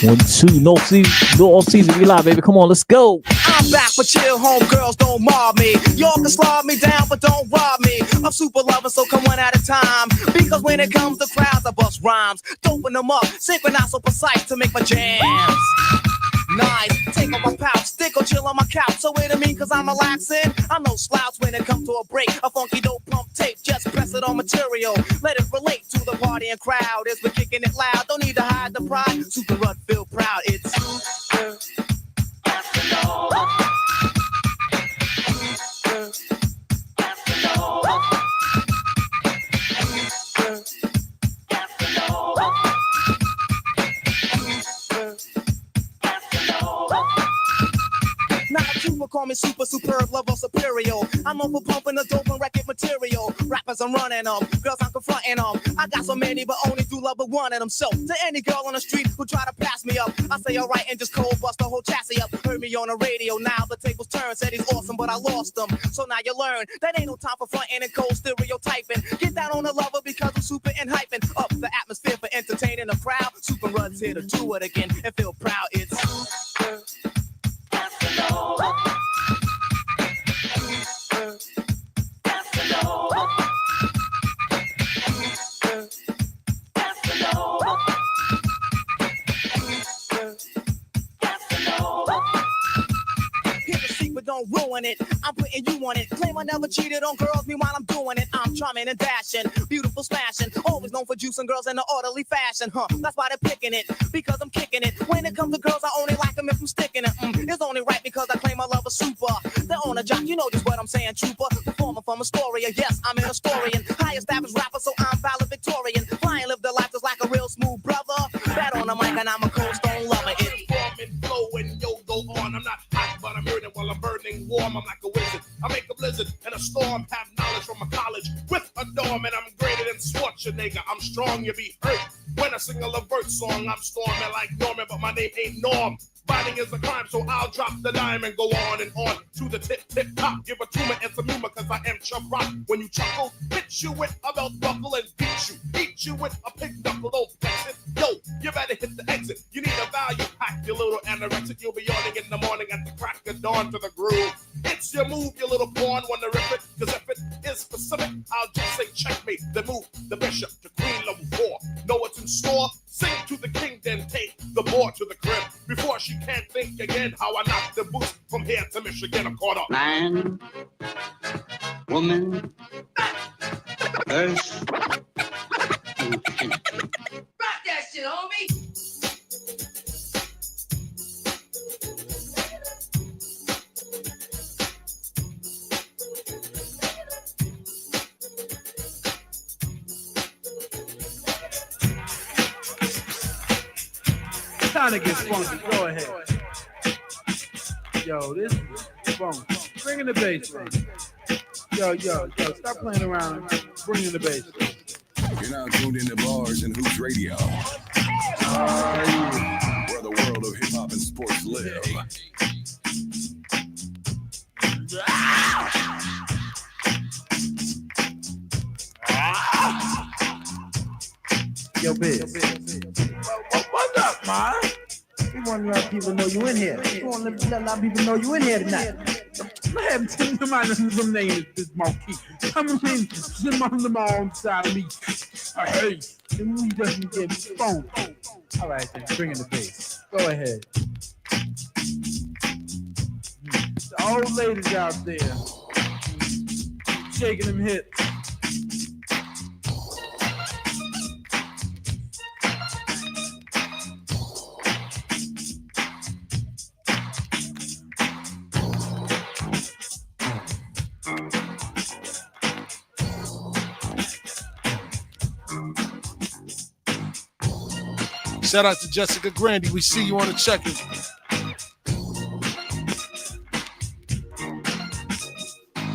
1, 2, no off-season, we live, baby. Come on, let's go. I'm back for chill, home girls, don't mob me. Y'all can slob me down, but don't rob me. I'm super loving, so come one at a time. Because when it comes to crowds, I bust rhymes. Doping them up, synchronized so precise to make my jams nice. Take off my pouch, stick or chill on my couch. So wait a minute, cause I'm relaxing. I'm no slouch when it comes to a break. A funky dope pump tape, just press it on material. Let it relate to the party and crowd. As we're kicking it loud, don't need to hide the pride. Super Rut feel proud. It's call me super superb, level superior. I'm known for pumping the dope and record material. Rappers, I'm running them. Girls, I'm confronting them. I got so many, but only do love but one of them. So, to any girl on the street who try to pass me up, I say alright and just cold bust the whole chassis up. Heard me on the radio, now the tables turn. Said he's awesome, but I lost him. So now you learn that ain't no time for fronting and cold stereotyping. Get down on the level because I'm super and hyping up the atmosphere for entertaining the crowd. Super Rud's here to do it again and feel proud. It's don't ruin it. I'm putting you on it. Claim I never cheated on girls, meanwhile I'm doing it. I'm charming and dashing, beautiful smashing. Always known for juicing girls in an orderly fashion, That's why they're picking it, because I'm kicking it. When it comes to girls, I only like them if I'm sticking it. It's only right because I claim I love a super. They're on a job, you know just what I'm saying, trooper. Performer from Astoria, yes, I'm an historian. Highest average rapper, so I'm valedictorian. Flying, live the life just like a real smooth brother. Bad on the mic and I'm a cold stone lover. It's form and flow and yo go on. I'm not hot, but I'm burning while I'm burning warm. I'm like a wizard. I make a blizzard and a storm. Have knowledge from a college with a dorm, and I'm greater than Schwarzenegger. I'm strong, you be hurt when I sing a Levert song. I'm storming like Norman, but my name ain't Norm. Fighting is a crime, so I'll drop the dime and go on and on to the tip top. Give a tumor and some humor, cause I am Chuck Rock. When you chuckle, hit you with a belt buckle and beat you with a pig knuckle. Don't flex it. Yo, you better hit the exit. You need a value pack, you little anorexic. You'll be yawning in the morning at the crack of dawn to the groove. It's your move, you little pawn. Wanna rip it? Cause if it is specific, I'll just say checkmate. Then move the bishop to queen level 4. Know what's in store? Sing to the king, then take the board to the crib. Before she can't think again how I knock the boots from here to Michigan. I'm caught up. Man, woman, earth, infinity. Rock that shit, homie! Time to get funky. Go ahead. Yo, this is funky. Bring in the bass, man. Yo, stop playing around. Bring in the bass. You're now tuned into Bars and Hoops Radio, where the world of hip hop and sports live. Yo, Biz. What's up, man? We want to let people know you in here. We want to let a lot of people know you in here tonight. I have some names this monkey. Coming in, them on the wrong side of me. Hey, then we doesn't get phone. All right, then bring in the bass. Go ahead. The old ladies out there shaking them hips. Shout out to Jessica Grandy. We see you on the check-in.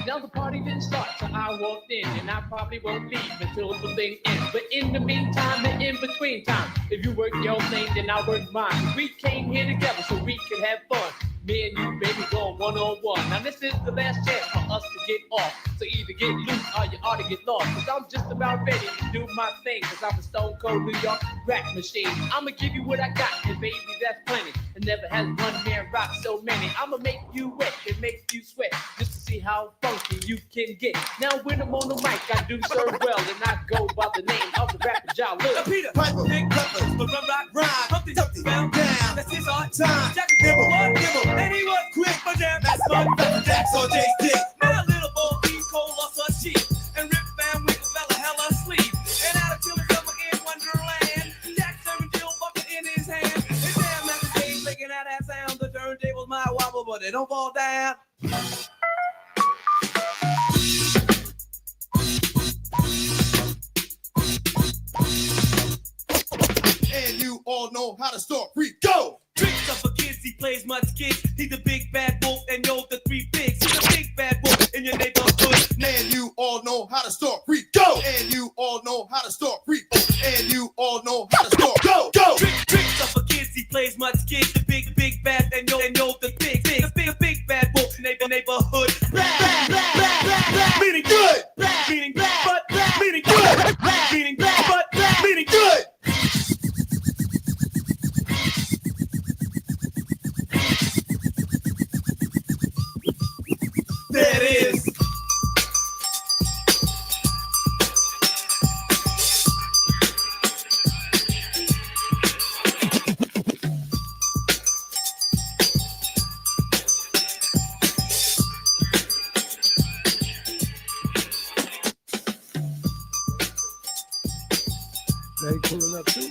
Now the party didn't start till I walked in, and I probably won't leave until the thing ends. But in the meantime, and in between time, if you work your thing, then I work mine. We came here together so we can have fun. Me and you, baby, going one-on-one. Now this is the last chance for us to get off. So either get loose or you ought to get lost. Cause I'm just about ready to do my thing. Cause I'm a stone cold New York rap machine. I'ma give you what I got, and baby, that's plenty. And never has one man rock so many. I'ma make you wet and make you sweat. Just to see how funky you can get. Now when I'm on the mic, I do so well. And I go by the name of the rapper John Lil. Peter, Piper, Big Peppers, the Run Rock Rhyme, Humpty Dumpty, fell down, that's his hard time. Jack and Dibble, one Dibble, and he was quick, but damn, that's motherfucker Jack's on Jay's dick. Now little Bo Peep, Cole lost her cheek, and Rip Van Winkle fell a hell asleep. And out of killing summer in Wonderland, Jack serving Jill bucket in his hand. And damn, that's the game making out that sound. The turntables might wobble, but they don't fall down. And you all know how to start free. Go! Tricks up for kids, he plays much kids. He's the big bad wolf, and you're the three pigs. He's the big bad wolf in your neighborhood. And you all know how to start free. Go! And you all know how to start free. And you all know how to start. Go! Go! Tricks up for kids, he plays much kids. The big bad, and you're the big. The big bad wolf in your neighborhood. Bad. Meaning good. Meaning bad. But meaning good. Meaning bad. But meaning good. There it is. They pulling up too.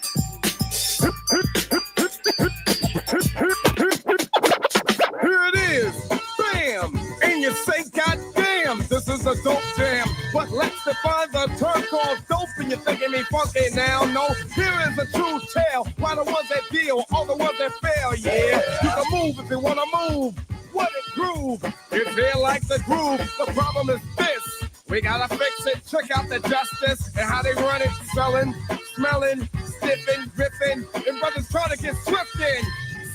Here it is, bam! And you say, God damn, this is a dope jam. But let's define the term called dope, and you're thinking me funky now. No, here is a true tale. Why the ones that deal, all the ones that fail, yeah. You can move if you want to move. What it groove? It's here like the groove. The problem is this. We gotta fix it, check out the justice and how they run it, selling, smelling, sniffing, ripping, and brothers trying to get swift in.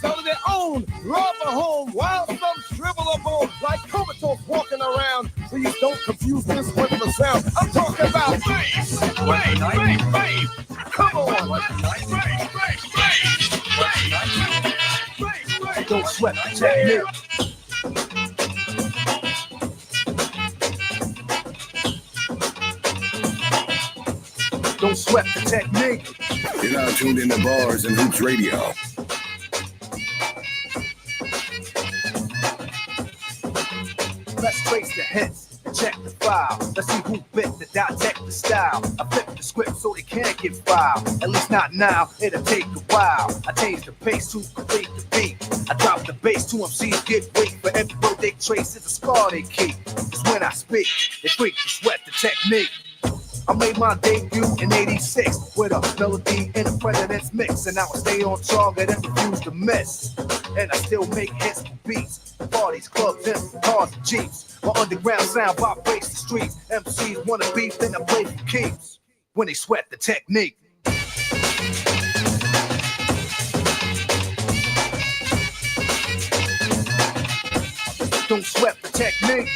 Selling their own, rob a home, while some shrivel a bone, like comatose walking around. Please don't confuse this with the sound. I'm talking about bass, bass. Come on. Bass. Don't sweat the technique. Don't sweat the technique. You're now tuned into Bars and Hoops Radio. Let's trace the hits and check the file. Let's see who bit the dissect the style. I flip the script so they can't get filed. At least not now, it'll take a while. I change the pace to complete the beat. I drop the bass to MCs get weak. For every word they trace is a scar they keep. It's when I speak, they freak to sweat the technique. I made my debut in 86 with a melody in a president's mix. And now I stay on target and refuse to miss. And I still make hits for beats. Parties, clubs, and cars and jeeps. My underground sound vibrates the streets. MCs wanna beef, then I play for keeps. When they sweat the technique. Don't sweat the technique.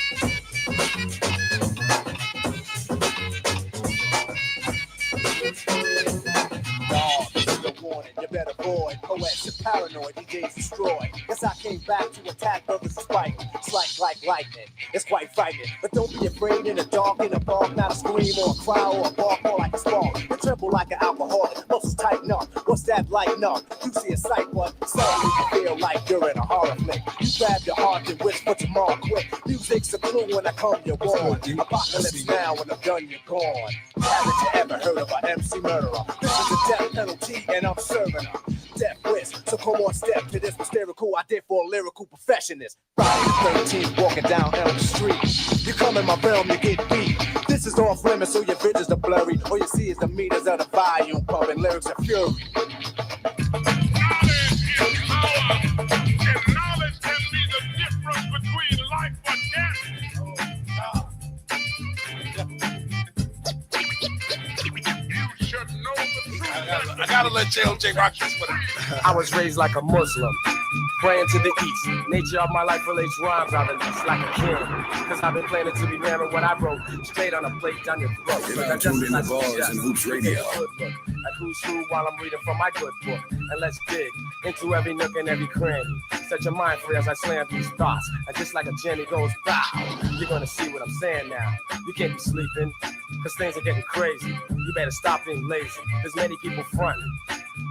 You better avoid poets and paranoid DJs destroy. Guess I came back to attack brothers despite. It's like lightning, it's quite frightening. But don't be afraid in the dark, in the park. Not a scream or a cry or a bark, more like a spark. You tremble like an alcoholic, muscles tighten up. What's that lighten up? You see a sight, but suddenly you feel like you're in a horror flick. You grab your heart and wish for tomorrow quick. Music's a clue when I come, you're warned. Apocalypse now, when I'm done, you're gone. Haven't you ever heard of an MC murderer? This is a death penalty, and I'm serving her. Death wish, so come on, step to this hysterical. I did for a lyrical professionist. Friday the 13th, walking down Elm Street. You come in my realm, you get beat. This is off limits, so your visions are blurry. All you see is the meters of the volume pumping, lyrics are fury. Knowledge can be the difference between life or death. JLJ rock this for them. I was raised like a Muslim, praying to the east. Nature of my life relates rhymes out of this like a king. Cause I've been planning to be man of what I wrote, straight on a plate down your throat. You're now tuned in to Bars and Hoops Radio. At who's who while I'm reading from my good book. And let's dig into every nook and every cranny. Set your mind free as I slam these thoughts. And just like a Jenny goes, bow, you're gonna see what I'm saying now. You can't be sleeping, cause things are getting crazy. You better stop being lazy. There's many people fronting,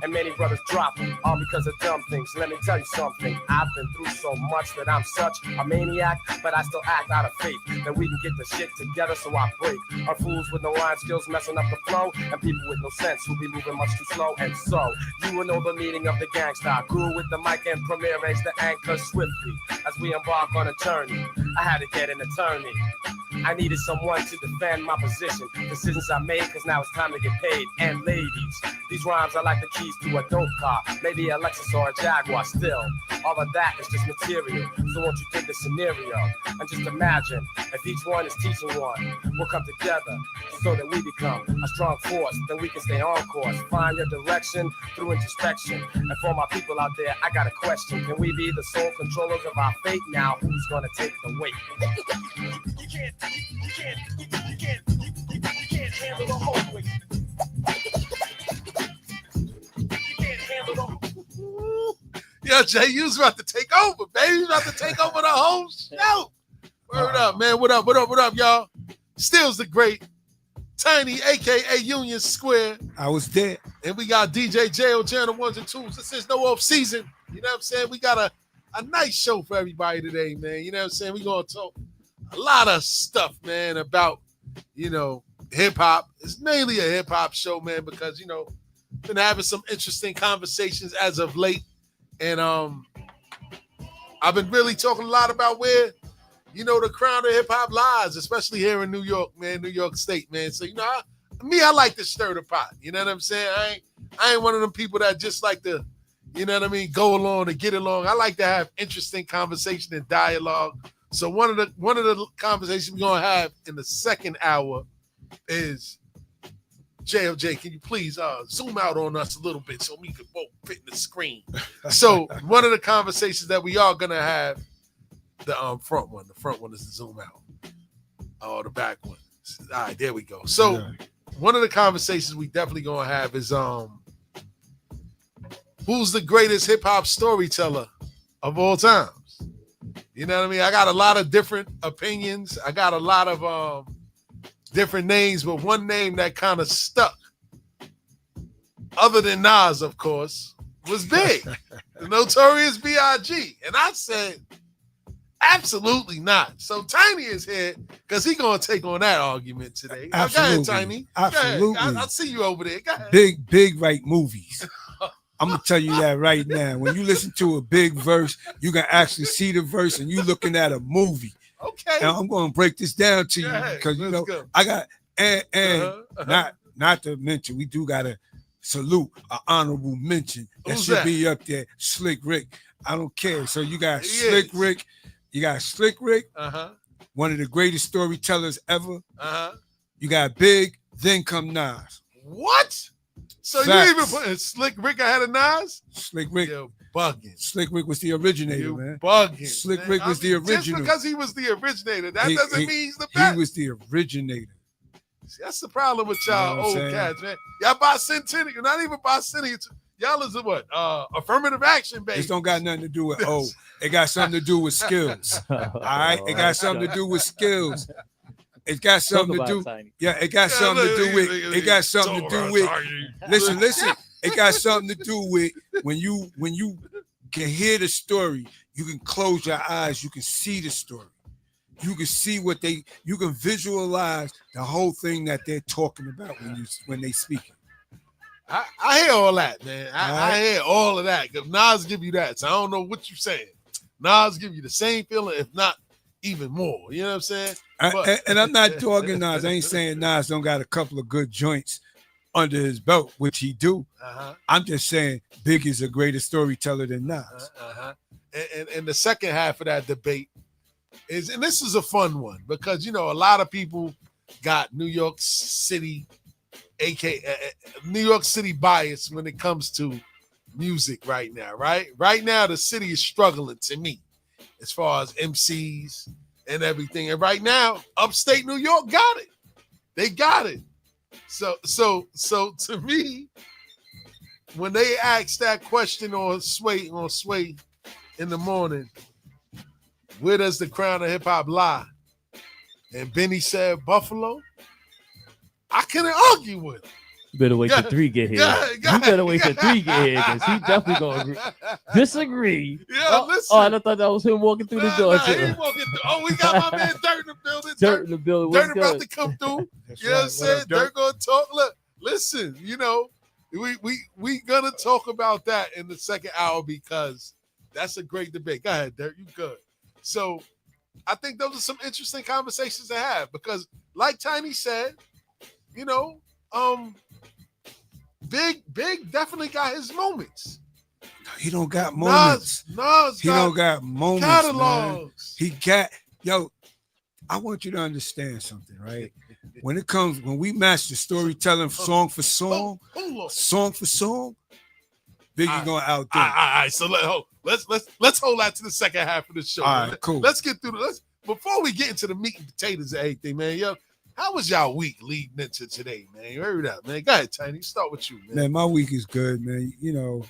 and many brothers dropping, all because of dumb things. Let me tell you something, I've been through so much that I'm such a maniac, but I still act out of faith that we can get the shit together, so I break. Our fools with no rhyme skills messing up the flow, and people with no sense who be moving much too slow. And so, you will know the meaning of the gangsta. Grew with the mic and premiere raised the anchor swiftly. As we embark on a journey, I had to get an attorney. I needed someone to defend my position. Decisions I made, cause now it's time to get paid. And ladies, these rhymes are like the keys to a dope car. Maybe a Lexus or a Jaguar still. All of that is just material. So won't you think the scenario? And just imagine, if each one is teaching one, we'll come together so that we become a strong force. Then we can stay on course. Find your direction through introspection. And for my people out there, I got a question. Can we be the sole controllers of our fate? Now, who's gonna take the weight? You can't handle the whole weight. You can't handle the whole. Yo, Jay, you was about to take over, baby. You was about to take over the whole show. Word up, man. What up, y'all? Still's the great Tiny, a.k.a. Union Square. I was there. And we got DJ JLJ on the ones and twos. This is no off-season. You know what I'm saying? We got a nice show for everybody today, man. You know what I'm saying? We're going to talk a lot of stuff, man, about, hip-hop. It's mainly a hip-hop show, man, because, been having some interesting conversations as of late. And I've been really talking a lot about where, the crown of hip-hop lies, especially here in New York, man, New York State, man. So, I like to stir the pot. You know what I'm saying? I ain't one of them people that just like to, go along and get along. I like to have interesting conversation and dialogue. So one of the conversations we're gonna have in the second hour is JLJ. Can you please zoom out on us a little bit so we can both fit in the screen? So one of the conversations that we are gonna have, the front one. The front one is the zoom out. Oh, the back one. All right, there we go. So one of the conversations we definitely gonna have is who's the greatest hip hop storyteller of all times? You know what I mean? I got a lot of different opinions. I got a lot of different names, but one name that kind of stuck, other than Nas, of course, was Big, the Notorious B.I.G. And I said, absolutely not. So Tiny is here because he's going to take on that argument today. Absolutely. Go ahead, Tiny. Absolutely. Go ahead. I see you over there. Go ahead. Big write movies. I'm going to tell you that right now. When you listen to a Big verse, you can actually see the verse and you looking at a movie. Okay. And I'm going to break this down to you because, I got, not to mention, we do got to salute an honorable mention that Who's should that? be up there. Slick Rick. I don't care. So you got Slick Rick. You got Slick Rick, one of the greatest storytellers ever. You got Big, then come Nas. What? So Facts. you even put Slick Rick ahead of Nas? Slick Rick. You're bugging. Slick Rick was the originator, You man. bugging. Slick man. Rick was the original. Just because he was the originator, that doesn't mean he's the best. He was the originator. See, that's the problem with y'all old cats, man. Y'all bicentennial, not even bicentennial. Y'all is what? Affirmative action, baby. This don't got nothing to do with It got something to do with skills. All right? It got something to do with skills. It got something to do. Yeah, it got something to do with. It got something to do with. Listen. It got something to do with when you can hear the story, you can close your eyes, you can see the story. You can see you can visualize the whole thing that they're talking about when they speaking. I hear all that, man. I hear all of that. Because Nas give you that. So I don't know what you're saying. Nas give you the same feeling, if not even more. You know what I'm saying? And I'm not dogging Nas. I ain't saying Nas don't got a couple of good joints under his belt, which he do. I'm just saying Big is a greater storyteller than Nas. And the second half of that debate is, and this is a fun one because, a lot of people got New York City aka New York City bias when it comes to music right now, right? Right now, the city is struggling to me as far as MCs and everything. And right now, upstate New York got it. They got it. So to me, when they asked that question on Sway in the morning, where does the crown of hip hop lie? And Benny said Buffalo. I couldn't argue with him. You better wait till 3 get here. You better wait till 3 get here because he definitely gonna disagree. Listen. I thought that was him walking through the door. He ain't walking through. Oh, we got my man Dirt in the building. Dirt in the building. Dirt about to come through. You know what I'm saying? Dirt? Dirt gonna talk. Look, listen. You know, we gonna talk about that in the second hour because that's a great debate. Go ahead, Dirt. You good? So, I think those are some interesting conversations to have because, like Tiny said, you know, Big definitely got his moments. He don't got moments. Nas he don't got moments. Catalogs. Man. He got I want you to understand something, right? When we match the storytelling song for song, song for song, Biggie gonna out there. All right, so let's hold that to the second half of the show. All right, cool. Let's get through before we get into the meat and potatoes of everything, man. Yo, how was y'all week leading into today, man? You heard that, man. Go ahead, Tiny. Start with you, man. Man, my week is good, man. You know,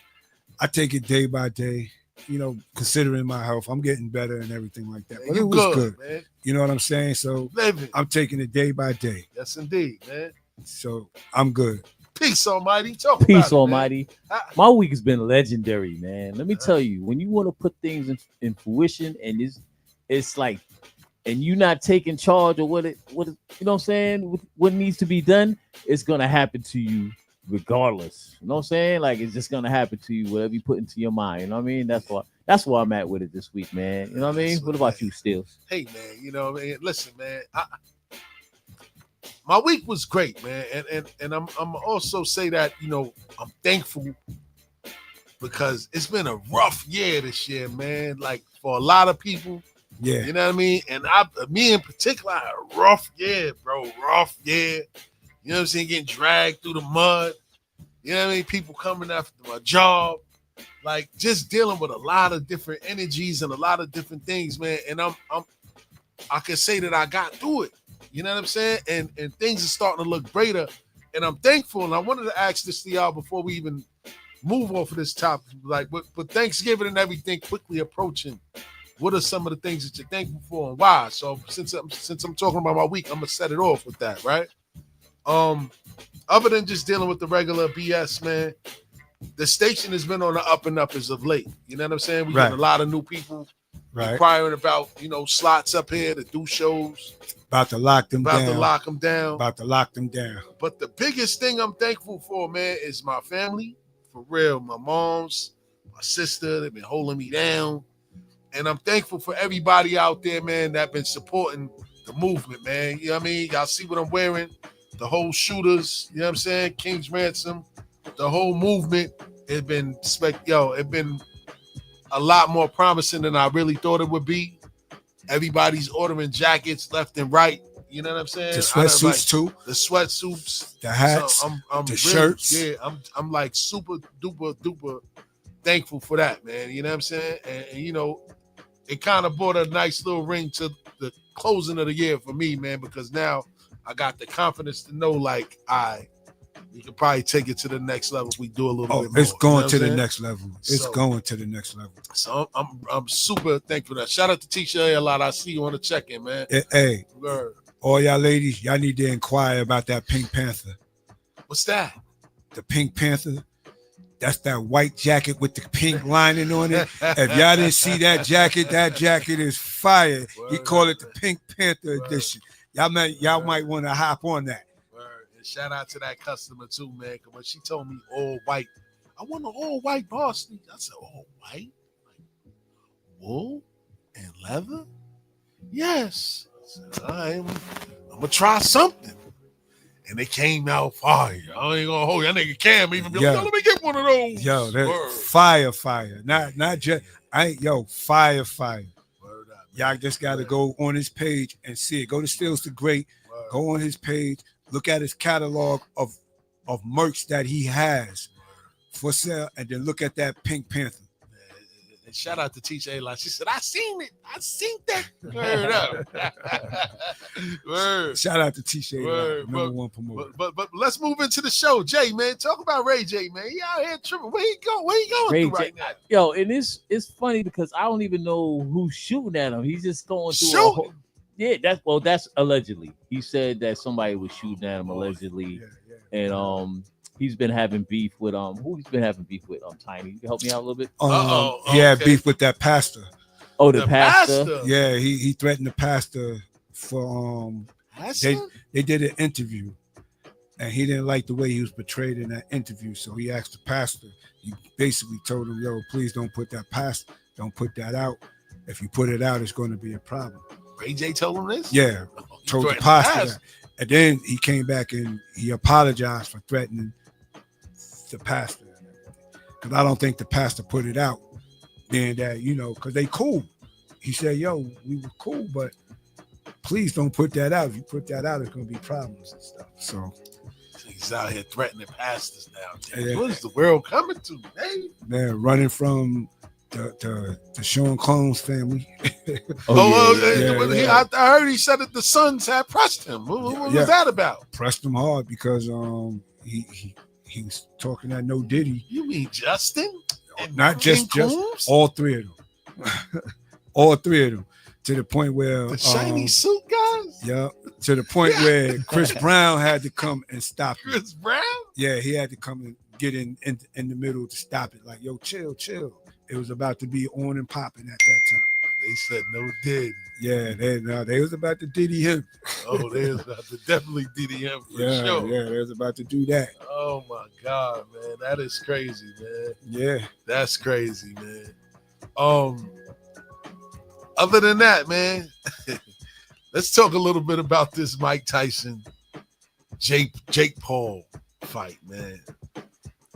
I take it day by day. You know, considering my health, I'm getting better and everything like that. But it was good, man. You know what I'm saying? So I'm taking it day by day. Yes, indeed, man. So I'm good. Peace, Almighty. Peace, Almighty. My week has been legendary, man. Let me tell you, when you want to put things in fruition, and it's like, and you're not taking charge of what you know what I'm saying, what needs to be done, it's gonna happen to you regardless. You know what I'm saying? Like it's just gonna happen to you, whatever you put into your mind. You know what I mean? That's why I'm at with it this week, man. You know what I mean? What about you, Stills? Hey, man. You know what I mean? Listen, man. My week was great, man, and I'm also say that, you know, I'm thankful because it's been a rough year this year, man. Like for a lot of people. Yeah. You know what I mean? And me in particular, I had a rough year, bro. Rough year. You know what I'm saying? Getting dragged through the mud. You know what I mean? People coming after my job. Like just dealing with a lot of different energies and a lot of different things, man. And I can say that I got through it. You know what I'm saying? And things are starting to look greater. And I'm thankful. And I wanted to ask this to y'all before we even move off of this topic. Like, but Thanksgiving and everything quickly approaching. What are some of the things that you're thankful for and why? So since I'm talking about my week, I'm gonna set it off with that, right? Other than just dealing with the regular BS, man, the station has been on the up and up as of late. You know what I'm saying? We got a lot of new people inquiring about, you know, slots up here to do shows. About to lock them down. About to lock them down. But the biggest thing I'm thankful for, man, is my family. For real, my moms, my sister, they've been holding me down. And I'm thankful for everybody out there, man, that been supporting the movement, man. You know what I mean? Y'all see what I'm wearing? The whole shooters, you know what I'm saying? King's Ransom, the whole movement. It been a lot more promising than I really thought it would be. Everybody's ordering jackets left and right. You know what I'm saying? The sweatsuits too. The sweatsuits, the hats, so I'm the really, shirts. Yeah, I'm like super duper thankful for that, man. You know what I'm saying? And you know, it kind of brought a nice little ring to the closing of the year for me, man, because now I got the confidence to know, like, we could probably take it to the next level if we do a little bit more. It's going you know to the next level. It's going to the next level. So I'm super thankful for that. Shout out to Tisha a lot. I see you on the check-in, man. Hey, word. All y'all ladies, y'all need to inquire about that Pink Panther. What's that? The Pink Panther. That's that white jacket with the pink lining on it. If y'all didn't see that jacket is fire. He called it the Pink Panther edition. Y'all might want to hop on that. Word. And shout out to that customer too, man. Because when she told me all white, I want an all white Boston. I said, all white? Like wool and leather? Yes. I said, all right, I'm going to try something. And they came out fire. I ain't gonna hold you. That nigga Cam even be like, yo, let me get one of those. Yo, that's fire. Not just fire. Word up, y'all just gotta go on his page and see it. Go to Stills the Great, go on his page, look at his catalog of of merch that he has for sale, and then look at that Pink Panther. And shout out to Teacher A-Line. She said, I seen it. I seen that. Word up. Word. Shout out to T-Shay, Word. number one promoter. But let's move into the show. Jay, man, talk about Ray J, man. He out here tripping. Where he going Ray through J, right now? yo, and it's funny because I don't even know who's shooting at him. He's just going through Shooting? yeah, that's allegedly. He said that somebody was shooting at him allegedly. And he's been having beef with who he's been having beef with? Tiny. You can help me out a little bit. He had beef with that pastor. Oh, the pastor. Yeah, he threatened the pastor for they did an interview, and he didn't like the way he was portrayed in that interview. So he asked the pastor. He basically told him, "Yo, please don't put that out. If you put it out, it's going to be a problem." Ray J told him this? Yeah, told the pastor that. And then he came back and he apologized for threatening the pastor. Because I don't think the pastor put it out. Being that, because they cool. He said, yo, we were cool, but please don't put that out. If you put that out, it's going to be problems and stuff. So he's out here threatening pastors now. Yeah. What is the world coming to, man? They're running from the Sean Combs family. I heard he said that the Sons had pressed him. What was that about? Pressed him hard because he was talking at No Diddy. You mean Justin? Not just all three of them. All three of them. To the point where the shiny suit guys? Yeah. To the point where Chris Brown had to come and stop him. Chris Brown? Yeah, he had to come and get in the middle to stop it. Like, yo, chill. It was about to be on and popping at that time. They said no Diddy. Yeah, they was about to Diddy him. Oh, they was about to definitely Diddy him for sure. Yeah, they was about to do that. Oh my God, man. That is crazy, man. Yeah. That's crazy, man. Other than that, man, let's talk a little bit about this Mike Tyson, Jake Paul fight, man.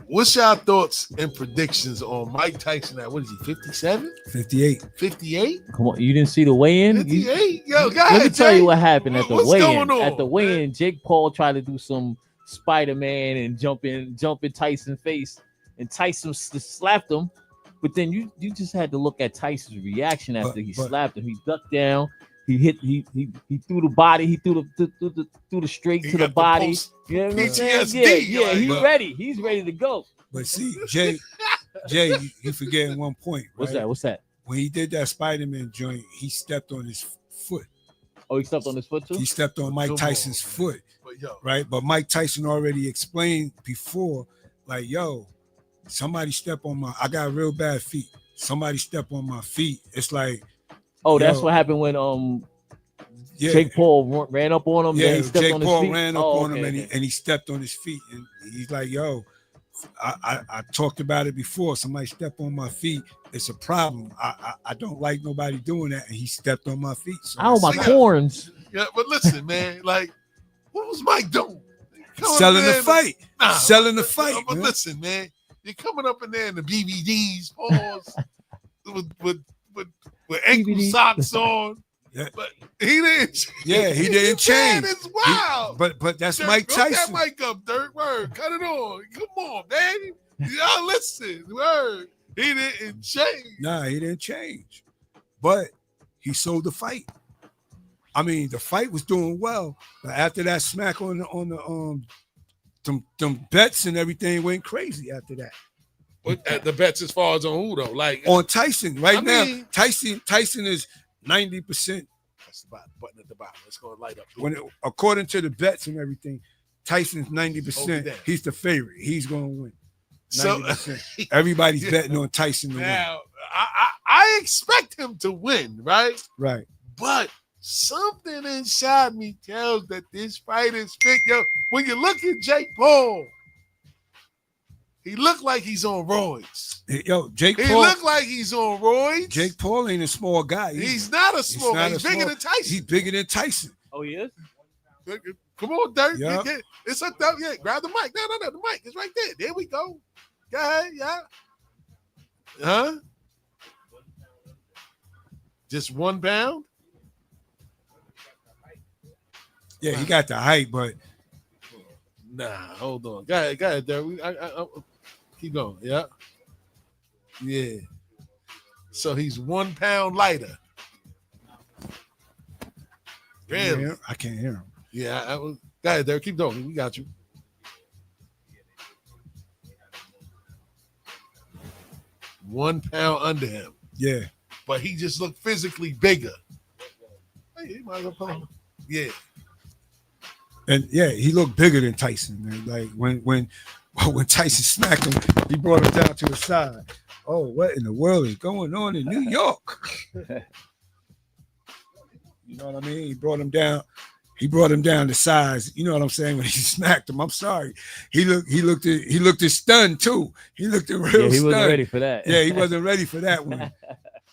What's your thoughts and predictions on Mike Tyson at, what is he, 57? 58. 58? Come on, you didn't see the weigh-in? 58? Yo, go Let ahead, me tell you what happened at the What's weigh-in. going on, At the weigh-in, Jake Paul tried to do some Spider-Man and jump in Tyson's face, and Tyson slapped him. But then you just had to look at Tyson's reaction after he slapped him. He ducked down. He threw the body. He threw the straight to the body. You know what I'm saying? Yeah. He's ready. He's ready to go. But see, Jay, you forgetting one point. Right? What's that? When he did that Spider-Man joint, he stepped on his foot. Oh, he stepped on his foot too? He stepped on Mike Tyson's foot. Right? But Mike Tyson already explained before, like, yo, somebody step on I got real bad feet. Somebody step on my feet. It's like, oh, that's what happened when Jake Paul ran up on him. Yeah, he stepped Jake on his Paul feet. ran up on him and he stepped on his feet. And he's like, yo, I talked about it before. Somebody step on my feet. It's a problem. I don't like nobody doing that. And he stepped on my feet. So ow, my corns. Yeah, but listen, man, like, what was Mike doing? Selling the fight. Selling the fight. But listen, man, you're coming up in there in the BVDs, pause, with ankle socks on. Yeah. But he didn't. Yeah, he didn't change. Man, it's wild. But that's Dirk, Mike Tyson. That mic up, Dirk. Word, cut it on. Come on, man. Y'all listen. Word. He didn't change. Nah, he didn't change. But he sold the fight. I mean, the fight was doing well, but after that smack on the them bets and everything went crazy after that. What the bets as far as on who though? Like on Tyson right now. Tyson is 90%. That's the button at the bottom. It's gonna light up. According to the bets and everything, Tyson's 90%. He's the favorite. He's gonna win. 90%. So everybody's betting on Tyson to win. Now, I expect him to win, right? Right. But something inside me tells that this fight is fit. Yo, when you look at Jake Paul, he looked like he's on roids. Yo, Jake Paul. He looked like he's on roids. Jake Paul ain't a small guy. He's not a small guy. He's bigger than Tyson. He's bigger than Tyson. Oh, he is? Come on, Dirk. Yep. It's up there. Yeah, grab the mic. No. The mic is right there. There we go. Go ahead. Yeah. Huh? Just 1 pound? Yeah, he got the height, but Nah, hold on. Go ahead, Derek. I keep going. Yeah. Yeah. So he's 1 pound lighter. Really? I can't hear him. Yeah. Go ahead, Derek. Keep going. We got you. 1 pound under him. Yeah. But he just looked physically bigger. Hey, he might as well put him. Yeah. And yeah, he looked bigger than Tyson. Man. Like when Tyson smacked him, he brought him down to the side. Oh, what in the world is going on in New York? You know what I mean? He brought him down to size. You know what I'm saying? When he smacked him, I'm sorry. He looked stunned too. He looked real stunned. He wasn't ready for that. Yeah, he wasn't ready for that one.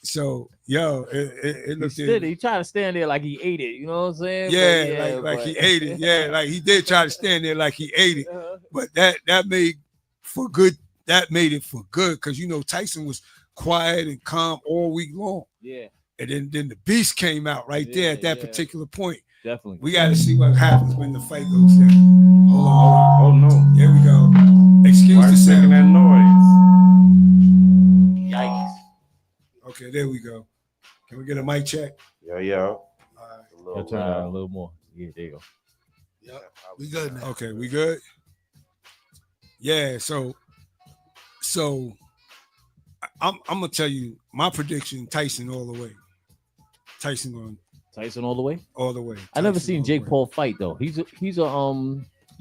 So, it looked. He tried to stand there like he ate it. You know what I'm saying? Yeah, like he ate it. Yeah, like he did try to stand there like he ate it. But that made for good. That made it for good because Tyson was quiet and calm all week long. Yeah. And then the beast came out right there at that particular point. Definitely. We got to see what happens when the fight goes down. Hold on. Oh no. Here we go. Excuse the sound. That noise. Yikes. Okay, there we go. Can we get a mic check? Yeah. I'll turn it on a little more. Yeah, there you go. Yep. We good now. Okay, we good? Yeah, so I'm gonna tell you my prediction: Tyson all the way. Tyson all the way. All the way. I never seen Jake Paul fight though. He's a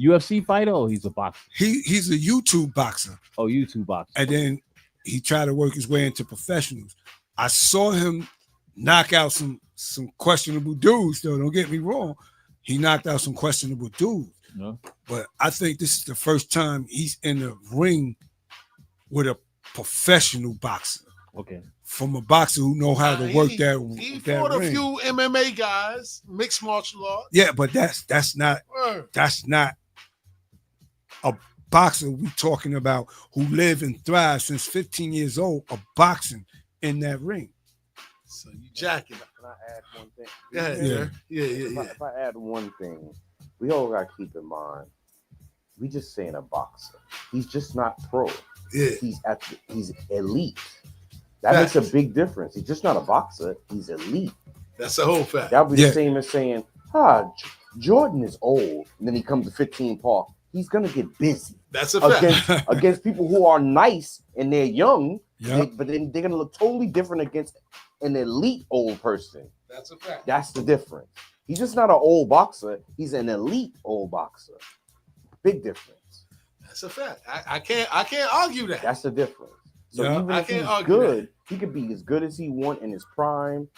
UFC fighter or he's a boxer. He's a YouTube boxer. Oh, YouTube boxer. And then he tried to work his way into professionals. I saw him knock out some questionable dudes. Though, don't get me wrong, he knocked out some questionable dudes. No. But I think this is the first time he's in the ring with a professional boxer. Okay. From a boxer who know how to work that. He that fought ring. a few MMA guys, mixed martial arts. Yeah, but that's not a boxer we talking about who live and thrive since 15 years old, a boxing in that ring. So you jacking. Can I add one thing? Go ahead, yeah. If I add one thing, we all got to keep in mind, we just saying a boxer. He's just not pro. Yeah. He's elite. That makes a big difference. He's just not a boxer. He's elite. That's the whole fact. That would be the same as saying, Jordan is old, and then he comes to 15 Park. He's gonna get busy. That's a fact. Against people who are nice and they're young, Yep. but then they're gonna look totally different against an elite old person. That's a fact. That's the difference. He's just not an old boxer. He's an elite old boxer. Big difference. That's a fact. I can't argue that. That's the difference. So Yeah. even I if can't he's argue good, he could be as good as he want in his prime,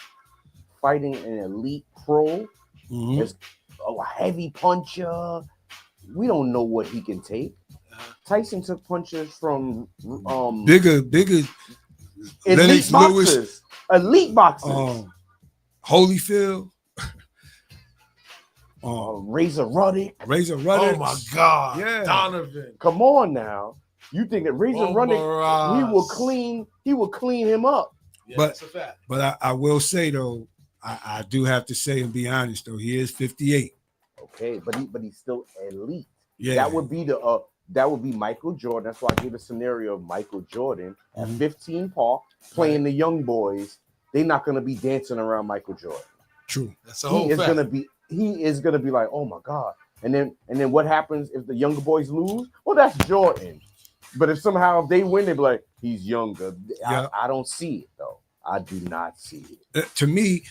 fighting an elite pro, as a heavy puncher. We don't know what he can take. Tyson took punches from bigger elite Lennox boxers. Lewis, Elite boxers. Holyfield, Razor Ruddock. Oh my God. Yeah. Donovan. Come on now. You think that Razor Ruddock, he will clean him up. Yeah, But- that's a fact. but I will say though, I do have to say and be honest though, he is 58. Okay, but he's still elite. Yeah, That would be Michael Jordan. That's why I gave the scenario of Michael Jordan at 15 Park playing the young boys. They're not gonna be dancing around Michael Jordan. true. That's the whole He is fact. gonna be like, oh my God. And then what happens if the younger boys lose? Well, that's Jordan. But if somehow they win, they be like, he's younger. Yeah. I don't see it though. I do not see it. To me,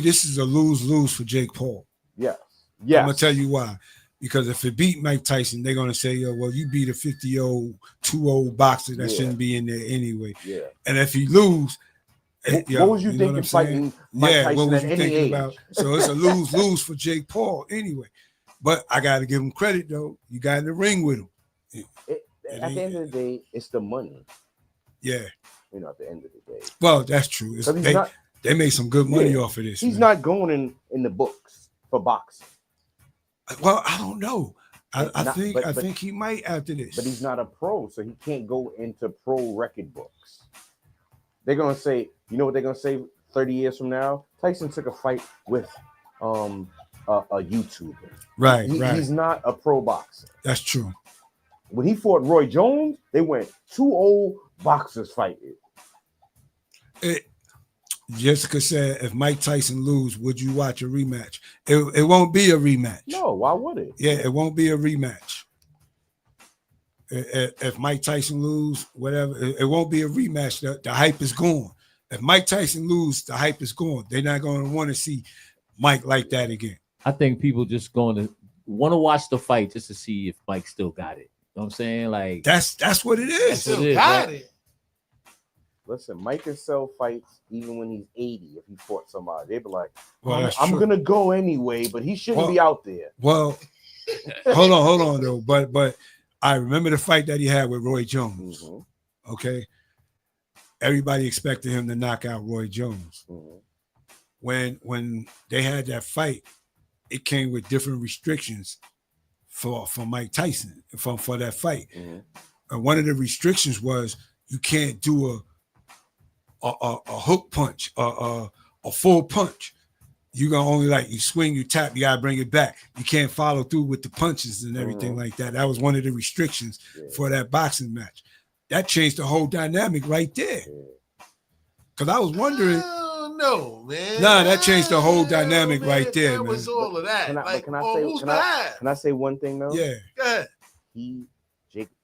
this is a lose-lose for Jake Paul. Yes. I'm gonna tell you why. Because if it beat Mike Tyson, they're gonna say, well, you beat a 50-year-old, too old boxer that shouldn't be in there anyway. Yeah. And if he lose, what was you know thinking what I'm fighting saying? Mike Tyson what was at you any thinking age? about? So it's a lose-lose for Jake Paul anyway. But I gotta give him credit though. You got in the ring with him. At the end of the day, it's the money. Yeah. At the end of the day. Well, that's true. 'Cause he's not- They made some good money Yeah. off of this. He's man. not going in the books for boxing. Well, I don't know. I Not- think but- I but- think he might after this. But he's not a pro, so he can't go into pro record books. They're gonna say, you know what they're gonna say 30 years from now? Tyson took a fight with a YouTuber. Right. He's not a pro boxer. That's true. When he fought Roy Jones, they went 2 old boxers fighting. Jessica said, if Mike Tyson lose, would you watch a rematch? It won't be a rematch. No, why would it? Yeah, it won't be a rematch. If Mike Tyson lose, whatever, it won't be a rematch. The hype is gone. If Mike Tyson lose, the hype is gone. They're not going to want to see Mike like that again. I think people just going to want to watch the fight just to see if Mike still got it. You know what I'm saying? Like that's what it is. Still got it. Listen, Mike can sell fights even when he's 80. If he fought somebody, they'd be like, I'm going to go anyway, but he shouldn't be out there. Well, hold on though. But I remember the fight that he had with Roy Jones. Mm-hmm. Okay. Everybody expected him to knock out Roy Jones. Mm-hmm. When they had that fight, it came with different restrictions for Mike Tyson for that fight. Mm-hmm. And one of the restrictions was you can't do a hook punch, a full punch. You gonna only you swing, you tap, you gotta bring it back. You can't follow through with the punches and everything like that. That was one of the restrictions for that boxing match. That changed the whole dynamic right there. Because I was wondering. No, man. Nah, that changed the whole dynamic right there, that man. was all of that. Can I say one thing though? Yeah. Go ahead.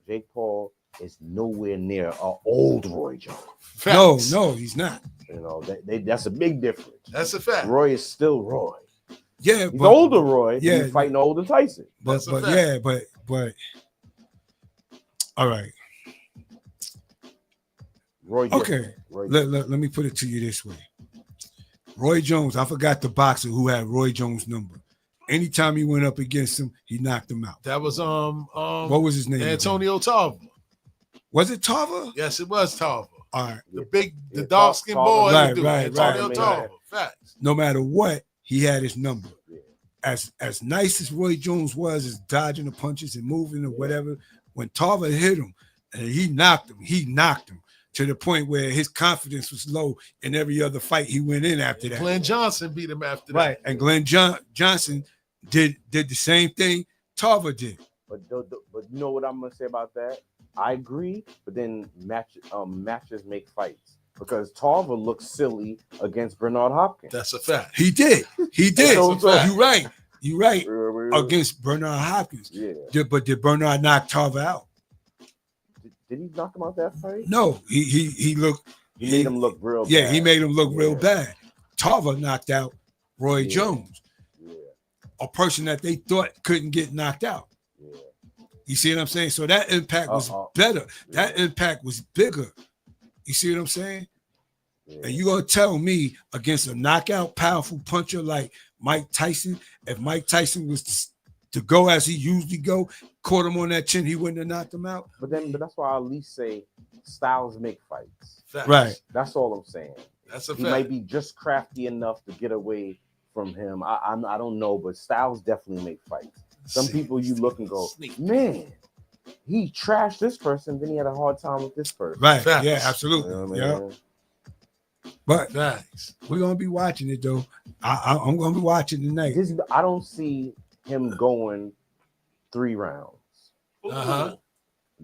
Jake Paul is nowhere near an old Roy Jones. Facts. No, he's not. You know, that's a big difference. That's a fact. Roy is still Roy. Yeah, he's older Roy. Yeah, he's fighting older Tyson. But all right. Roy. Okay. Let me put it to you this way. Roy Jones, I forgot the boxer who had Roy Jones' number. Anytime he went up against him, he knocked him out. That was what was his name? Antonio Tarver. Was it Tarver? Yes, it was Tarver. All right. The dark skinned boy. Right. Antonio Tarver. Facts. No matter what, he had his number. As nice as Roy Jones was, as dodging the punches and moving or whatever, when Tarver hit him and he knocked him to the point where his confidence was low in every other fight he went in after that. Glenn Johnson beat him after that. Right, and Glenn Johnson did the same thing Tarver did. But you know what I'm gonna say about that? I agree, but then matches make fights because Tarver looked silly against Bernard Hopkins. That's a fact. He did. So you're right. Yeah. Against Bernard Hopkins. Yeah. But did Bernard knock Tarver out? Did he knock him out that fight? No, he looked. He made him look real bad. Yeah, he made him look real bad. Tarver knocked out Roy Jones, a person that they thought couldn't get knocked out. Yeah. You see what I'm saying? So that impact was better. That impact was bigger. You see what I'm saying? Yeah. And you gonna tell me against a knockout, powerful puncher like Mike Tyson, if Mike Tyson was to go as he usually go, caught him on that chin, he wouldn't have knocked him out. But that's why I at least say styles make fights. Facts. Right. That's all I'm saying. That's a he fact. might be just crafty enough to get away from him. I don't know, but styles definitely make fights. Some people you look and go, man, he trashed this person, then he had a hard time with this person. Right. Facts. Yeah, absolutely. You know what I mean? But Facts. We're gonna be watching it though. I'm gonna be watching tonight. I don't see him going 3 rounds.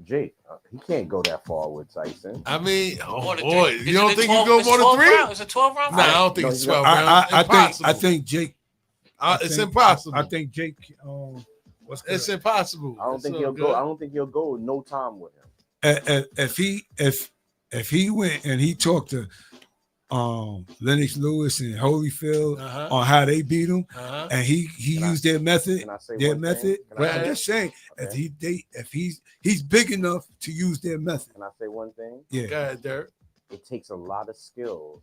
Jake, he can't go that far with Tyson. I mean, boy, you don't think you go more than 3? Is it 12 rounds? No, I don't think it's 12 rounds. I think Jake. It's impossible. I think Jake. It's impossible. I don't think he'll go. I don't think he'll go no time with him. If he went and he talked to Lennox Lewis and Holyfield on how they beat him, and he used their method. Well, I'm just saying, if he's big enough to use their method. Can I say one thing? Yeah. Go ahead, Derek. It takes a lot of skills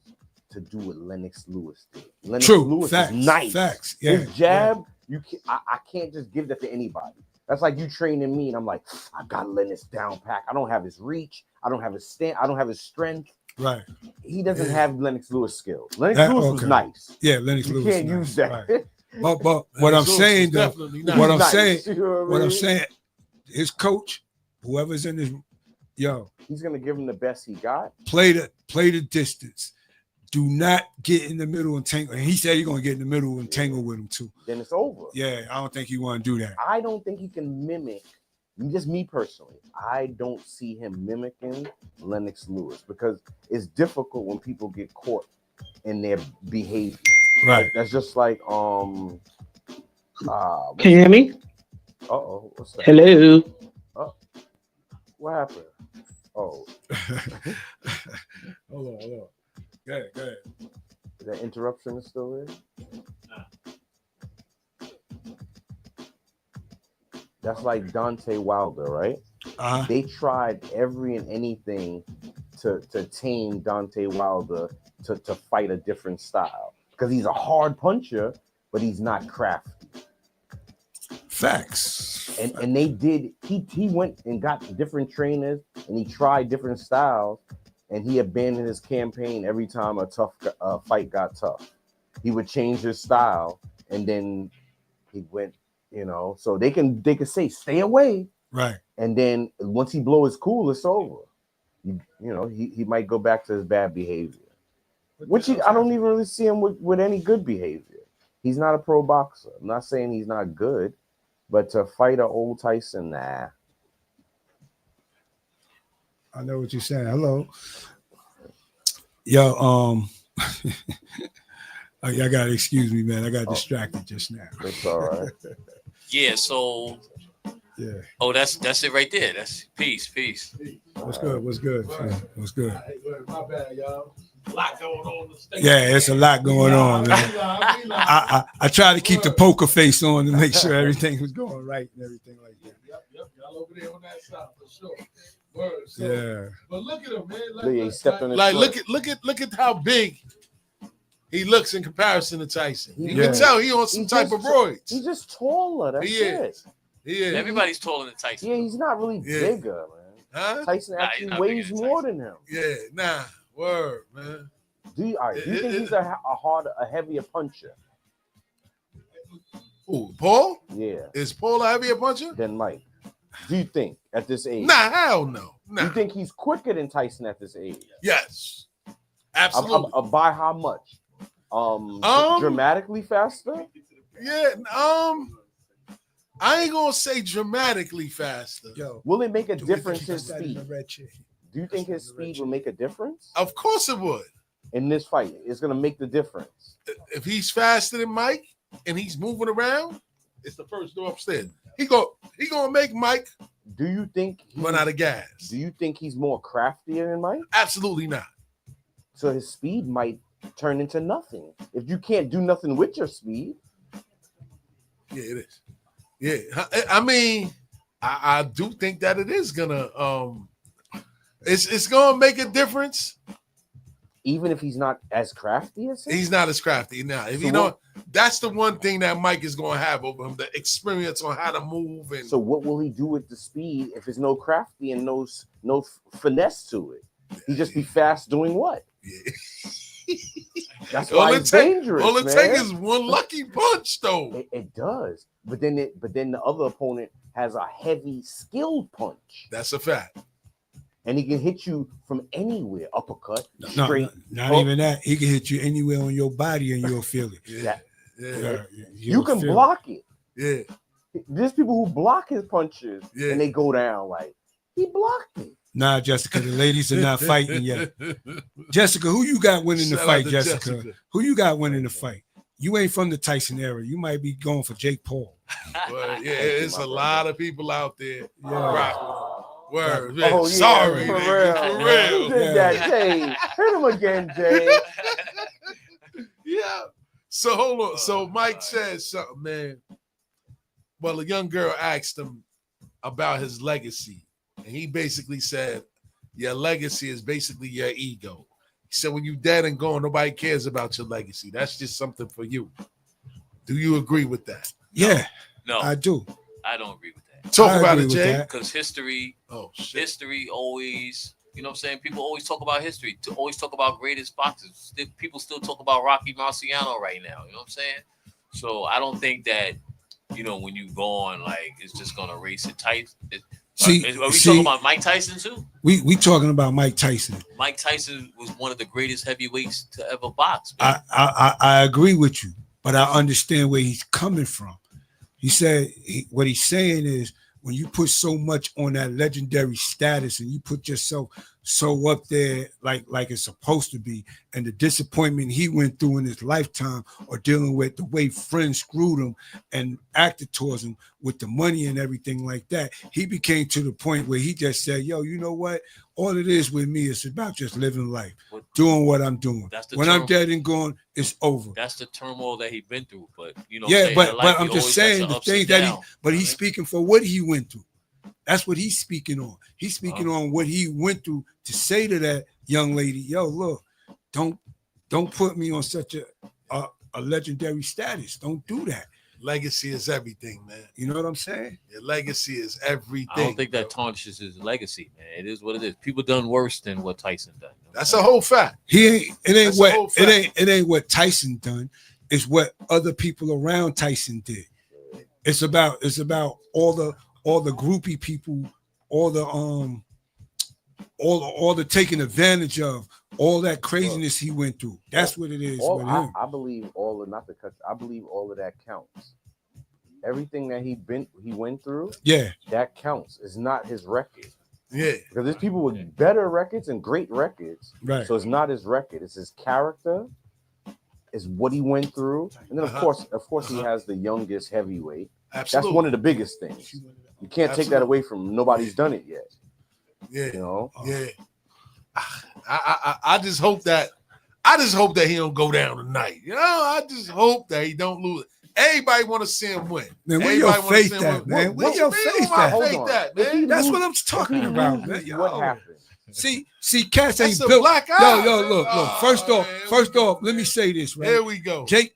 to do what Lennox Lewis did. Lennox True. Lewis Facts. is nice. Facts. Yeah. His jab, I can't just give that to anybody. That's like you training me, and I'm like, I got Lennox down pat. I don't have his reach. I don't have his stand. I don't have his strength. Right. He doesn't have Lennox Lewis skills. Lennox Lewis was nice. Yeah, Lennox Lewis. You can't use that. Right. But what I'm saying though, what I'm saying, his coach, whoever's in his, he's gonna give him the best he got. Play the distance. Do not get in the middle and tangle. And he said he's gonna get in the middle and tangle with him too. Then it's over. Yeah, I don't think he want to do that. I don't think he can mimic. Just me personally, I don't see him mimicking Lennox Lewis because it's difficult when people get caught in their behavior. Right. That's just like Can you hear me? Uh-oh, what's that? Hello. What happened? Oh. Hold on. Go ahead. That interruption is still there? That's like Dante Wilder, right? Uh-huh. They tried every and anything to tame Dante Wilder to fight a different style. Because he's a hard puncher, but he's not crafty. Facts. And they did, he went and got different trainers and he tried different styles and he abandoned his campaign every time a tough fight got tough. He would change his style and then he went, so they can say stay away. Right. And then once he blow his cool, it's over. He might go back to his bad behavior. Which I don't even really see him with any good behavior. He's not a pro boxer. I'm not saying he's not good. But to fight an old Tyson, nah. I know what you're saying. Hello. Yo, y'all gotta excuse me, man. I got distracted just now. It's all right. Yeah, so yeah. Oh, that's it right there. That's peace. What's good? What's good? My bad, y'all. A lot going on. Yeah, it's a lot going on, man. I try to keep the poker face on to make sure everything was going right and everything like that. Yep. Y'all over there on that side for sure. Word. So, yeah. But look at him, man. Look at how big he looks in comparison to Tyson. You can tell he on some type of roids. He's just taller. That's it. He is. Everybody's taller than Tyson. Yeah, he's not really bigger, man. Huh? Tyson actually weighs more than him. Yeah, nah. Word, man. Do you think he's a heavier puncher? Who, Paul? Yeah. Is Paul a heavier puncher? Than Mike. Do you think at this age? Nah, hell no. Nah. You think he's quicker than Tyson at this age? Yes. Absolutely. By how much? Dramatically faster? Yeah. I ain't gonna say dramatically faster. Yo, will it make a difference in speed? Do you think his speed will make a difference? Of course it would. In this fight, it's gonna make the difference. If he's faster than Mike and he's moving around, it's the first door upstairs. He gonna make Mike. Do you think run out of gas? Do you think he's more craftier than Mike? Absolutely not. So his speed might turn into nothing if you can't do nothing with your speed. Yeah, it is. Yeah, I mean, I do think that it is gonna it's gonna make a difference. Even if he's not as crafty as him? He's not as crafty now. If that's the one thing that Mike is gonna have over him, the experience on how to move. And so what will he do with the speed if there's no crafty and no finesse to it? He just be fast doing what? Yeah. That's why it's dangerous. All it takes is one lucky punch, though. It does. But then the other opponent has a heavy, skilled punch. That's a fact. And he can hit you from anywhere, uppercut, No, straight. not even that. He can hit you anywhere on your body and you'll feel it. You can block it. Yeah. There's people who block his punches and they go down like, he blocked it. Nah, Jessica, the ladies are not fighting yet. Jessica, who you got winning the fight, Jessica? Who you got winning the fight? You ain't from the Tyson era. You might be going for Jake Paul. Well, yeah, it's a lot of people out there. Yeah. Right. Word. Oh, yeah, sorry, for nigga, real. for real. Who did that, Jay? Hit him again, Jay. Yeah. So hold on. So Mike said something, man. Well, a young girl asked him about his legacy. And he basically said, your legacy is basically your ego. He said, when you're dead and gone, nobody cares about your legacy. That's just something for you. Do you agree with that? Yeah. No. I do. I don't agree with that. Talk about it, Jay. Because history always, you know what I'm saying? People always talk about history, to always talk about greatest boxers. People still talk about Rocky Marciano right now. You know what I'm saying? So I don't think that, when you go on, like, it's just going to erase it tight. See, are we talking about Mike Tyson too? We talking about Mike Tyson. Mike Tyson was one of the greatest heavyweights to ever box. Man. I agree with you, but I understand where he's coming from. He said what he's saying is when you put so much on that legendary status and you put yourself so up there like it's supposed to be, and the disappointment he went through in his lifetime, or dealing with the way friends screwed him and acted towards him with the money and everything like that, he became to the point where he just said, yo, you know what? All it is with me is about just living life, doing what I'm doing. When I'm dead and gone, it's over. That's the turmoil that he's been through. But you know, yeah, but I'm just saying the things that he's speaking for what he went through. That's what he's speaking on. He's speaking on what he went through to say to that young lady, yo, look, don't put me on such a legendary status. Don't do that. Legacy is everything, man. You know what I'm saying? Your legacy is everything. I don't think that tarnishes his legacy, man. It is what it is. People done worse than what Tyson done. That's a whole fact. It ain't what Tyson done. It's what other people around Tyson did. It's about all the groupie people, all the taking advantage of, all that craziness he went through. That's what it is with him. I believe I believe all of that counts. Everything that he went through, that counts. It's not his record. Yeah. Because there's people with better records and great records. Right. So it's not his record, it's his character, it's what he went through. And then of course he has the youngest heavyweight. Absolutely. That's one of the biggest things. You can't take that away from him. Nobody's done it yet. Yeah. You know? Yeah. I just hope that he don't go down tonight. You know, I just hope that he don't lose. Everybody want to see him win. Man, where your faith at, man? Where your faith at? Man? That's what I'm talking about, man. What happened? See, cats ain't That's a built. black eye. Yo, look. First off, let me say this, right? Here we go. Jake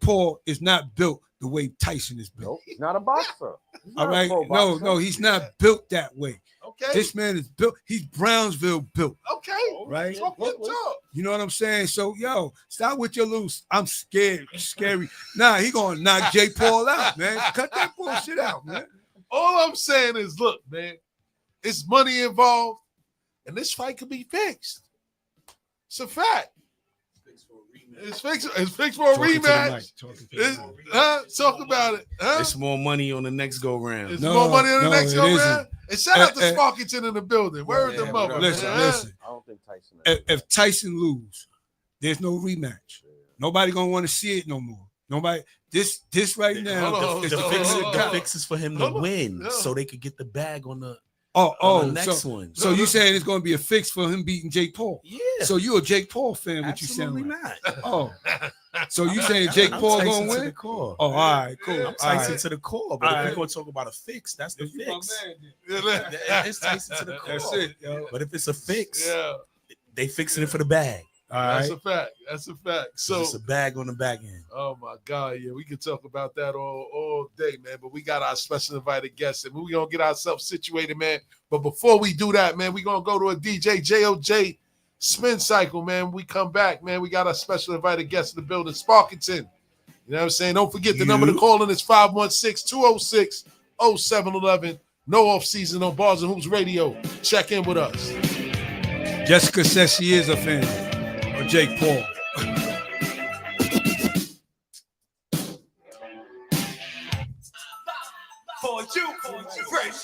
Paul is not built the way Tyson is built. Nope, he's not a boxer. All right, no, he's not built that way. Okay. This man is built. He's Brownsville built. Okay. Right. Talk. You know what I'm saying? So, yo, stop with your loose. I'm scared. Scary. Nah, he gonna knock Jake Paul out, man. Cut that bullshit out, man. All I'm saying is, look, man, it's money involved, and this fight could be fixed. It's a fact. It's fixed for a rematch. Talk about it. It's more money on the next go round. It's more money on the next go round. And shout out to Sparkington in the building. Word the mother. Listen. I don't think Tyson. If Tyson lose, there's no rematch. Nobody gonna want to see it no more. Nobody. This right now. The fix is for him to win, so they could get the bag on the. The next one. So you saying it's going to be a fix for him beating Jake Paul? Yeah. So you a Jake Paul fan? What Absolutely you sound like? not. Oh, so you saying Jake Paul going to win? To the core. Oh, all right, cool. I'm Tyson to the core, but if we're going to talk about a fix, that's the fix. It's Tyson to the core. That's it, yo. But if it's a fix, they fixing it for the bag. That's a fact. That's a fact. So it's a bag on the back end. Oh my God, yeah, we can talk about that all day, man. But we got our special invited guests, and we're gonna get ourselves situated, man. But before we do that, man, we're gonna go to a DJ JOJ spin cycle, man. When we come back, man, we got our special invited guest in the building, Sparkington. You know what I'm saying? Don't forget the number to call in is 516-206-0711. No off season on Bars and Hoops Radio. Check in with us. Jessica says she is a fan of Jake Paul. For you, fresh.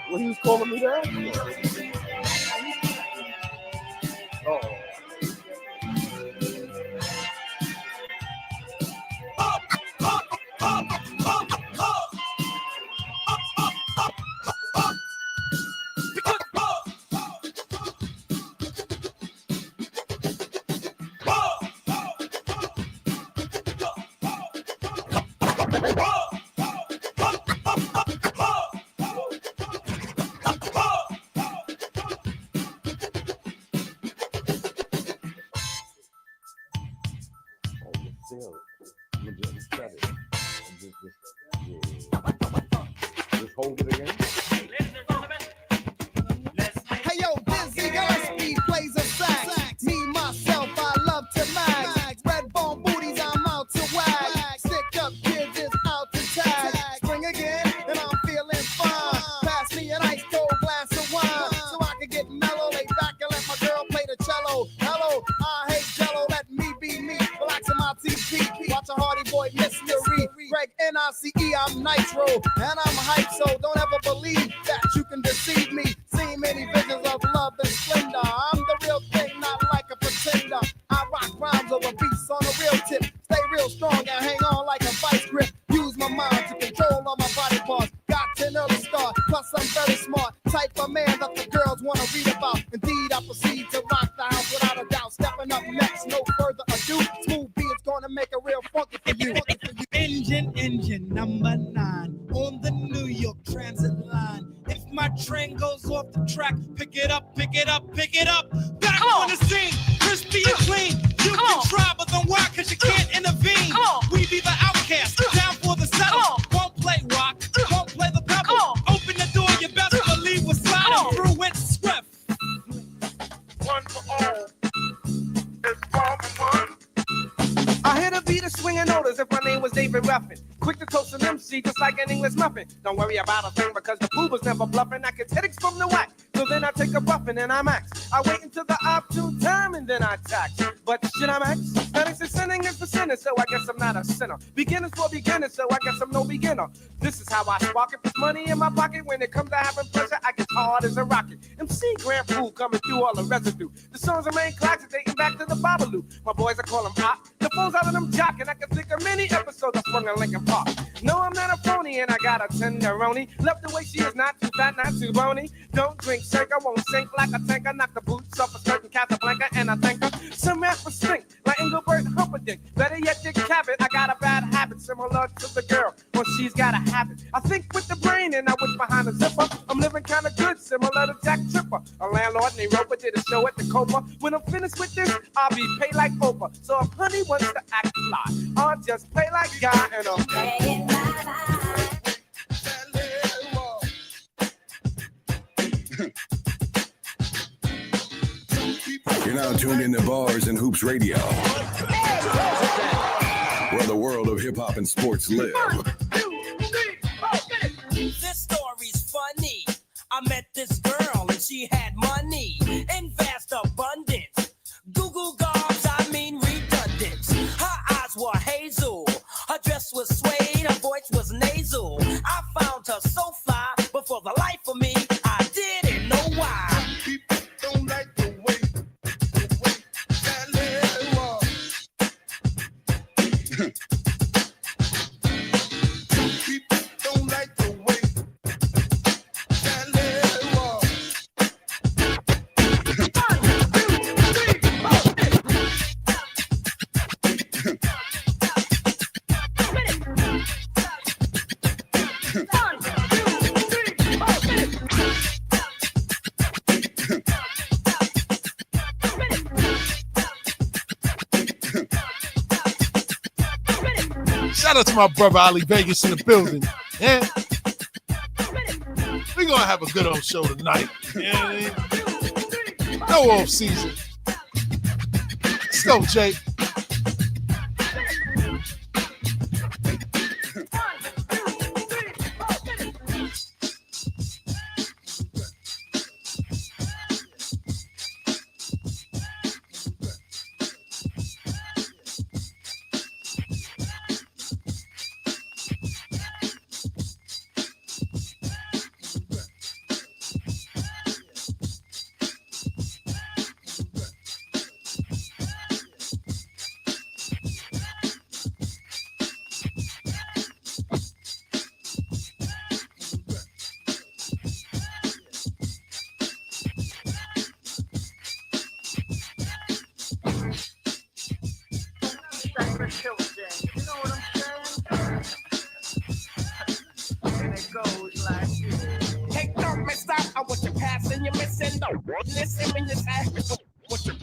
Well, he was calling me that. Oh. Just hold it again. Hey yo, Dizzy Gillespie plays a sax. Me, myself, I love to mag. Red bone booties, I'm out to wag. Stick up kids is out to tag. Spring again, and I'm feeling fine. Pass me an ice cold glass of wine, so I can get mellow. Lay back and let my girl play the cello. Hello, I hate jello, let me be me. Relax in my TP. Watch a Hardy Boy mystery. Greg N-I-C-E, I'm Nitro, and I'm hype, so don't ever believe that you can deceive me. Seen many visions of love and splendor. I'm the real thing, not like a pretender. I rock rhymes over beats on a real tip. Stay real strong and hang on like a vice grip. Use my mind to control all my body parts. Got 10 early start, plus I'm very smart. Type of man that the girls want to read about. Indeed, I proceed to rock the house without a doubt. Stepping up next, no further ado. Smooth beats gonna make it real funky for you. Engine number 9 on the New York Transit line. If my train goes off the track, pick it up, pick it up, pick it up. Back on the scene, crispy and clean. You can try, but don't why, cause you can't intervene. We be the outcast, down for the settle. Won't play rock, won't play the pebble. Open the door, you best believe we're sliding through it swift. One for all. It's all for one. I hear the beat of swinging notice if my name was David Ruffin. Quick to toast an MC just like an English muffin. Don't worry about a thing because the boo was never bluffing. I get headaches from the whack, so then I take a buffin' and I max. I wait until the opportune time and then I tax. But shit, I'm max. Headaches is sinning is for sinners, so I guess I'm not a sinner. Beginners for beginners, so I guess I'm no beginner. This is how I spark it. There's money in my pocket. When it comes to having pleasure, I get hard as a rocket. MC Grand Pool coming through all the residue. The songs are main classics dating back to the Babalu. My boys, I call them hot. The phone's out of them jock, and I can think of many episodes I sprung in Lincoln Park. No, I'm not a phony, and I got a tenderoni. Love the way she is, not too fat, not too bony. Don't drink shake, I won't sink like a tanker. Knock the boots off a certain Casablanca, and I think her. Some rappers stink, like Engelbert Humperdinck. Better yet, Dick Cavett. I got a bad habit, similar to the girl, when she's got a habit. I think with the brain, and I wish behind the zipper. I'm living kind of good, similar to Jack Tripper. A landlord named Roper did a show at the Copa. When I'm finished with this, I'll be paid like Oprah. So if honey wants to act fly, I'll just play like guy and I'll play it bye. You're now tuned into Bars and Hoops Radio, where the world of hip hop and sports live. This story's funny. I met this girl and she had money in vast abundance. Goo-goo gobs, I mean redundant. Her eyes were hazel, her dress was suede, her voice was nasal. I found her so fly, but for the life of me, I didn't know why. People don't like the way that little walk. People don't like the way that little walk. Shout out to my brother Ali Vegas in the building. Yeah. We're gonna have a good old show tonight. Yeah. No off season. Let's go, Jay. Hey, don't miss out on what you're passing, you're missing. Don't listen when you say what you're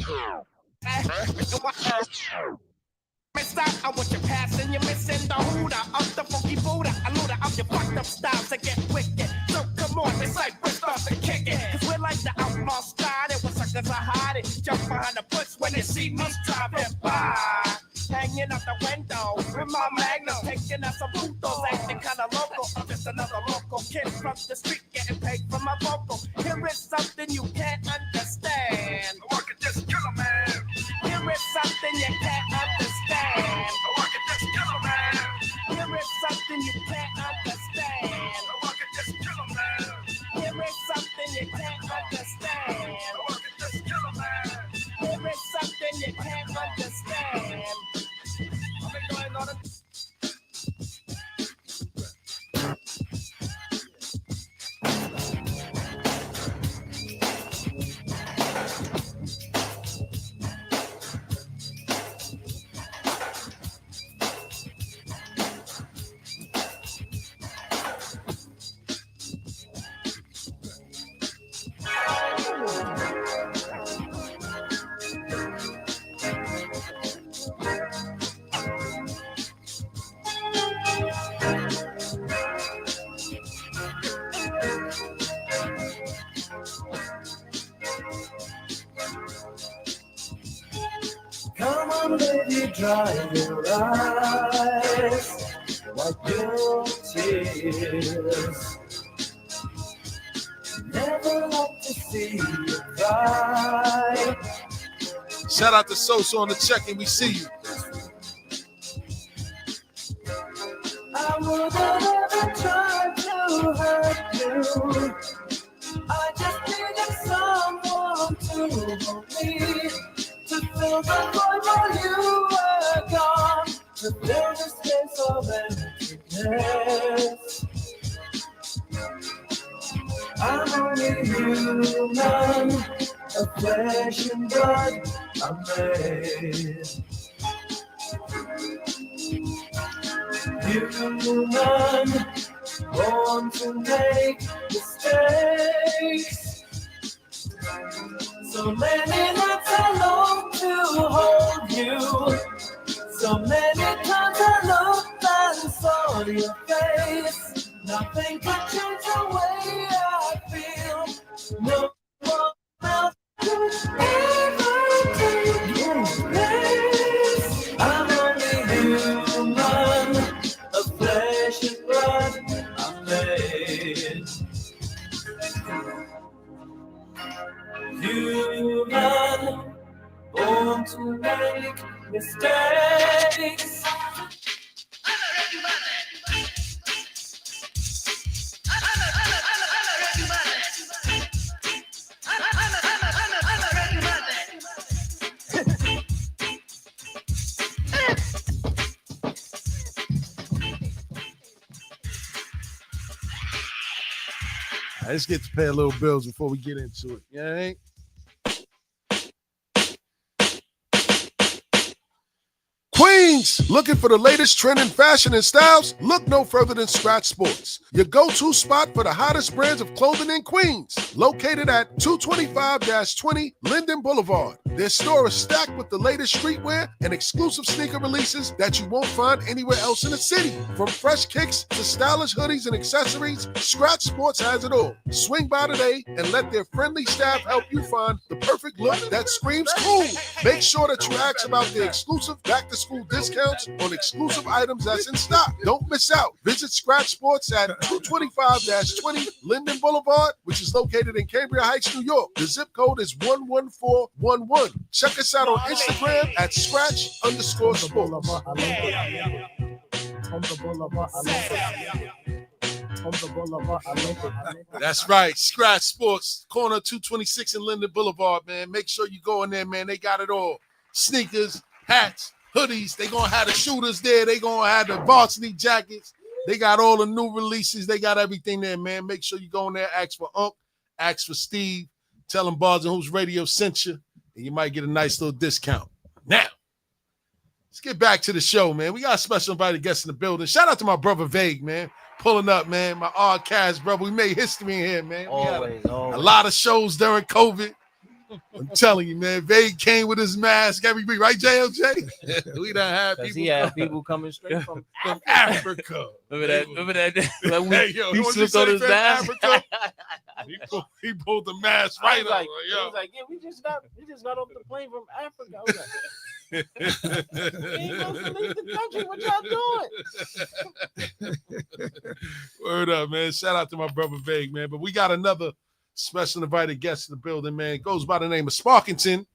missed out on what you're passing, you're missing the hooter of the funky Buddha, a looter of your fucked up styles to get wicked. So come on, it's like we're starting to kick it. Cause we're like the outlaw style, it was suckers are hiding. Jump behind the bush when they see me driving by. Hanging out the window with my magnum, taking out some putos, acting kinda local. I'm just another local kid from the street getting paid for my vocal. Here is something you can't understand. I can just kill a man. Here is something you can't understand. I can just kill a man. Here is something you can't understand. I can just kill a man. Here is something you can't understand. I can just kill a man. Here is something you can't understand. I've been going on a Come on, baby, dry your eyes, wipe your tears. Never like to see you cry. Shout out to Sosa on the check-in. We see you. I would never try to hurt you. I just needed someone to hold me, to fill the void while you were gone, to fill the space of emptiness. I'm only human, of flesh and blood I'm made. Human, born to make mistakes. So many nights I long to hold you. So many times I looked and saw your face. Nothing could change the way I feel. No one else could ever take your place. I'm only human, of flesh and blood I'm made. Human, born to make mistakes. Let's get to pay a little bills before we get into it. You know what I mean? Queens, looking for the latest trend in fashion and styles? Look no further than Scratch Sports, your go-to spot for the hottest brands of clothing in Queens. Located at 225-20 Linden Boulevard. Their store is stacked with the latest streetwear and exclusive sneaker releases that you won't find anywhere else in the city. From fresh kicks to stylish hoodies and accessories, Scratch Sports has it all. Swing by today and let their friendly staff help you find the perfect look that screams cool. Make sure that you ask about their exclusive back-to-school discounts on exclusive items that's in stock. Don't miss out. Visit Scratch Sports at 225-20 Linden Boulevard, which is located in Cambria Heights, New York. The zip code is 11411. Check us out on Instagram at Scratch_Sports. That's right. Scratch Sports, corner 226 in Linden Boulevard, man. Make sure you go in there, man. They got it all. Sneakers, hats, hoodies. They gonna have the shooters there. They gonna have the varsity jackets. They got all the new releases. They got everything there, man. Make sure you go in there, ask for Unc, ask for Steve. Tell them Bars and Hoops Radio sent you, and you might get a nice little discount. Now, let's get back to the show, man. We got a special invited guest in the building. Shout out to my brother Vague, man. pulling up, man. My R-Cast, brother. We made history in here, man. We Always. had a lot of shows during COVID. I'm telling you, man. Vade came with his mask every week, right, JLJ? We done had people. He had people coming straight from Africa. Remember that? Hey, yo, he slipped on his mask. He pulled the mask right up. Like, he was like, yeah, we just got off the plane from Africa. I was like, we ain't supposed to leave the country. What y'all doing? Word up, man. Shout out to my brother Vague, man. But we got another special invited guest in the building, man. Goes by the name of Sparkington.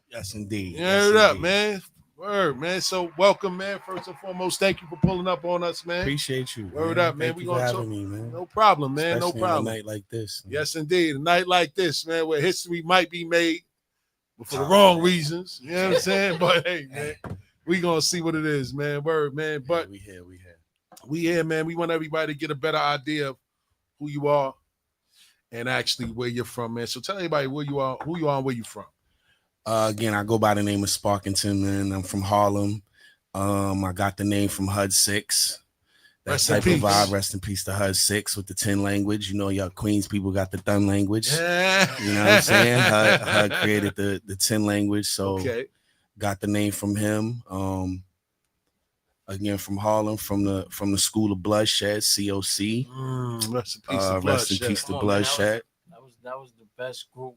Yes, indeed. Word up, man. Word, man. So welcome, man. First and foremost, thank you for pulling up on us, man. Appreciate you. Word man. up, man. Thank We you gonna for talk. having me, man. No problem, man. Especially no problem. On a night like this. Man. Yes, indeed. A night like this, man, where history might be made, but for the wrong reasons. You know what I'm saying? But hey, man, we gonna see what it is, man. Word, man. But we here, man. We want everybody to get a better idea of who you are and actually where you're from, man. So tell everybody who you are, and where you from. Again, I go by the name of Sparkington, man. I'm from Harlem. I got the name from HUD 6. That Rest in type peace. of vibe. Rest in peace to HUD 6 with the 10 language. You know, y'all Queens people got the Thun language. You know what I'm saying? HUD created the 10 language. So got the name from him. Again, from Harlem, from the School of Bloodshed, COC. Rest in peace to Rest in peace to Bloodshed. That was the best group,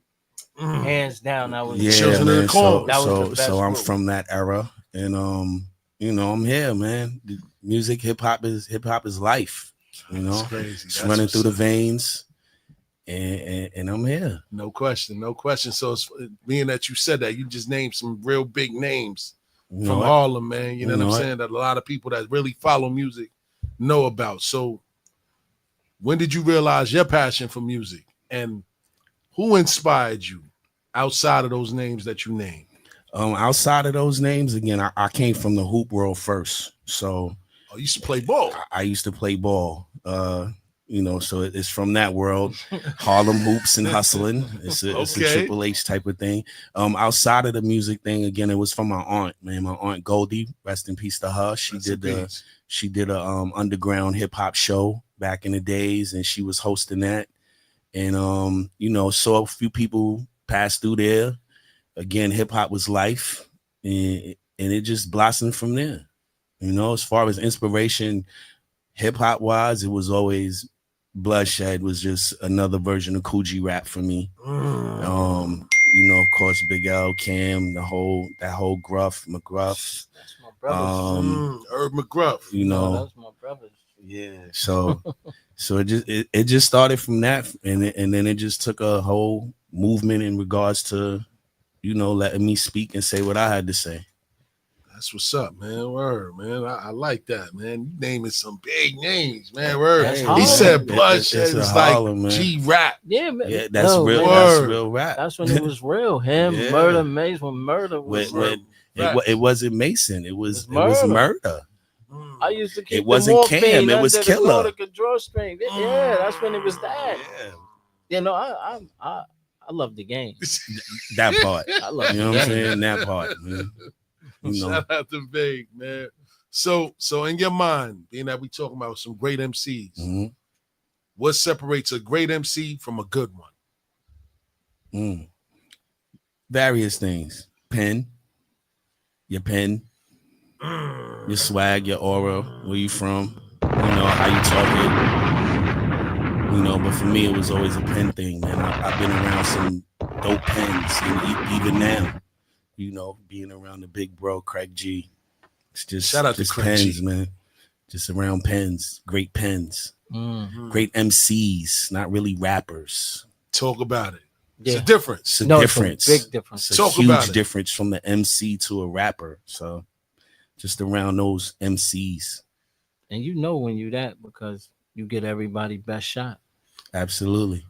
hands down. That was Children of the Corn. That was the best so I'm group. from that era, and you know, I'm here, man. The music, hip hop is life. You know, That's crazy. It's That's running through the what's up. veins, and I'm here. No question. So it's, being that you said that, you just named some real big names You from know it. Harlem, man. You know You what I'm know it. saying? That a lot of people that really follow music know about. So when did you realize your passion for music, and who inspired you outside of those names that you named? Outside of those names, again, I came from the hoop world first. So you used to play ball. I used to play ball. You know, so it's from that world. Harlem hoops and hustling. It's a Triple H type of thing. Outside of the music thing, again, it was from my aunt, man. My aunt Goldie, rest in peace to her. She did a underground hip hop show back in the days, and she was hosting that. And you know, saw a few people pass through there. Again, hip hop was life, and it just blossomed from there. You know, as far as inspiration, hip hop wise, it was always Bloodshed was just another version of Coogee rap for me. You know, of course, Big L, Cam, that whole Gruff, McGruff. That's my brothers. Herb McGruff. You know, that's my brothers. Yeah. So it just started from that, and then it just took a whole movement in regards to, you know, letting me speak and say what I had to say. That's what's up, man. Word, man. I like that, man. You naming some big names, man. Word. He said Bloodshed. It's like G-Rap. Yeah, man. Yeah, that's real. That's real rap. That's when it was real. Him, Yeah. Murder, Maze, when Murder was. It wasn't Mason. It was murder. I used to keep It wasn't Cam. It was Killer. Drawstring. Yeah, that's when it was that. You know, I love the game. That part. I love you know the what I'm game. saying? That part, man. You know. Shout out to Vague, man. So in your mind, being that we talking about some great MCs, what separates a great MC from a good one? Various things. Your pen, your swag, your aura, where you from, you know, how you talk it. You know, but for me, it was always a pen thing, man. I've been around some dope pens, and even now, you know, being around the big bro, Craig G. It's just shout out to Craig pens, G. man. Just around pens, great pens, great MCs, not really rappers. Talk about it. Yeah. It's a difference. It's a difference. Big difference. It's a huge difference from the MC to a rapper. So just around those MCs. And you know when you that because you get everybody best shot. Absolutely.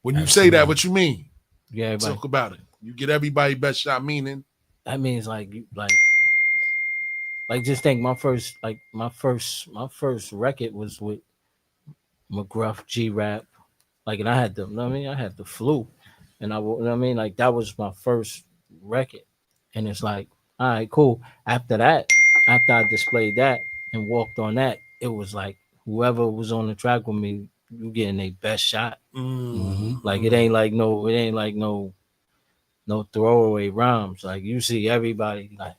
When you say that, what you mean? Yeah, everybody. Talk about it. You get everybody best shot, meaning that means like just think my first record was with McGruff, G-Rap, like, and I had the, you know what I mean, I had the flu, and I, you know what I mean, like that was my first record, and it's like, all right, cool. After that, after I displayed that and walked on that, it was like, whoever was on the track with me, you getting their best shot. Mm-hmm. Like it ain't like no throwaway rhymes. Like you see everybody like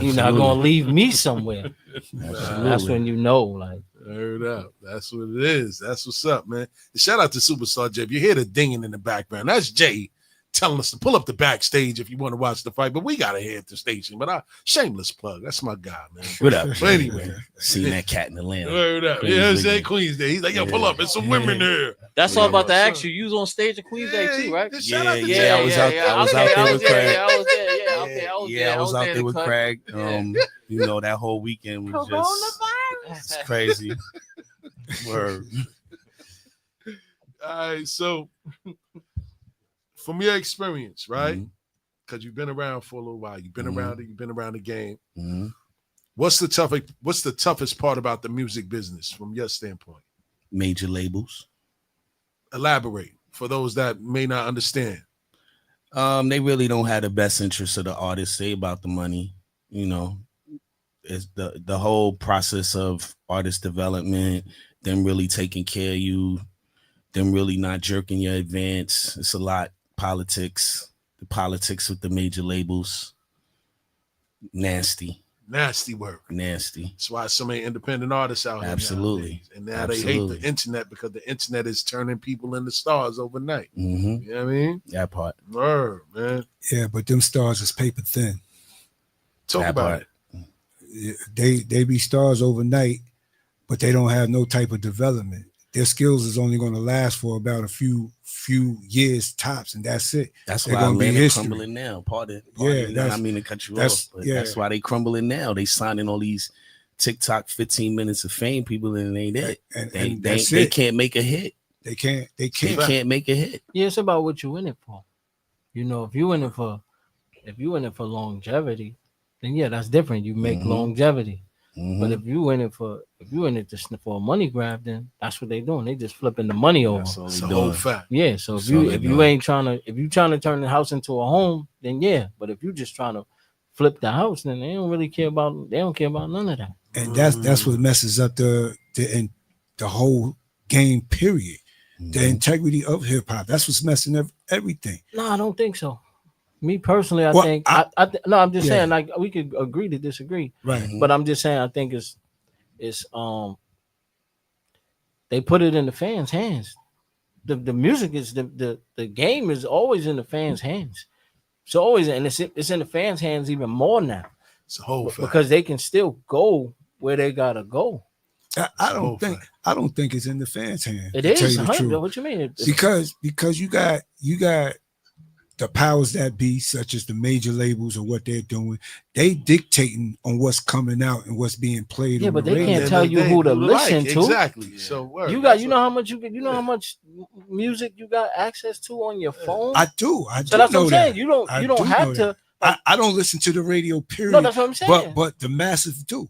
you're not gonna leave me somewhere. That's when you know, like. Heard up. That's what it is. That's what's up, man. Shout out to Superstar Jay. If you hear the dinging in the background, that's Jay telling us to pull up the backstage if you want to watch the fight. But we gotta head to the station. But shameless plug. That's my guy, man. What up? But anyway, seen that cat in Atlanta. Word up. Queens Yeah, I'm League. saying Queens Day. He's like, yo, pull up. There's some women there. That's all about to ask you. You was on stage at Queens Day too, right? Yeah, I was out there with Craig. I was there. I was out there with Craig. You know, that whole weekend was just it's crazy. Word. All right, so from your experience, right? Because you've been around for a little while, you've been around it, you've been around the game. What's the toughest part about the music business from your standpoint? Major labels. Elaborate for those that may not understand. They really don't have the best interest of the artist. They about the money, you know. It's the whole process of artist development, them really taking care of you, them really not jerking your advance. It's a lot. Politics, the politics with the major labels. Nasty work. Nasty. That's why so many independent artists out here. Absolutely. Nowadays. And now they hate the internet because the internet is turning people into stars overnight. You know what I mean? That part. Word, man. Yeah, but them stars is paper thin. Talk about it. They be stars overnight, but they don't have no type of development. Their skills is only going to last for about a few years tops, and that's it. That's They're why gonna be Atlanta history. crumbling now. Pardon, Yeah, I mean to cut you off, but that's why they crumbling now. They signing all these TikTok 15 minutes of fame people, and it ain't it. And They can't make a hit. They can't make a hit. Yeah, it's about what you in it for. You know, if you in it for longevity, then yeah, that's different. You make longevity. But if you in it just for a money grab, then that's what they doing. They just flipping the money over. That's a whole fact. Yeah. So if you trying to turn the house into a home, then yeah. But if you just trying to flip the house, then they don't care about none of that. And that's what messes up the whole game. Period. The integrity of hip hop. That's what's messing up everything. No, I don't think so. Me personally, I think I'm just saying, like, we could agree to disagree, right? But I'm just saying, I think it's they put it in the fans' hands. The music is the game is always in the fans' hands. So always, and it's in the fans' hands even more now. It's a whole fact. Because they can still go where they gotta go. I don't think it's in the fans' hands. It is. What you mean? Because you got the powers that be, such as the major labels or what they're doing, they dictating on what's coming out and what's being played. Yeah, but they can't tell you who to listen to. Exactly. So you know how much music you got access to on your phone. I do. So that's what I'm saying. You don't have to. I don't listen to the radio. Period. No, that's what I'm saying. But the masses do.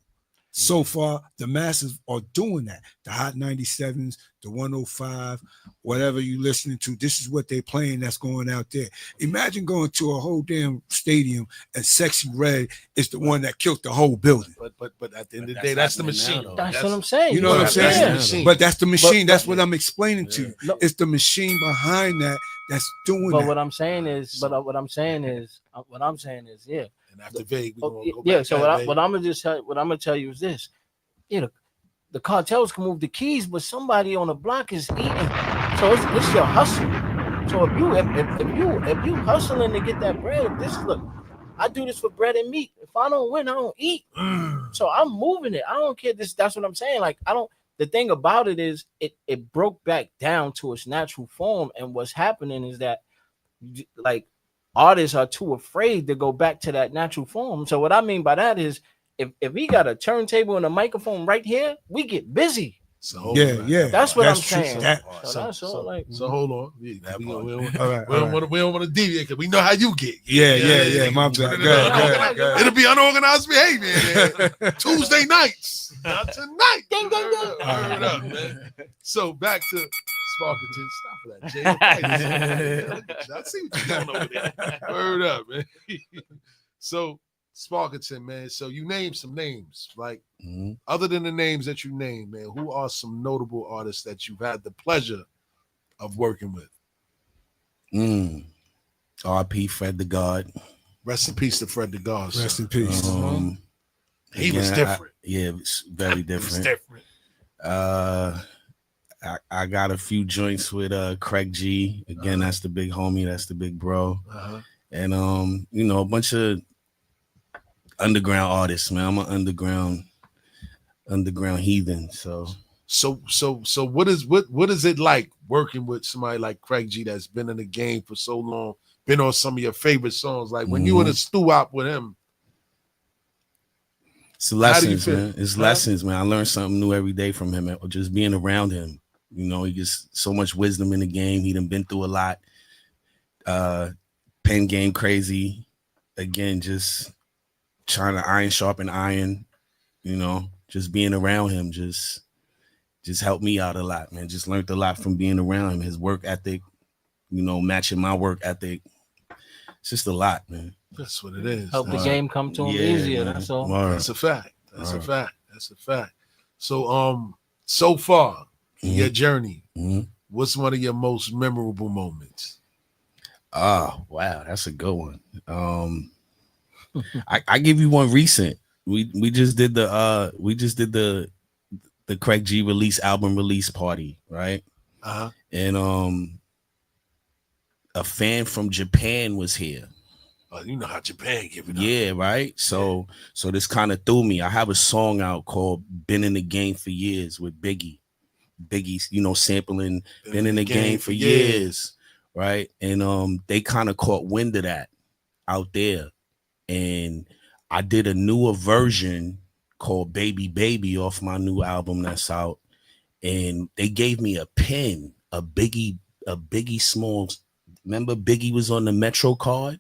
So far, the masses are doing that. The Hot 97s, the 105, whatever you listening to, this is what they're playing that's going out there. Imagine going to a whole damn stadium and Sexy Red is the one that killed the whole building. But at the end of the day, that's the machine. That's what I'm saying. You know what I'm saying? Yeah. But that's the machine. That's what I'm explaining to you. It's the machine behind that that's doing that. What I'm saying is, yeah. And after Vague, we're gonna go yeah. back So to what I'm gonna tell you is this: the cartels can move the keys, but somebody on the block is eating. So it's your hustle. So if you hustling to get that bread, I do this for bread and meat. If I don't win, I don't eat. So I'm moving it. I don't care. That's what I'm saying. Like the thing about it is it broke back down to its natural form, and what's happening is that like artists are too afraid to go back to that natural form. So what I mean by that is if we got a turntable and a microphone right here, we get busy. So yeah, that's what I'm saying. So hold on. We don't want to deviate because we know how you get. Yeah. My bad. Good. It'll be unorganized behavior. Man. Tuesday nights, not tonight. Ding, ding, ding. Word up, man. So back to Sparkleton. Stop that, Jay. I see what you're doing over there. Word up, man. So Sparkington, man. So you name some names, like Mhm. other than the names that you named, man. Who are some notable artists that you've had the pleasure of working with? R.P. Fred the God. Rest in peace to Fred the God. Rest son. in peace. He was different. Yeah, it's very different. He was different. I got a few joints with Craig G. Again, that's the big homie, that's the big bro. And you know, a bunch of underground artists, man. I'm an underground heathen. So what is it like working with somebody like Craig G that's been in the game for so long, been on some of your favorite songs? Like when you in a stew out with him. It's lessons, man. It's lessons, man. I learn something new every day from him, just being around him. You know, he gets so much wisdom in the game. He done been through a lot. Pen game crazy. Again, just trying to iron sharpen iron. You know, just being around him just helped me out a lot, man. Just learned a lot from being around him. His work ethic, you know, matching my work ethic. It's just a lot, man. That's what it is. Help the game come to him easier. Man. That's all. That's a fact. That's a fact. That's a fact. So so far in your journey, what's one of your most memorable moments? Oh, wow, that's a good one. I give you one recent. We just did the Craig G album release party, right? And a fan from Japan was here. Oh, you know how Japan give it up. Yeah, right. So this kind of threw me. I have a song out called "Been in the Game for Years" with Biggie. Biggie's, you know, sampling "Been in the Game for Years," right? And they kind of caught wind of that out there, and I did a newer version called "Baby Baby" off my new album that's out, and they gave me a pen, a Biggie Smalls. Remember Biggie was on the Metro card?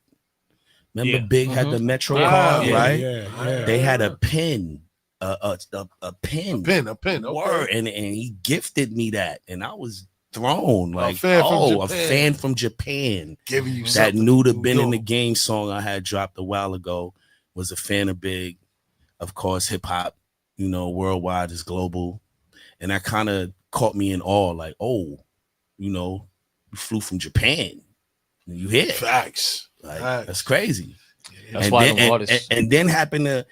Remember Big had the Metro card, right? Yeah. They had a pen, a pen. A pen. Okay. Word, and he gifted me that, and I was thrown like, a fan from Japan, giving you that knew the "Been in the Game" song I had dropped a while ago. Was a fan of Big, of course. Hip hop, you know, worldwide is global, and that kind of caught me in awe. Like, oh, you know, you flew from Japan. You hear facts. Like, that's crazy. That's why and then happened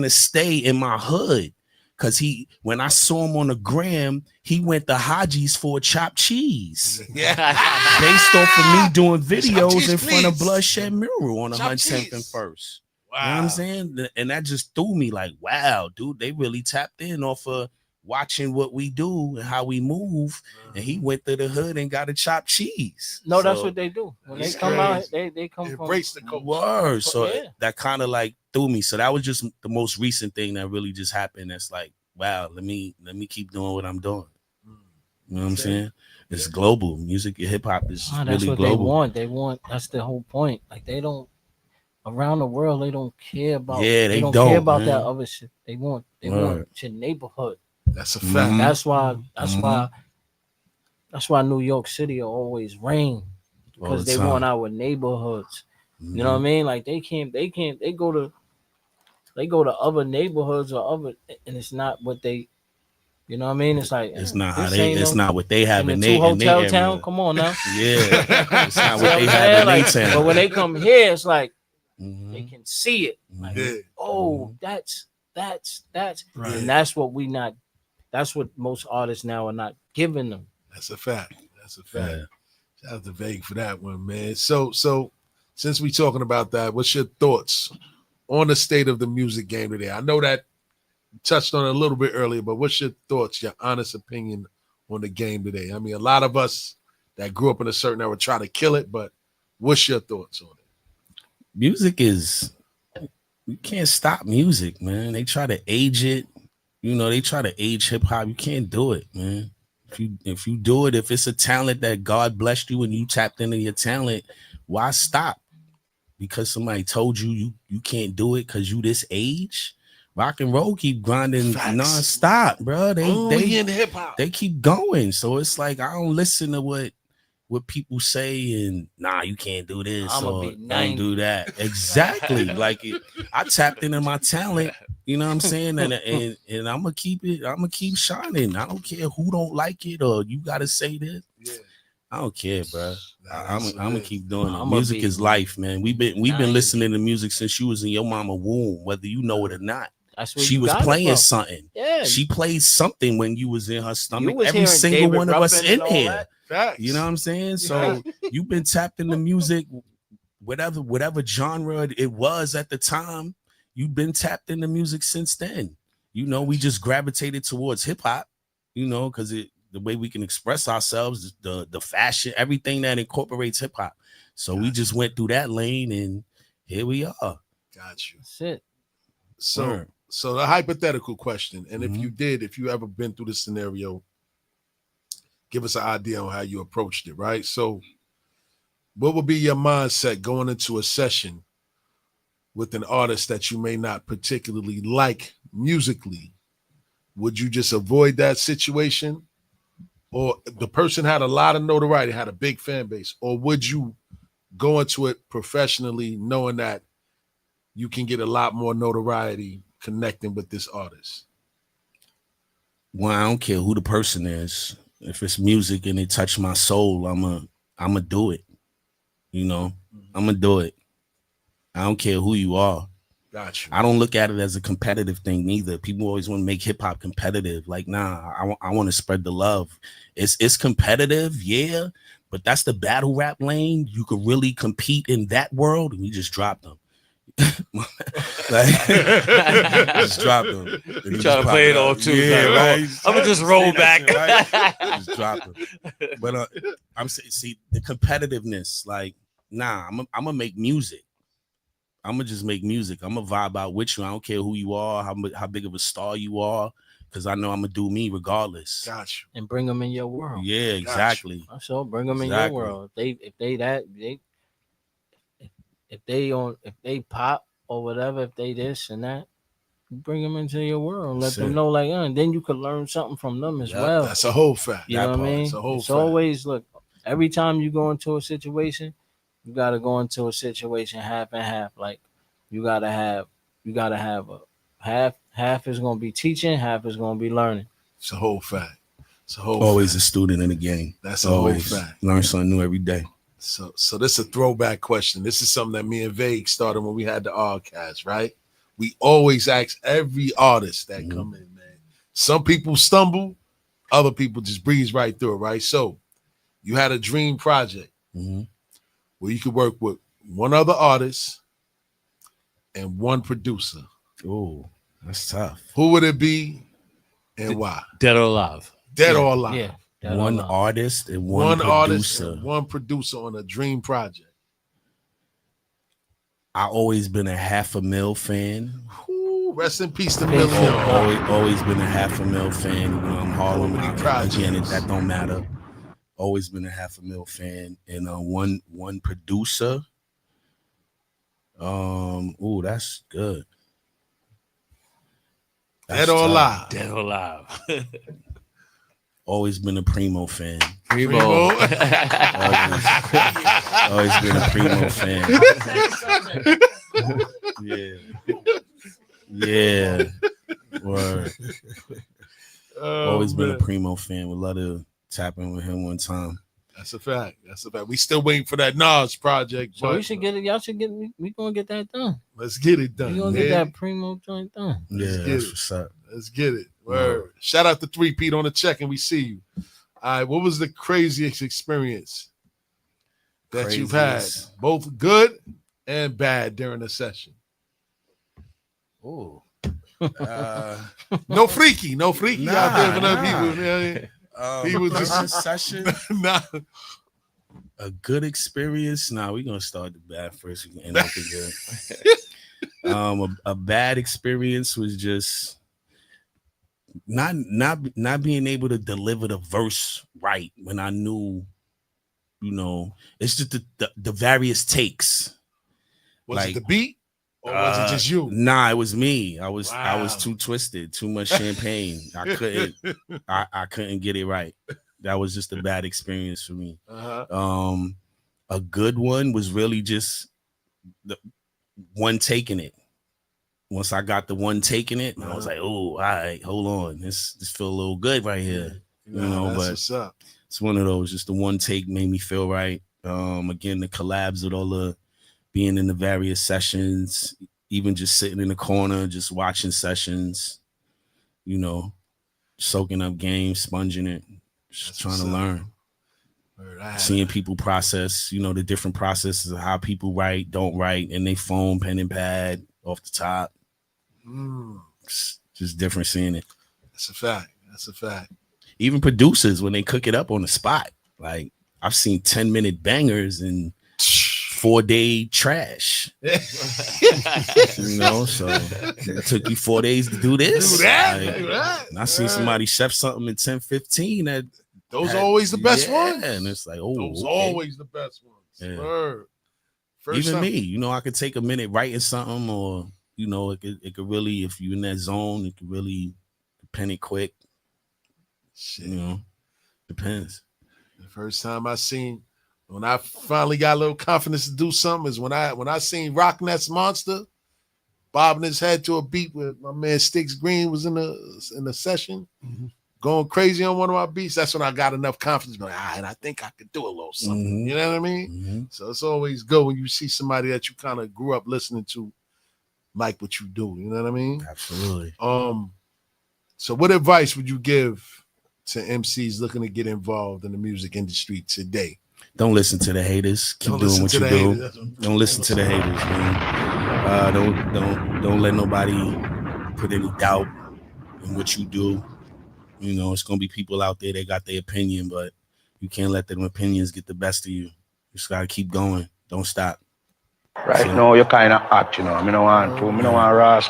to stay in my hood, because when I saw him on the gram, he went to Haji's for a chopped cheese. Yeah. Based off of me doing videos in front of Bloodshed Mural on 110th and First. Wow. You know what I'm saying? And that just threw me like, wow, dude, they really tapped in off of watching what we do and how we move. And he went to the hood and got a chopped cheese. No, that's what they do. When they come out, they come from the coach. Word. So yeah. that kind of like threw me. So that was just the most recent thing that really just happened. That's like, wow, let me keep doing what I'm doing. You know what I'm saying? It's global. Music, hip hop is that's really what global. They want. That's the whole point. Like they don't around the world. They don't care about. Yeah, they don't don't care about man. that other shit. They want your neighborhood. That's a fact. That's why New York City will always reign, because they want our neighborhoods. You know what I mean? Like they go to other neighborhoods or other, and it's not what they. You know what I mean? It's like it's not how they. It's not what they have in their hotel area. town. Come on now. Yeah, it's not what they have in their town. But when they come here, it's like they can see it. Like, oh, that's right. And that's what we not. That's what most artists now are not giving them. That's a fact. That's a fact. Yeah. Shout out to Vague for that one, man. So since we talking about that, what's your thoughts on the state of the music game today? I know that you touched on it a little bit earlier, but what's your thoughts, your honest opinion on the game today? I mean, a lot of us that grew up in a certain era try to kill it, but what's your thoughts on it? Music is, you can't stop music, man. They try to age it. You know, they try to age hip hop. You can't do it, man. If you do it, if it's a talent that God blessed you and you tapped into your talent, why stop? Because somebody told you can't do it because you this age? Rock and roll keep grinding non-stop, bro. They in hip hop. They keep going. So it's like I don't listen to what what people say and nah, you can't do this I'ma or be don't 90. do that. Exactly. Like I tapped into my talent, you know what I'm saying? And I'm gonna keep it, I'm gonna keep shining. I don't care who don't like it or you gotta say this. Yeah. I don't care, bro. I'm gonna keep doing it. I'ma Music be is life, man. We've been 90. listening to music since you was in your mama womb, whether you know it or not. That's where She you was got it playing from. something. Yeah. She played something when you was in her stomach. was Every hearing single David one of us Ruffin in and all here. that. Facts. You know what I'm saying? So you've been tapped into music, whatever genre it was at the time. You've been tapped into music since then. You know, we just gravitated towards hip hop. You know, because the way we can express ourselves, the fashion, everything that incorporates hip hop. So we just went through that lane, and here we are. Got you. That's it. So the hypothetical question, and if you ever been through this scenario, give us an idea on how you approached it, right? So what would be your mindset going into a session with an artist that you may not particularly like musically? Would you just avoid that situation? Or the person had a lot of notoriety, had a big fan base, or would you go into it professionally knowing that you can get a lot more notoriety connecting with this artist? Well, I don't care who the person is. If it's music and it touch my soul, I'ma do it. You know, I'ma do it. I don't care who you are. Got you. I don't look at it as a competitive thing neither. People always want to make hip hop competitive. Like, nah, I want to spread the love. It's competitive, yeah, but that's the battle rap lane. You could really compete in that world, and you just drop them. Just drop them. You trying to play it all too? Yeah, right. I'm gonna just roll back. Right? Just drop them. But I'm saying, see, the competitiveness. Like, nah, I'm gonna make music. I'm gonna just make music. I'm gonna vibe out with you. I don't care who you are, how big of a star you are, because I know I'm gonna do me regardless. Got you. And bring them in your world. Yeah, exactly. So bring them in your world. If they pop or whatever, if they this and that, bring them into your world. Let them know, like, and then you could learn something from them as well. That's a whole fact. You know what I mean? It's always, look, every time you go into a situation, you gotta go into a situation half and half. Like you gotta have a half is gonna be teaching, half is gonna be learning. It's a whole fact. It's a whole always fact. A student in the game. That's always a whole fact. Learn something new every day. So this is a throwback question. This is something that me and Vague started when we had the Oddcast, right? We always ask every artist that come in, man. Some people stumble, other people just breeze right through it, right? So you had a dream project where you could work with one other artist and one producer. Oh, that's tough. Who would it be and why? Dead or alive. Dead or alive. Yeah. One artist and one producer. Artist and one producer on a dream project. I always been a $500,000 fan. Ooh, rest in peace to Million. Always been a $500,000 fan. You know, I'm Harlem. Again, that don't matter. Always been a $500,000 fan. And one producer. Oh, that's good. Dead or alive. Dead or alive. Always been a Primo fan. Primo. Always been a Primo fan. Yeah. Word. Always been a Primo fan. Would love to tap in with him one time. That's a fact. We still waiting for that Nas project. So we should get it. Y'all should get. We gonna get that done. Let's get it done. We gonna get that Primo joint done. Yeah, that's what's up. Let's get it. Word. Shout out to 3 Pete on the check, and we see you. All right, what was the craziest experience that you've had, both good and bad, during the session? Oh, no freaky out there for other people. You know what I mean? People just session. Nah. A good experience. Nah, we're gonna start the bad first and end up the good. A bad experience was just not being able to deliver the verse right when I knew, you know, it's just the various takes. Was it the beat or was it just you? Nah, it was me. I was too twisted, too much champagne. I couldn't get it right. That was just a bad experience for me. Uh-huh. A good one was really just the one taking it. Once I got the one taking it, I was like, oh, all right, hold on. This feel a little good right here. You know, that's but what's up. it's one of those, just the one take made me feel right. Again, the collabs with all the being in the various sessions, even just sitting in the corner, just watching sessions, you know, soaking up games, sponging it, just trying to learn. Seeing people process, you know, the different processes of how people write, don't write, and they phone, pen and pad off the top. Just different seeing it. That's a fact. That's a fact. Even producers, when they cook it up on the spot, like I've seen 10-minute bangers and 4-day trash. You know, so it took you 4 days to do this. Do that, like, and I seen somebody chef something in 10-15 that those are always the best ones. And it's like, oh, those okay. always the best ones. Yeah. First Even time. me, you know, I could take a minute writing something, or you know, it could really, if you're in that zone, it could really pen it quick. Shit. You know, depends. The first time when I finally got a little confidence to do something is when I seen Rocknet's Monster bobbing his head to a beat with my man Sticks Green was in the session, going crazy on one of my beats. That's when I got enough confidence. Like, all right, I think I could do a little something. You know what I mean? So it's always good when you see somebody that you kind of grew up listening to, like what you do. You know what I mean? Absolutely. So what advice would you give to MCs looking to get involved in the music industry today? Don't listen to the haters. Keep doing what you do. Don't listen to the haters, man. Don't let nobody put any doubt in what you do. You know, it's gonna be people out there that got their opinion, but you can't let them opinions get the best of you. You just gotta keep going. Don't stop. Right now, you're kind of hot, you know. I don't want Ross.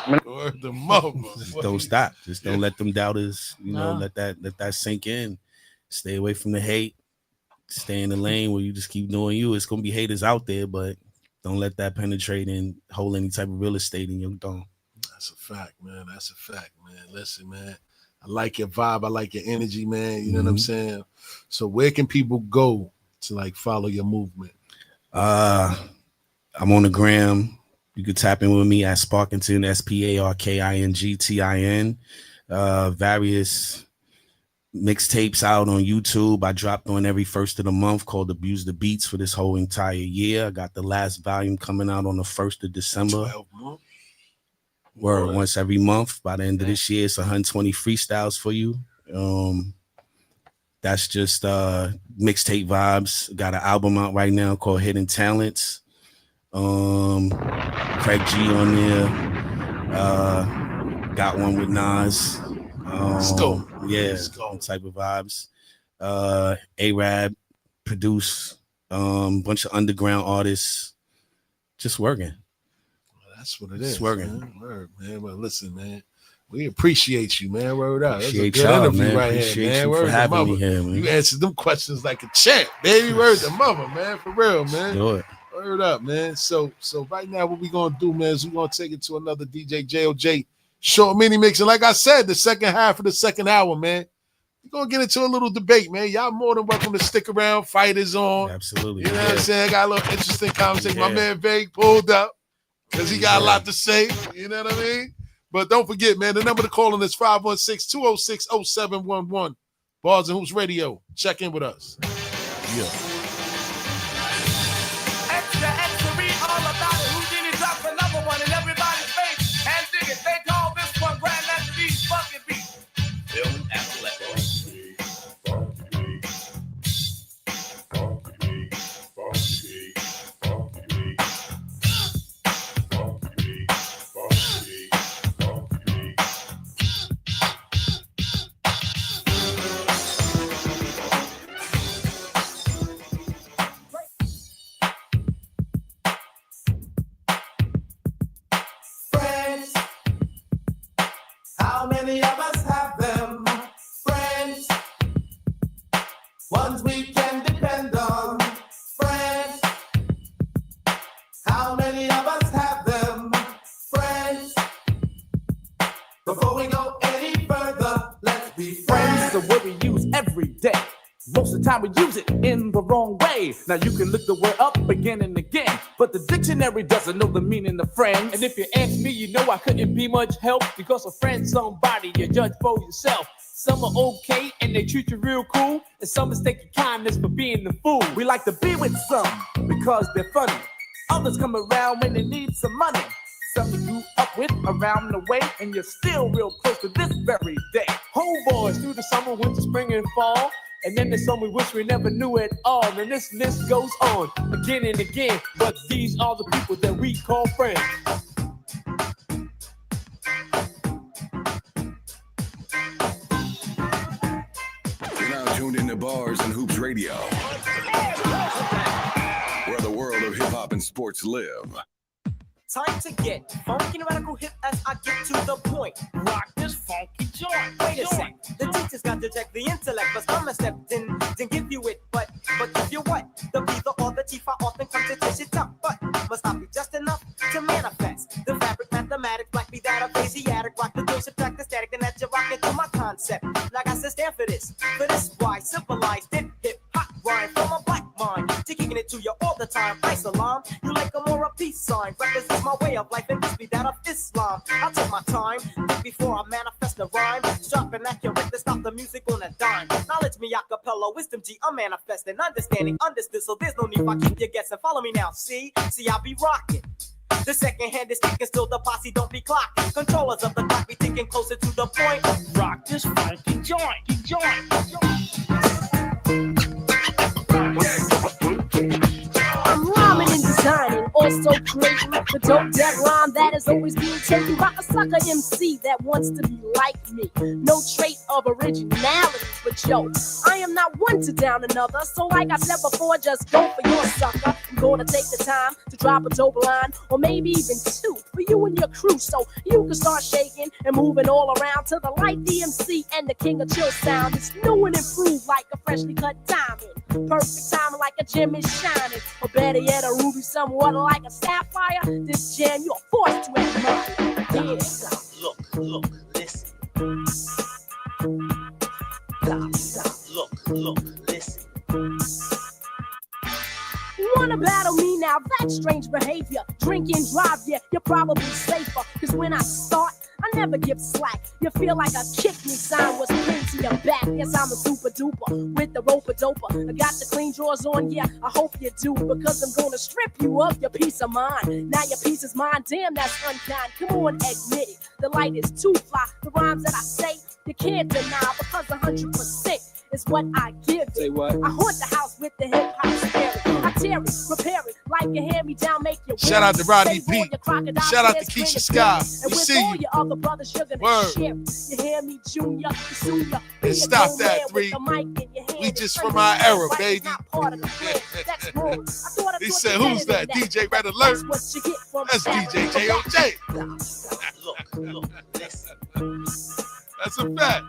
The mother. Just don't stop. Just don't let them doubters, you know, let that sink in. Stay away from the hate. Stay in the lane where you just keep doing you. It's gonna be haters out there, but don't let that penetrate and hold any type of real estate in your dome. That's a fact, man. That's a fact, man. Listen, man. I like your vibe. I like your energy, man. You know what I'm saying? So where can people go to like follow your movement? I'm on the gram. You can tap in with me at Sparkington, SPARKINGTIN. Various mixtapes out on YouTube. I dropped on every first of the month called Abuse the Beats for this whole entire year. I got the last volume coming out on the 1st of December. Word, once every month. By the end of this year, it's 120 freestyles for you. That's just mixtape vibes. Got an album out right now called Hidden Talents. Craig G on there. Got one with Nas. Let's go. Yeah, type of vibes. A-Rab produce bunch of underground artists. Just working. That's what it is. It's working. Man. Word, man. Well, listen, man. We appreciate you, man. Word up. That's a Appreciate good y'all, interview man. right Appreciate here, man. you Word for to having mother. me here, man. You answered them questions like a champ, baby. Word to mother, man. For real, man. Do it. Word up, man. So right now, what we gonna do, man, is we gonna take it to another DJ JOJ short mini mix. And like I said, the second half of the second hour, man, we're gonna get into a little debate, man. Y'all more than welcome to stick around. Fighters on. Absolutely. You know what I'm saying? Got a little interesting conversation. My man Vague pulled up because he got a lot to say. You know what I mean? But don't forget, man, the number to call in is 516-206-0711. Bars and Hoops Radio. Check in with us. Yeah. Extra, read all about it. Houdini drops another one in everybody's face. And dig it. They call this one Grandmaster D's fucking beat. Film after that. Friends, how many of us have them? Friends, ones we can depend on. Friends, how many of us have them? Friends, before we go any further, let's be friends. Friends is a word we use every day. Most of the time we use it in the wrong way. Now you can look the word up again and again, but the dictionary doesn't know the meaning of friends. And if you ask me, you know I couldn't be much help, because a friend's somebody you judge for yourself. Some are okay and they treat you real cool, and some mistake your kindness for being the fool. We like to be with some because they're funny. Others come around when they need some money. Some you grew up with around the way, and you're still real close to this very day. Homeboys through the summer, winter, spring, and fall. And then there's some we wish we never knew at all. And this list goes on again and again. But these are the people that we call friends. You're now tuned into Bars and Hoops Radio, where the world of hip hop and sports live. Time to get funky and radical hip as I get to the point. Rock this funky joint. Wait a sec, the teacher's got to check the intellect, but I'm a step didn't give you it, but give you what? The B, the or, the T, I often come to dish it up, but must not be just enough to manifest the fabric, mathematics, black be that a Asiatic, rock the dough, subtract the static, then that you rock into my concept. Like I said, stand for this why civilized it, hip hop rhyme from a black mind, to kicking it to you all the time. Ice alarm, you like a more a peace sign, represents my way of life, and this be that of Islam. I'll take my time, think before I manifest the rhyme, sharp and accurate to stop the music on a dime. Knowledge me acapella, wisdom G, I'm manifesting, understanding, understood, so there's no need if I keep you guessing. Follow me now, see, I be rocking. The second hand is ticking, still the posse don't be clocking. Controllers of the clock be thinking closer to the point. Rock this funky joint. I'm rhyming and designing, also creating the dope dead rhyme that is always being taken by a sucker MC that wants to be like me. No trait of originality, but yo, I am not one to down another. So like I said before, just go for your sucker. I'm gonna take the time to drop a dope line, or maybe even two, for you and your crew, so you can start shaking and moving all around to the light DMC and the king of chill sound. It's new and improved like a freshly cut diamond. Perfect timing like a gem is shining, or better yet, a ruby somewhat like a sapphire. This jam you're forced to admire. Yeah. Stop, look, listen. Stop, look, listen. Wanna battle me now? That's strange behavior. Drink and drive, yeah, you're probably safer. Cause when I start, I never give slack. You feel like a kick me sign was pinned to your back. Yes, I'm a super duper with the roper doper. I got the clean drawers on, yeah, I hope you do. Because I'm gonna strip you of your peace of mind. Now your peace is mine, damn, that's unkind. Come on, admit it, the light is too fly. The rhymes that I say, you can't deny. Because 100% is what I give it. Say what? I haunt the house with the hip hop spirit. I tear it, prepare it, like a hand me down, make you Shout out to Rodney P. Shout out to Keisha Sky. We see you. Your other brothers, you're gonna Word. share it. You hear me, Junior, Junior. And stop that, 3. We just from our era, baby. He said, who's that? DJ Red Alert. That's DJ J.O.J. Look, listen. That's a fact.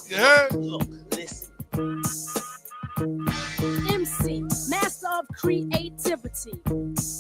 You heard? Look, listen. MC, master of creativity.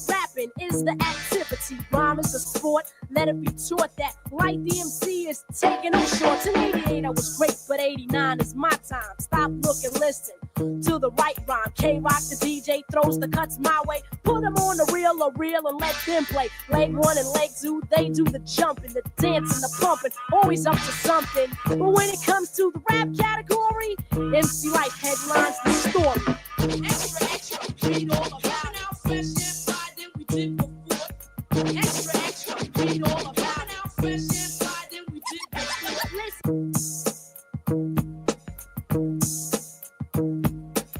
Rapping is the activity. Rhyme is the sport. Let it be taught that Light DMC is taking no shorts. In 88 I was great, but 89 is my time. Stop, look, and listen to the right rhyme. K-Rock, the DJ, throws the cuts my way. Put them on the reel and let them play. Leg 1 and leg 2, they do the jumping, the dancing, the pumping. Always up to something. But when it comes to the rap category, MC Light headlines the story. Extra, read all about our fresh and fly than we did before. Extra, read all about our fresh and fly than we did before.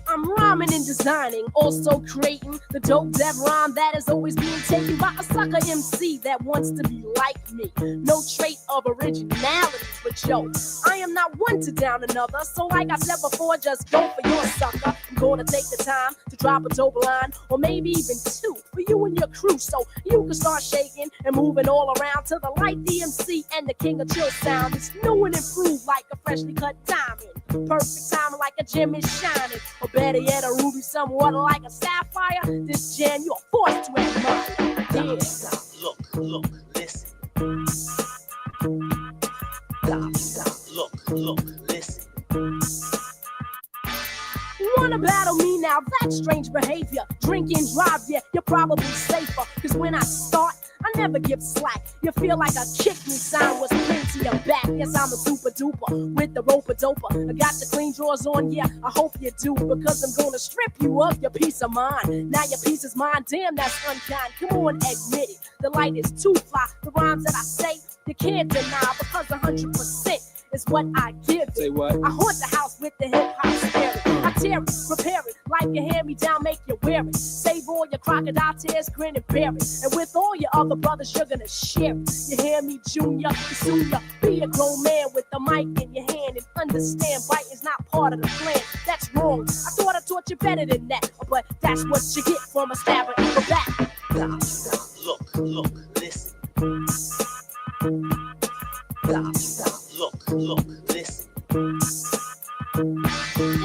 I'm rhyming and designing, also creating the dope dev rhyme that is always being taken by a sucker MC that wants to be like me. No trait of originality, but yo, I am not one to down another. So like I said before, just go for your sucker. I'm gonna take the time to drop a dope line, or maybe even two, for you and your crew, so you can start shaking and moving all around to the Light DMC and the king of chill sound. It's new and improved like a freshly cut diamond. Perfect timing like a gem is shining, or better yet, a ruby somewhat like a sapphire. This jam you're forced to admire. Yeah. Look, listen. Stop, look, listen. wanna battle me now? That's strange behavior. Drink and drive, yeah, you're probably safer. Cause when I start, I never give slack. You feel like a kick me sign was pinned to your back. Yes, I'm a super duper with the roper doper. I got the clean drawers on, yeah, I hope you do. Because I'm gonna strip you of your peace of mind. Now your peace is mine, damn, that's unkind. Come on, admit it. The light is too fly. The rhymes that I say, you can't deny. Because 100% is what I give it. Say what? I haunt the house with the hip hop spirit. I tear it, prepare it, like you hand me down, make you wear it. Save all your crocodile tears, grin and bear it. And with all your other brothers, you're gonna share it. You hear me, Junior? Soon you be a grown man with the mic in your hand and understand biting's not part of the plan. That's wrong. I thought I taught you better than that, but that's what you get from a stabber in the back. Stop, look, listen. Stop, look, listen.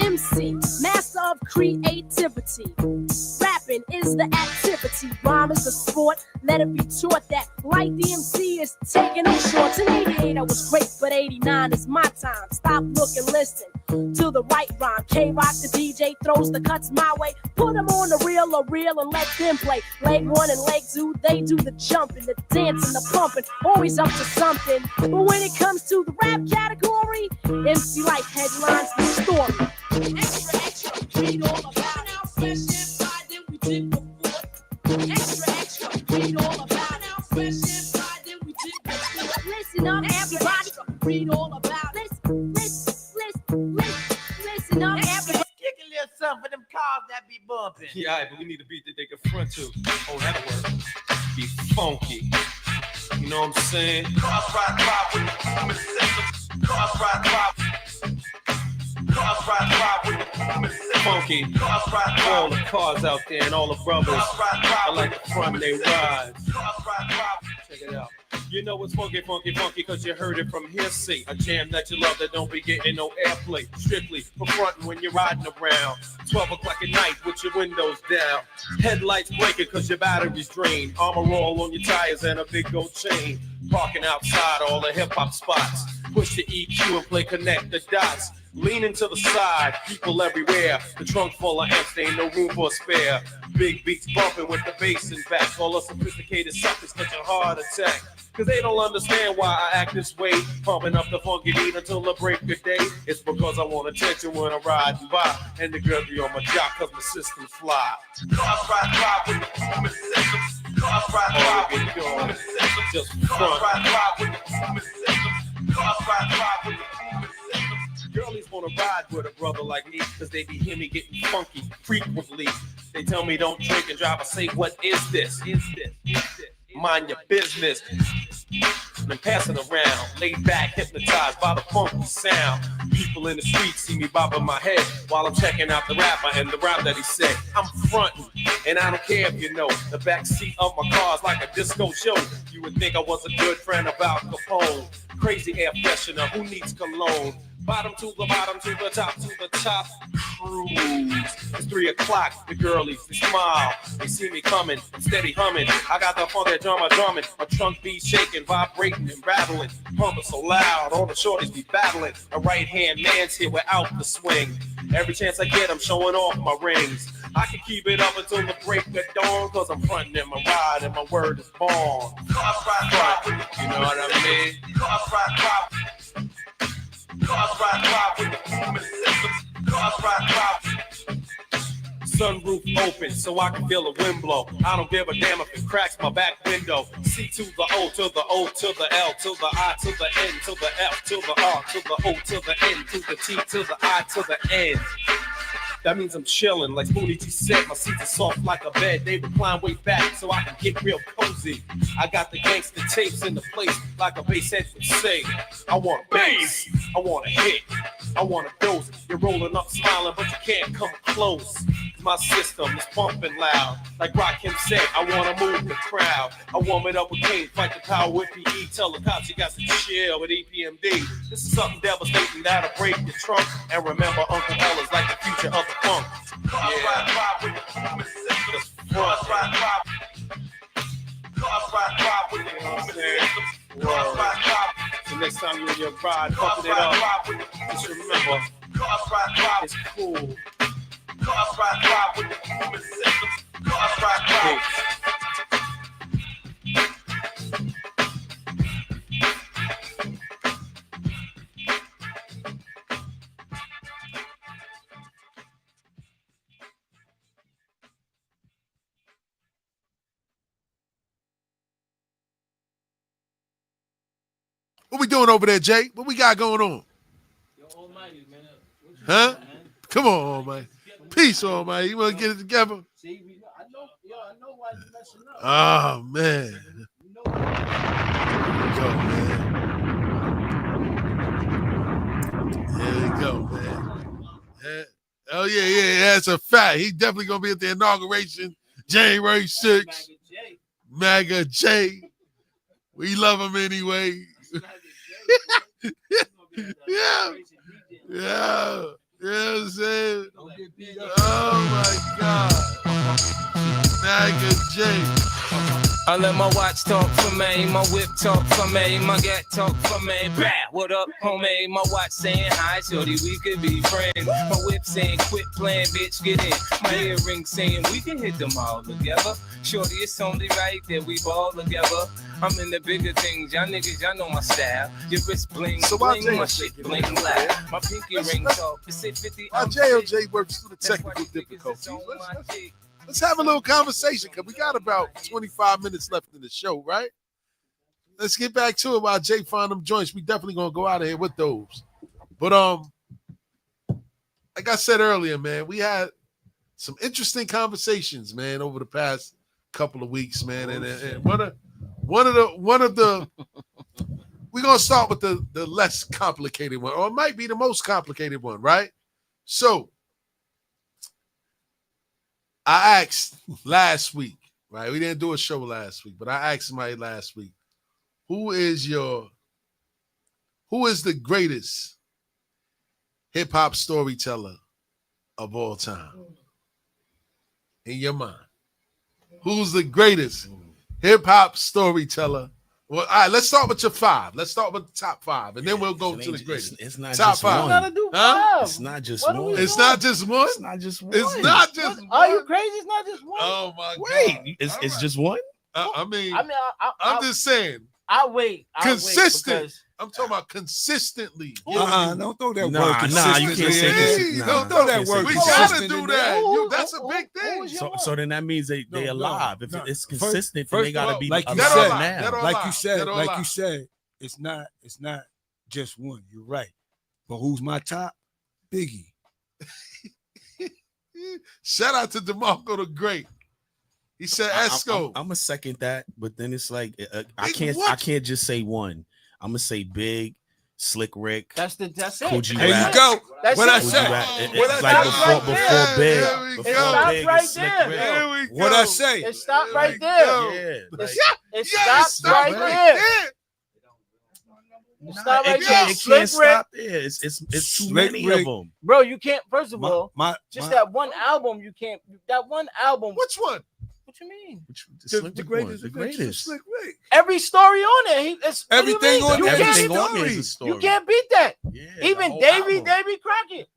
MC, master of creativity. Rapping is the activity. Rhyme is the sport. Let it be taught that like the MC is taking no shorts. In 88 I was great, but 89 is my time. Stop, look, and listen to the right rhyme. K-Rock the DJ throws the cuts my way. Put them on the reel or reel and let them play. Leg one and leg two, they do the jumping, the dancing, the pumping. Always up to something. But when it comes to the rap category, MC Life headlines the story. Extra, read all about our fresh and fly than we did before. Extra, read all about our fresh and fly than we did before. Listen up, everybody. Read all about Listen up, everybody. Kick a little something for them cars that be bumping. Yeah, all right, but we need a beat that they can front to. Oh, that'll work. Be funky. You know what I'm saying? Cars ride with the human system. Cars ride with the human system. Funky. All the cars out there and all the brothers. I like the front they ride. Check it out. You know it's funky, cause you heard it from hearsay. A jam that you love that don't be getting no airplay. Strictly for frontin' when you're riding around. 12 o'clock at night with your windows down. Headlights blinking cause your battery's drained. Armor roll on your tires and a big gold chain. Parking outside all the hip-hop spots. Push the EQ and play connect the dots. Leaning to the side, people everywhere. The trunk full of amps, there ain't no room for a spare. Big beats bumping with the bass in back. All the sophisticated suckers catch a heart attack. Cause they don't understand why I act this way. Pumping up the funky beat until the break of day. It's because I want attention when I'm riding by. And the girl be on my jock cause my system's fly. Cars ride with the human system. Cars ride with the human system. Just Cars front. ride with the human system. Cars ride with the human system. Girlies wanna ride with a brother like me, cause they be hear me getting funky frequently. They tell me don't drink and drive. I say, what is this? Mind your business. And pass it around, laid back, hypnotized by the funky sound. People in the street see me bobbing my head while I'm checking out the rapper and the rhyme that he said. I'm frontin', and I don't care if you know. The back seat of my car's like a disco show. You would think I was a good friend about Capone. Crazy air freshener, who needs cologne? Bottom to the bottom, to the top, cruise. It's 3 o'clock, the girlies, they smile. They see me coming, I'm steady humming. I got the funk that drumming. My trunk be shaking, vibrating and rattling. Pumping so loud, all the shorties be battling. A right-hand man's here without the swing. Every chance I get, I'm showing off my rings. I can keep it up until the break of dawn, cause I'm frontin' in my ride and my word is born. Cars ride with the You know what I mean? Cars ride with the human system. Cars ride. Sunroof open so I can feel a wind blow. I don't give a damn if it cracks my back window. C to the O to the O to the L to the I to the N to the F to the R to the O to the N to the T to the I to the N. That means I'm chillin', like Spoonie G said. My seats are soft like a bed. They recline way back so I can get real cozy. I got the gangster tapes in the place like a bass head would say. I want bass, I want a hit, I want a dose. You're rolling up smiling, but you can't come close. My system is pumping loud. Like Rakim said, I wanna move the crowd. I warm it up with King, fight the power with PE. Tell the cops you got to chill with EPMD. This is something devastating that'll break your trunk. And remember, Uncle L is like the future of the funk. Yeah. Just front. So next time you're in your ride, pumping it up, just remember, it's cool Cars ride by with the movement systems. Cars ride by. What we doing over there, Jay? What we got going on? Huh? Come on, man. Peace, man. You want to get it together? I know why you messing up. Oh, man. Here we go, man. Oh, yeah. That's a fact. He definitely going to be at the inauguration, January 6th. MAGA J. We love him anyway. Yeah. You know what I'm saying? Oh, my God. MAGA J. I let my watch talk for me, my whip talk for me, my gat talk for me. Bah, what up, homie? My watch saying hi, shorty, we could be friends. My whip saying quit playing, bitch, get in. My earring saying we can hit them all together. Shorty, it's only right that we ball together. I'm in the bigger things, y'all niggas, y'all know my style. Your wrist bling, so bling, my shit bling loud. My pinky ring talk, it's 50. Our JLJ works through the technical difficulties. Let's have a little conversation because we got about 25 minutes left in the show, right? Let's get back to it while Jay find them joints. We definitely gonna go out of here with those. But like I said earlier, man, we had some interesting conversations, man, over the past couple of weeks, man. And one of the we're gonna start with the less complicated one, or it might be the most complicated one, right? So I asked last week, right? We didn't do a show last week, but I asked somebody last week, who is the greatest hip-hop storyteller of all time? In your mind. Who's the greatest hip-hop storyteller? Well, all right, let's start with your five. Let's start with the top five, and then we'll go to the greatest. It's not top just five. one. Gotta do Huh? five. It's not just What are one. we It's doing? not just one. It's not just one. It's not just one. Are you crazy? It's not just one. Oh my Wait, God. it's just one? I'm just saying. I wait. Consistent. I'm talking about consistently. Don't throw that word Nah, consistently. you can't say this. Don't throw that word We consistent. gotta do in that. there. That's a big thing. So then that means they alive. If it's consistent, then First they gotta be like you alive said, now. like you said, it's not just one. You're right. But who's my top? Biggie. Shout out to DeMarco the Great. He said Esco. I'm gonna second that, but then it's like I what? can't just say one. I'm gonna say Big, Slick Rick. That's it. Coogee There Rap. you go. That's What I it. say? It's like before Big. There we Before go. Big Right is Slick there. Rick. Here we go. What I say? It stopped There right we there. go. Yeah. It Yeah, stopped right there. It stopped right there. It Slick can't stop Rick. there. It's too Slick many Rick. of them. Bro, you can't. First of all, Just that one album, you can't. That one album. Which one? What you mean? the greatest. The greatest. Slick Rick. Every story on it. It's Everything on you there. Everything can't, on there is a story. you can't beat that. Yeah, Even the whole Davy album. Crockett.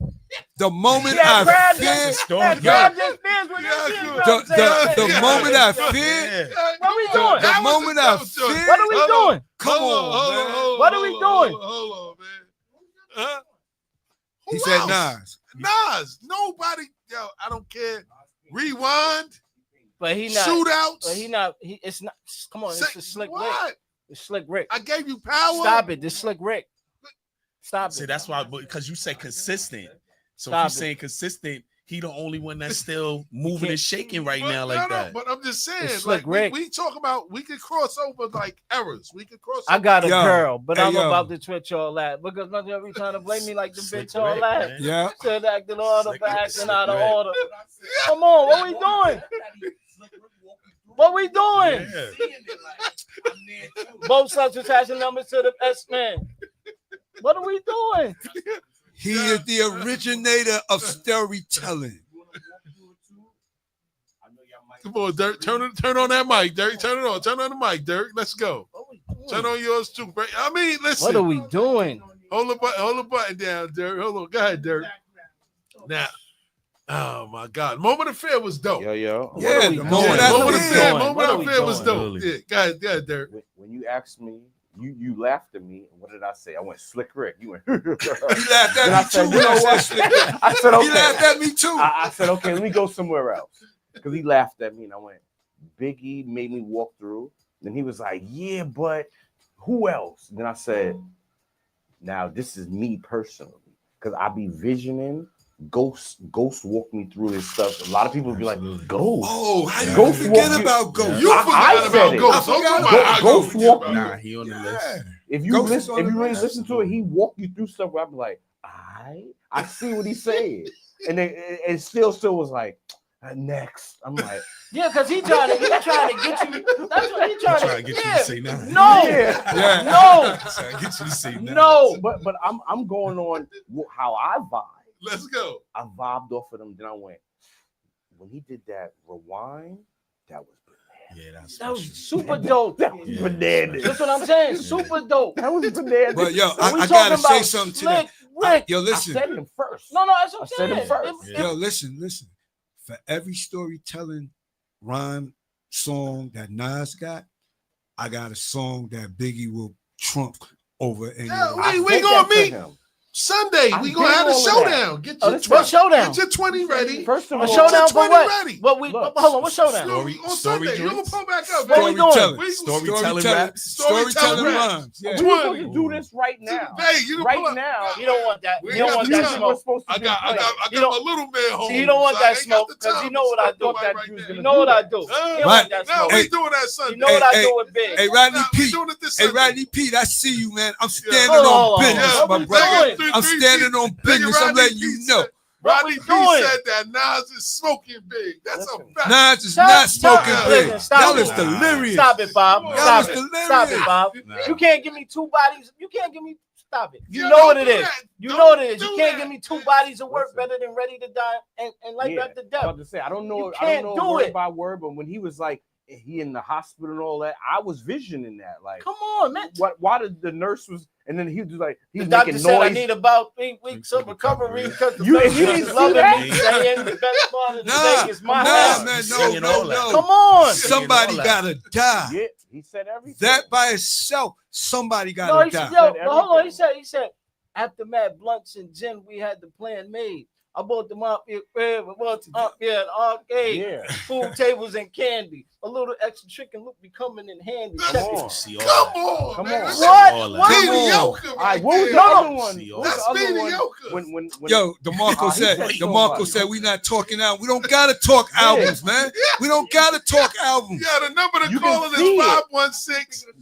The moment That I grabbed fear, his story. grabbed his fans with his kids, bro. the moment I fear, What we doing? the moment I fear. What are we doing? Come on, man. What are we doing? Hold on, man. Huh? He Who said else? Nas. Nas. Nobody. Yo, I don't care. Rewind. But he not Shootouts. But he not. It's not. Come on, it's the Slick Rick. What? It's Slick Rick. I gave you power. Stop it. This Slick Rick. Stop See, it. that's why, because you say consistent. So Stop if you're saying consistent, he the only one that's still moving can't- and shaking right But, now like that. But I'm just saying, It's like Slick Rick. we talk about, we could cross over like errors. We could cross. I got a Yo, girl, but hey, I'm yo. about to twitch all that because nothing every trying to blame me like the Slick bitch all Rick, that. man. Yeah. Said acting order, Slick but Rick, acting Slick out of Rick. order. Come on, what we doing? What we doing? Yeah. Both sets attaching numbers to the best man. What are we doing? He is the originator of storytelling. Come on, Dirk. Turn on that mic, Dirk. Turn it on. Turn on the mic, Dirk. Let's go. Turn on yours too. I mean, listen. What are we doing? Hold the button down, Dirk. Hold on. Go ahead, Dirk. Now, Oh my God! Moment of Fear was dope. Yo. Yeah, Moment of Fear was dope. Yeah, go ahead, Derek. When you asked me, you laughed at me. What did I say? I went Slick Rick. You went. He laughed at me too. You know what? I said okay. He laughed at me too. I said okay. Let me go somewhere else because he laughed at me, and I went. Biggie made me walk through. Then he was like, "Yeah, but who else?" Then I said, "Now this is me personally, because I be visioning." Ghost walked me through his stuff. A lot of people be like, Ghost. Oh, how you Ghost forget about Ghost? You forgot about Ghost. Ghost walked me. Nah, he on the list. If you really listen to it, he walked you through stuff where I'm like, I see what he's saying. And then it still was like, next. I'm like, yeah, because he trying to get you. That's what he trying to get you to say now. No. Get you to say now. No, but I'm going on how I vibe. Let's go. I vibed off of them. Then I went, when he did that rewind, that was bananas. That was super dope. That was bananas. That's what I'm saying. Super dope. That was bananas. But yo, I gotta say something to that. Rick. Yo, listen. I said him first. No, that's what I'm saying. I said him first. Yo, listen. For every storytelling rhyme song that Nas got, I got a song that Biggie will trump over. We gonna meet Sunday. We gonna have a showdown. Get your showdown. Get your 20 ready. First of all, a showdown for what? Ready. What we? Hold on. What showdown? On Sunday. You gonna pull back up? What we doing? Storytelling raps. Storytelling rhymes. Yeah. We're supposed to do this right now. Hey, right now. You don't want that. You don't want that smoke. I got my little man home. You don't want that smoke because you know what I do. You know what I do. You No, we doing that Sunday. You know what I do with Big. Hey, Rodney P. Hey, Rodney P. I see you, man. I'm standing on business, my brother. I'm standing on business. I'm letting you know. Rodney P said that Nas is smoking big. That's a fact. Nas is not smoking big. Y'all is delirious. Stop it, Bob. Y'all is Stop it, Bob. You can't give me two bodies. You can't give me. Stop it. You know what it is. You know what it is. You can't give me two bodies of work better than Ready to Die and Life After Death. I was about to say, I don't know word by word, but when he was like, he in the hospital and all that, I was visioning that. Like, come on, man. Why did the nurse was, and then he was like, he was the doctor making said noise. I need about 3 weeks of recovery because the You baby didn't is see loving that? me, saying the best part of the day is my man, house. no. Come on. Somebody gotta die. Yeah, he said everything. That by itself, somebody gotta die. But hold on. He said, after Mad Blunts and Gin, we had the plan made. I bought them up here, an arcade, food tables and candy. A little extra trick and look be coming in handy. Come on. What? What was the other one? That's mediocre. When Yo, DeMarco said we not talking out. We don't gotta talk albums, man. We don't gotta talk albums. Yeah, the number to call it is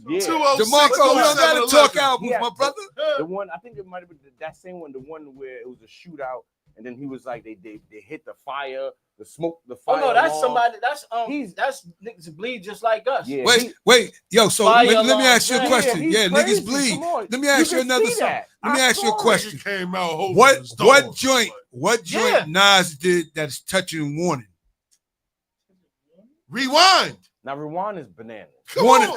516-206. DeMarco, we don't gotta talk albums, my brother. The one, I think it might have been that same one, the one where it was a shootout. And then he was like, they hit the fire, the smoke, the fire. Oh no, that's alarm. somebody. That's niggas bleed just like us. Yeah. Wait, yo. So let me ask you a question. Yeah, niggas bleed. Let me ask you another something. Let me ask you a question. Came out what joint Nas did that's touching warning? Rewind. Now rewind is bananas. Rewind ain't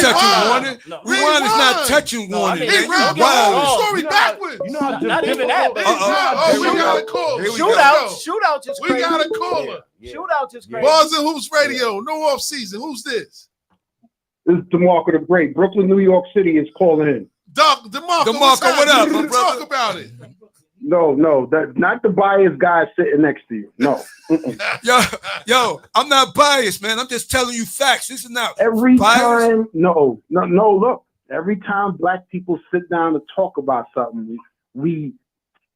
touching warning. Rewind is not touching warning. He read the whole story backwards. You know how not even that. We got a caller. Shootouts is crazy. We got a caller. Shootouts is crazy. Bars and Hoops Radio. No off season. Who's this? This is DeMarco the Great. Brooklyn, New York City is calling in. DeMarco, what up? Let's talk about it. No, that's not the biased guy sitting next to you. No. Yo, I'm not biased, man. I'm just telling you facts. This is not every biased. time. No. Look, every time black people sit down to talk about something, we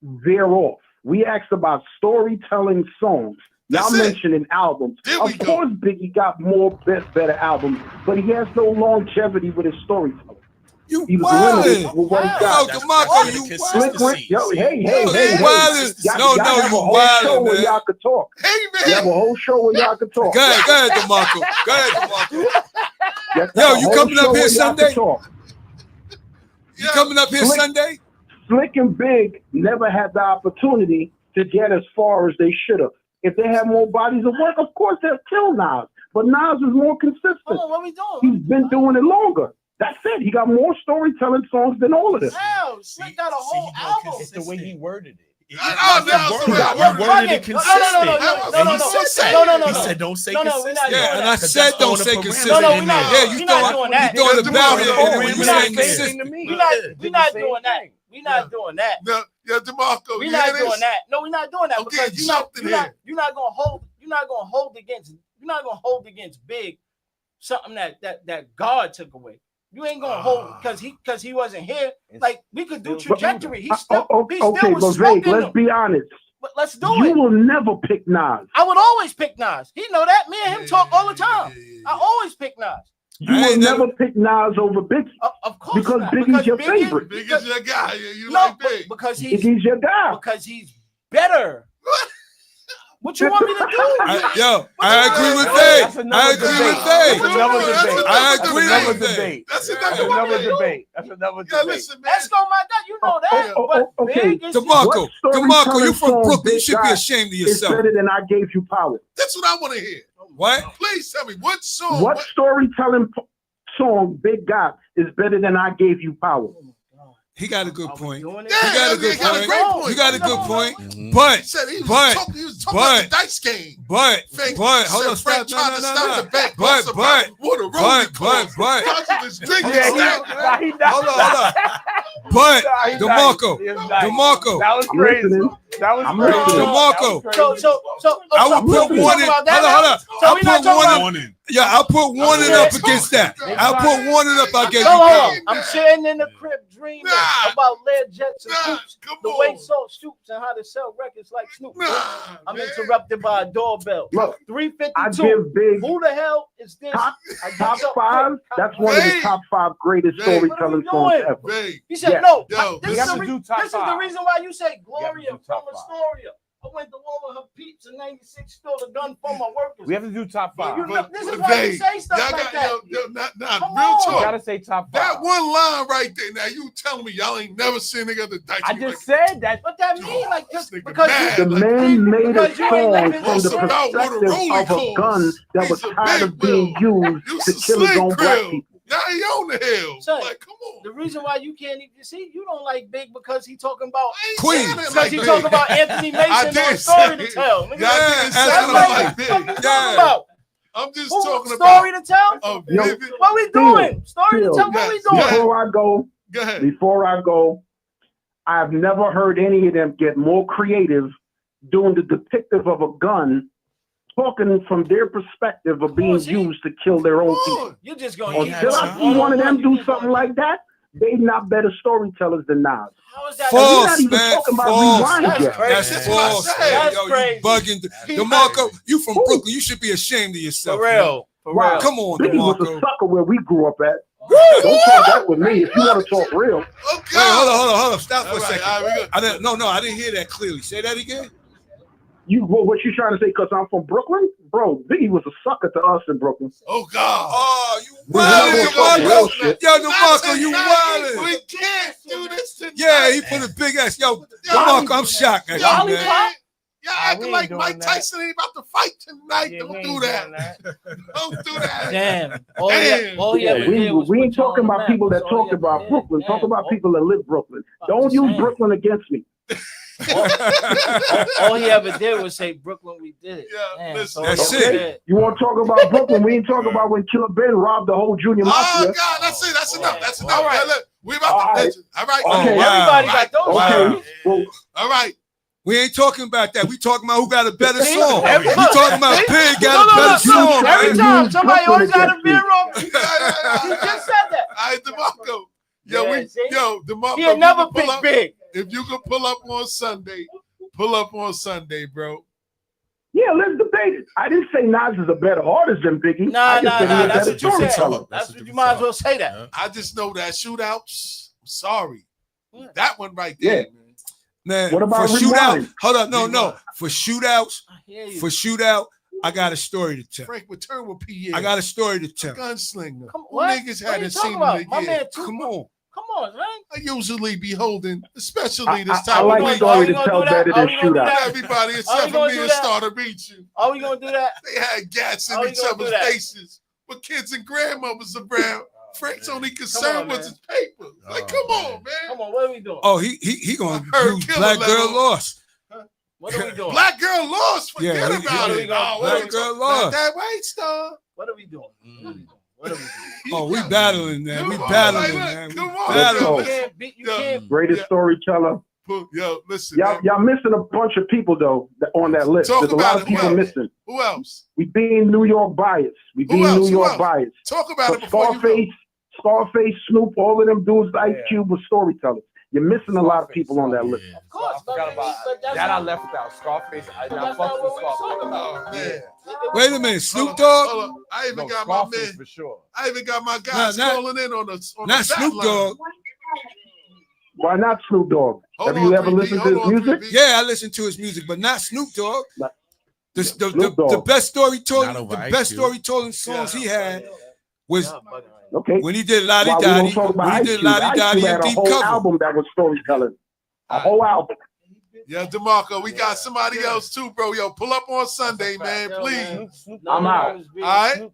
veer off. We ask about storytelling songs. Y'all mentioning albums. Of course, Biggie got more better albums, but he has no longevity with his storytelling. You wildin'. DeMarco, you wildin'. Yo, hey. No, you wildin', man. Y'all could talk. Hey, man. You have a whole show where y'all could talk. Go ahead, DeMarco. Yo, you coming up here Sunday? You coming up here Sunday? Slick and Big never had the opportunity to get as far as they should have. If they had more bodies of work, of course they'll kill Nas. But Nas is more consistent. Oh, what we doing? He's been doing it longer. That's it. He got more storytelling songs than all of them. Hell, Slick got a whole album. It's the way he worded it. He got worded it consistent. No. And he said that. No. He said don't say No, we're consistent. not doing Yeah, and that. I said don't say consistent. No, we're not. Yeah, you we're not doing that. throwing the barrier in when you We're say not consistent. We're not doing that. We're not doing that. Yeah, DeMarco, We're you not hear doing this? that. No, we're not doing that I'm because getting you're choked in here. not gonna hold against Big something that God took away. You ain't gonna hold because he wasn't here. Like we could do trajectory. He still Okay, was but smoking Vague, let's them. be honest. But let's do You it. will never pick Nas. I would always pick Nas. He know that. Me and him talk all the time. I always pick Nas. You will never pick Nas over Biggie. Of course because not. Biggie's your favorite. Biggie's your guy. You No, like Big. because Biggie's your guy. Because he's better. What you want me to do? I agree with Vague. I agree with Vague. That's another debate. I agree That's with another Vague. debate. That's another debate. That's another debate. Listen, man. Let's go, my God. You know that. But Okay, Big is DeMarco, you from song Brooklyn. You Big should be got ashamed of is yourself. better than I Gave You Power. That's what I want to hear. What? Please tell me what song. What storytelling song Big got is better than I Gave You Power? He got a good point. Yeah, He got a good he got a point. great point. You got a good point. But He said he was talking about the dice game. But Frank hold on, said Frank stop. tried to stop the back. But hold on. But DeMarco, That was crazy. That was crazy. DeMarco. So I would put one in. Hold on. So we're not talking about. Yeah, I'll put one in up against that. I'll put one in up against Hold you. on. I'm sitting in the crib dreaming about lead jets and scoops, the way Salt stoops and how to sell records like Snoop. I'm interrupted by a doorbell. Look, 352. I give Big Who the hell is this? top five. That's one of the top 5 greatest storytelling songs ever. He said, Yes. no. Yo, This is the reason why you say Gloria from Astoria. I went to one with her peeps in '96, stole the gun from my workers. We have to do top 5. You know, this is why you say stuff like that. Real on. talk. You gotta say top 5. That one line right there. Now you telling me y'all ain't never seen nigga the dice. I just said that. What that mean? Like just because The man made a because you ain't song from the perspective of a gun that was tired of being used to kill his own black people. Now he on the hill. Son, like, come on. The reason why you can't even see you don't like Big because he talking about Queen. Because he talking about Anthony Mason on story to tell. Nigga, I'm just Who, talking story about to tell. What we doing? Story to tell. What we doing? Before I go, I've never heard any of them get more creative doing the depictive of a gun, talking from their perspective of being used to kill their own people. You just gonna Until I see one of them do something like that, they not better storytellers than Nas. False, You're not even man. talking about False. rewind yet. That's false. That's Yo, crazy. you bugging. DeMarco, you from Brooklyn. You should be ashamed of yourself. For real. Wow. Come on, Biggie was a DeMarco. sucker where we grew up at. Don't talk that with me if you want to talk real. Wait, hold on. Stop for a second. I didn't hear that clearly. Say that again. What you trying to say? Because I'm from Brooklyn, bro. Biggie was a sucker to us in Brooklyn. Oh God! Oh, you wildin', DeMarco. Yo, DeMarco, you wildin'. We can't do this tonight. Yeah, he put a big ass. Yo, DeMarco, I'm shocked at you, man. Y'all acting like Mike Tyson ain't about to fight tonight. Don't do that. Don't do that. Damn. We ain't talking about people that talk about Brooklyn. Talk about people that live Brooklyn. Don't use Brooklyn against me. All he ever did was say Brooklyn, we did it. Yeah, listen, that's it. You want to talk about Brooklyn? We ain't talking about when Killer Ben robbed the whole junior mafia. Oh God, that's it. That's enough. That's enough. All right. Look, we about to legend. All right. Okay. Everybody got those. Okay. Well, all right. We ain't talking about that. We talking about who got a better See? song. Every- We talking about Pig got a better song. Every man. time somebody always got a beer on. He He just said that. All right, DeMarco. DeMarco. He'll never pick Big. If you could pull up on Sunday, pull up on Sunday, bro. yeah, let's debate it. I didn't say Nas is a better artist than Biggie. Nah, I just said he's a that's better what you said. storyteller. That's what you might as well say that. I just know that shootouts. I'm sorry. That one right there, man. Man, What about for shootout? Rewind? Hold up, no. For shootouts, hear you. for shootout, I got a story to tell. Frank, return with PA. I got a story to tell. Gunslinger. Come, Who what? niggas What hadn't you seen talking him about? My in a man, year? too. Come on. Come on, man. I usually be holding, especially this I time like of week. story to gonna tell do that? better Are than we gonna do shootout. that? Everybody Are except we for gonna me do and that? Starter beat you. Are we gonna do that? They had gats in Are we each gonna do other's that? faces. But kids and grandmothers around. Frank's only concern on, was man. his paper. Like, come on, man. Come on, what are we doing? Oh, he gonna I heard use Killer Black let Girl him- Lost. What are we doing? Black girl lost. Forget Yeah, about it. Black girl lost. That white star. What are we doing? What are we doing? Oh, we battling, man. We battling, man. Come We on, battling. You can't beat. You can't. Greatest storyteller. Yo, listen. Y'all missing a bunch of people though on that list. Talk There's a about lot of it. people missing. Who else? We being New York biased. We Who being else? New Who York else? biased. Talk about So it before Scarface, Snoop, all of them dudes, Ice Cube was storytellers. You're missing a lot of people on that list. Of course, I forgot about that. I left without Scarface. I That's fucked not with what we're talking Scarface. about. Wait a minute, Snoop Dogg. Hold on. I even got my Scarface man. for sure. I even got my guys calling in on the Not Snoop Dogg. Why not Snoop Dogg? Hold Have on, you ever 3B, listened to hold his on, music? 3B. Yeah, I listen to his music, but not Snoop Dogg. Snoop Dogg. The best storytelling, Not over the Ice best Cube. storytelling songs he had was Okay. when he did Lottie Why we don't Dottie. talk about When he Ice did Cube? Lottie Ice Dottie Cube and had a Deep whole Cover. album that was storytelling. A whole album. Yeah, DeMarco, we got somebody else too, bro. Yo, pull up on Sunday, man, please. I'm out. All right.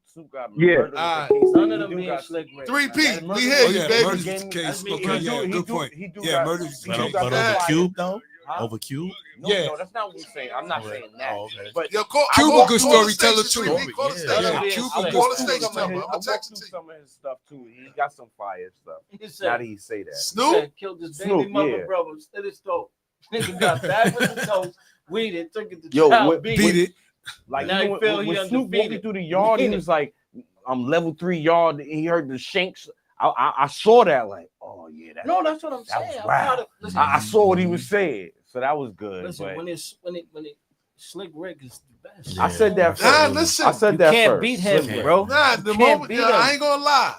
Snoop got Yeah. murdered. All right. None of them being slick. 3P, we hear Oh you, yeah, baby. murder's the case. Okay, yeah, good point. Yeah, murder's the But, case. but over Cube though? Over Cube? No, that's not what we're saying. I'm not saying that. Oh, okay. But Yo, call, Cube call, a good call the storyteller station, too. 3B, call the Yeah. station. Yeah, Yeah. Cube Yeah. a Call good the station storyteller. number. I'm I gonna text walked it through to you. some of his stuff too. He got some fire stuff. He Now said, that he say that. Snoop? killed his baby Snoop, mother, yeah. brother, slit his throat. Nigga got back with the toast, weeded, took it to Yo, child, beat it. Like Now even he feel when he Snoop walking undefeated. through the yard, he was like, "I'm level 3 yard." He heard the shanks. I saw that. Like, oh yeah, No, that's what I'm that saying. was I'm wow. proud of- listen, I saw what he was saying, so that was good. listen, but when it Slick Rick is the best. I said that first. Nah, listen. I said You that can't first. beat him, Listen. bro. Nah, the You can't moment, beat yeah, him. I ain't gonna lie.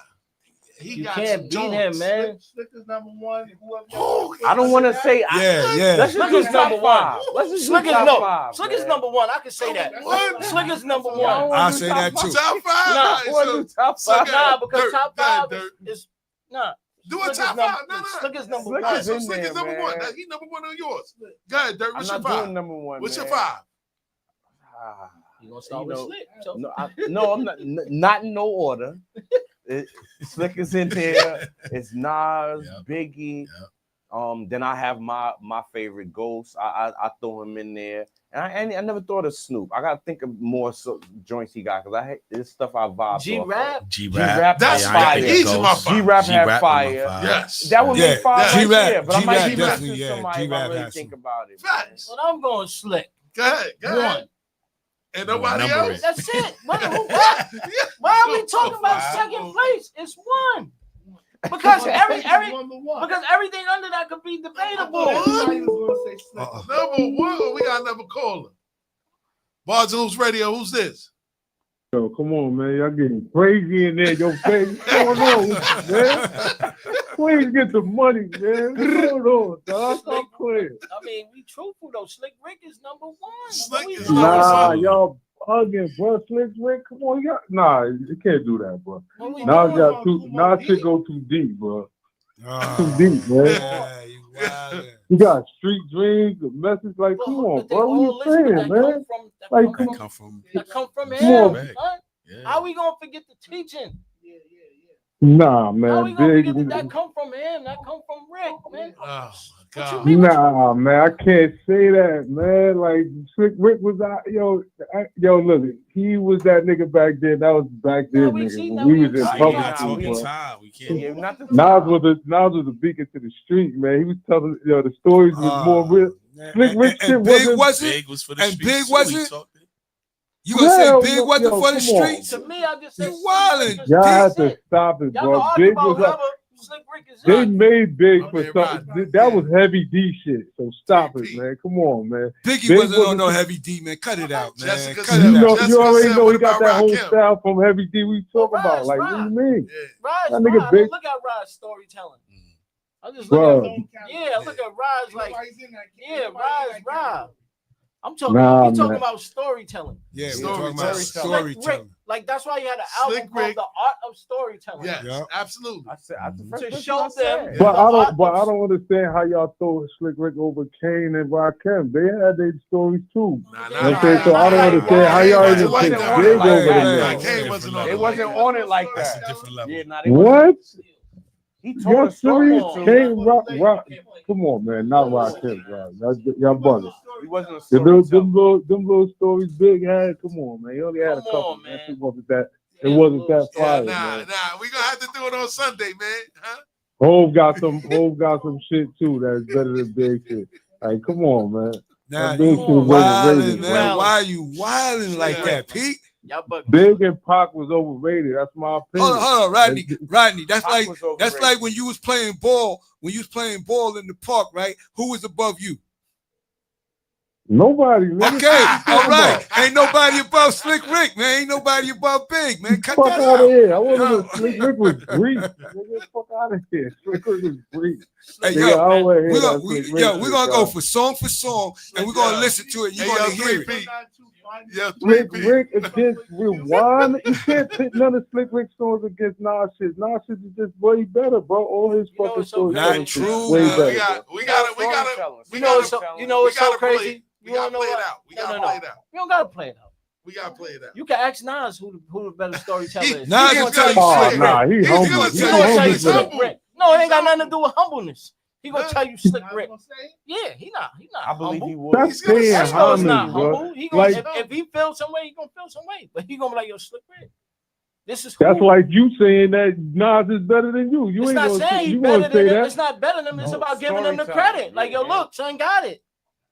He You got can't some beat him, joints. man. Slick is number one. Whoever I don't want to say. Yeah. Let's just Slick do is number top one. five. Let's just Slick do is top five. Slick is man. number one. I can say that. What? Slick is number I one. don't wanna I'll do say top that five. too. Top five? Nah, All right, I want to do top so five. go Nah, ahead. because Dirt, top go ahead, five Dirt. is nah. Do a Slick is top number- five. No, no. Slick is number Slick one. is So in Slick is there, number one. man. Now, he number one on yours. Go ahead, Dirt. I'm What's not your five? doing number one. What's your man. five? Ah, You gonna start you with know, Slick? So- No, I'm not in no order. Slick is in there. It's Nas, Biggie. Then I have my favorite Ghost. I throw him in there, and I never thought of Snoop. I gotta think of more joints he got because this stuff I vibe. G-Rap. G-Rap. That's fire. he's in my five. G-Rap had G-Rap fire. Yes. That would make five right G-Rap. there. But I might G-Rap be definitely, missing yeah. somebody if I G-Rap really has think some. about it. Facts. But I'm going Slick. Go ahead. Go ahead. One. And nobody Number else? it. That's it. Why are we talking about second place? It's one. Because everything under that could be debatable. Number one. We got another caller. Bars and Hoops Radio. Who's this? Yo, come on, man. Y'all getting crazy in there. Yo, baby. What's going on, man? Please get the money, man. What's going on, dog? Stop playing. I mean, we truthful though. Slick Rick is number one. Slick is Nah, y'all hugging, bro. Slick Rick, come on, y'all. Nah, you can't do that, bro. Nah, shit go too deep, bro. Too deep, man. You got street dreams, a message like, come on, bro. What you saying, man? Like, That come from Come him. on. Huh? How we gonna forget the teaching? nah, How man. we gonna forget Big. that come from him? That come from Rick, man. Oh, God. Nah, man, I can't say that, man. Like Slick Rick was out, yo, look, he was that nigga back then. That was back then, nigga. When we was in public school, bro. Nas was a beacon to the street, man. He was telling, the stories was more real. Slick Rick shit Big wasn't. Big was for the And streets, Big too. wasn't. He You gonna Hell say Big no, wasn't yo, for the come on. streets? To me, I just said You wildin'. Y'all had Big to stop it, Y'all bro. can argue Big about was up. whoever Slick Rick is They in. made Big for something. That was heavy D shit. So stop it, man. Come on, man. Biggie Big wasn't on no heavy D, man. Cut it out, man. Jessica Cut said- it You out. know, you already said, know what he got about that whole Rakim? style from Heavy D we talking about. Like, what do you mean? Rise, That nigga Rise. Big. Look at Rise storytelling. I just Bro. look at Rise like Rise. I'm talking. Nah, we talking man. about storytelling. Yeah, we're Storytelling. talking about Slick Rick, storytelling. like that's why you had an album Slick called Rick. The Art of Storytelling. Yes, Yeah. absolutely. To show them. But I don't. the art I of- don't understand how y'all throw Slick Rick over Kane and Rakim. They had their stories too. Nah, You know what I'm saying? So I don't understand how y'all even like pick that. Big Like over that. them. Like Kane wasn't on They it. wasn't on it like That's that. a different level. Yeah, nah, they What? He told Y'all a story serious? or Can't two. rock. Come on, man. Not rock him, bro. Y'all bugging. He wasn't a The storyteller. them little stories Big had. Come on, man. He only had a couple. Man. It wasn't that. It wasn't that fire, man. We gonna have to do it on Sunday, man. Huh? Hove got some shit too that's better than Big shit. Like, come on, man. Nah, That Big you shit was wildin', overrated, man. bro. Why are you wildin' like that, Pete? Big and Pac was overrated. That's my opinion. Hold on, Rodney. Rodney, that's Pac like was that's overrated. like when you was playing ball. When you was playing ball in the park, right? Who was above you? Nobody. Nigga. Okay, all right. Ain't nobody above Slick Rick, man. Ain't nobody above Big, man. Cut Fuck that out out. of here. I wasn't a Slick Rick was Greek. Nigga, fuck out of here. Slick Rick was Greek. Hey, Nigga, I don't wanna hear we're that gonna, Slick Rick we're shit, gonna go dog. for song, and we're gonna listen to it. You're Hey, gonna yo, hear it. 3P. Yo, Slick 3P. Rick against Rewind. You can't pit none of Slick Rick songs against Nas shit. Nas shit is just way better, bro. All his fucking stories Not true, way man. better. We gotta You know what's so crazy? We gotta play it out. We gotta play it out. You don't gotta play it out. We gotta play it out. You can ask Nas who the better storyteller is. Nas He will gonna tell you Oh, Slick nah, Rick. he He's humble. gonna He He tell gonna tell humble you for Slick that. Rick. No, it ain't got nothing to do with humbleness. He gonna tell you Slick Rick. Yeah, he not I believe humble. he would. That's paying That's not homage, bro. humble. He gonna Like, if he feels some way, he gonna feel some way. But he gonna be like, yo, Slick Rick. This is that's cool. like you saying that Nas is better than you. You It's ain't not gonna saying say, he's you better gonna than say him. that. It's not better than him. It's No, about giving him the storytelling. credit. Like, yo, Yeah. look, son got it.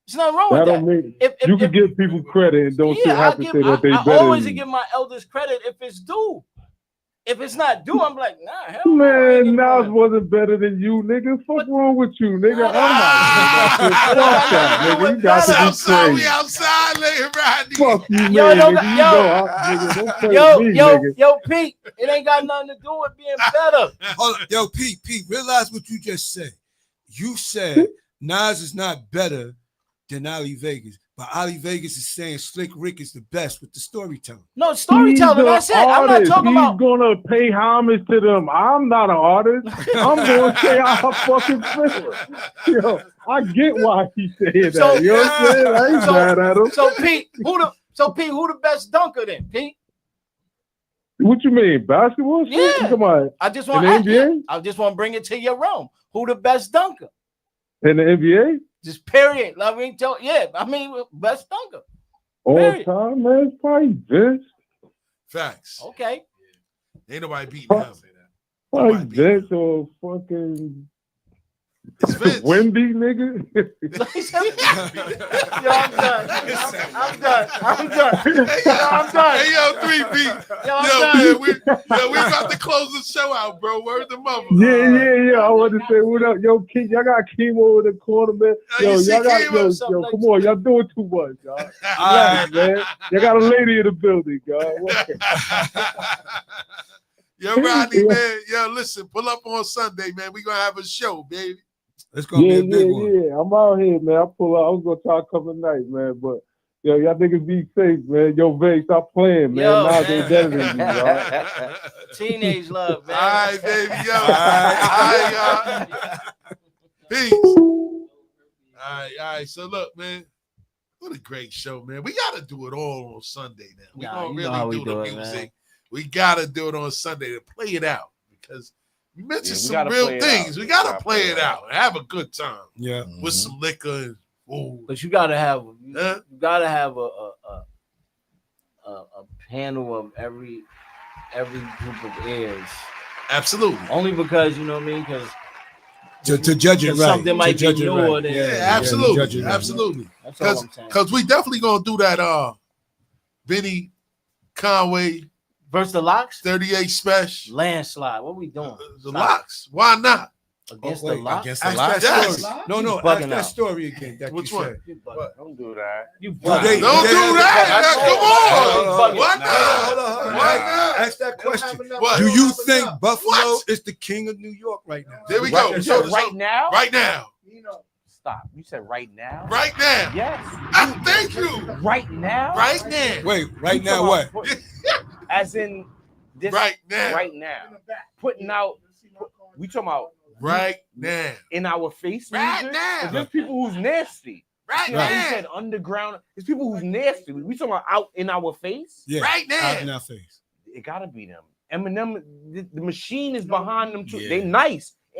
There's nothing wrong with That that. don't mean If you can give people credit and don't yeah, have to say that they I better always than you. give my elders credit if it's due. If it's not due, I'm like, nah, hell no. I ain't Man, giving Nas him. wasn't better than you, nigga. Fuck wrong with you, nigga. I'm not saying that shit. It don't Fuck got nothing that, to do nigga. with You got to better. be Outside, we crazy. outside, lady Rodney. Fuck you, Yo, man, don't nigga. got- You yo. know, nigga, don't play with me, nigga. Yo, Pete, it ain't got nothing to do with being better. Hold on. Yo, Pete, realize what you just said. You said Nas is not better than Ali Vegas, but Ali Vegas is saying Slick Rick is the best with the storytelling. No, storytelling, that's it. I'm not talking He's about. gonna pay homage to them. I'm not an artist. I'm gonna say I fucking feel. Yo, I get why he said that. So- You know what I'm saying? I ain't mad at him. So Pete, who the best dunker then, Pete? What you mean, basketball? Shit? Yeah. You talking about I just in want the NBA? I just want to bring it to your realm. Who the best dunker? In the NBA? Just period. Like, we ain't yeah, I mean best dunker. All Period. time, man. It's probably Vince. Facts. Okay. Ain't nobody beating him. Probably Vince or fucking It's Vince. Wendy, nigga. Yo, I'm done. I'm done. Hey, yo, 3P. Yo, I'm Yo, done. man, we about to close the show out, bro. Word to mother. Yeah. I want to say what up, yo, King. Y'all got Chemo in the corner, man. Yo, you see y'all got Chemo? yo, come on, y'all doing too much, y'all. Relax, man. Y'all got a lady in the building, y'all. Yo, Rodney, man. Yo, listen, pull up on Sunday, man. We gonna have a show, baby. It's gonna be a big one. Yeah. I'm out here, man. I pull up. I was gonna try a couple of nights, man, but yo, y'all niggas be safe, man. Yo, Vay, stop playing, man. Yo, Nah, man. they better than you, y'all. Teenage love, man. All right, baby. Yo. All right, y'all. Peace. All right. So look, man. What a great show, man. We gotta do it all on Sunday now. We Nah, gonna you know how really we do the do it, music. man. We gotta do it on Sunday to play it out because you mentioned we some gotta real play it things. out. We gotta play it out and have a good time Yeah. with some liquor and food. But you gotta have a panel of every group of ears. Absolutely. Only because you know what I mean? Because To judge it right. something might To be judge it newer right. than Yeah, absolutely. judge it right. Absolutely. That's all I'm saying. Because we definitely gonna do that Benny Conway versus the Locks 38 special. Landslide. What we doing? The Locks. Why not? Against wait, the Locks? against Ask the Locks? that Yes. story. No, You ask bugging that out. story again. That Which you one? said. Don't do that. You Do bugging. they- Don't do that. Hold Come on. Why Hold not? on. Why not? Ask that question. What? Do you think Buffalo What? is the king of New York right now? There we go. You So- said right now? Right now. Stop. You said right now? Right now. Yes. Thank you. Right now? Right now. Wait, right You now talking what? about as in this Right now. Right now. Putting out we talking about Right now. in our face Right music? now. 'Cause there's people who's nasty. Right See how you now. said underground? There's people who's nasty. We talking about out in our face? Yeah. Right now. Out in our face. It gotta be them. Eminem, the machine is behind them too. Yeah. They nice.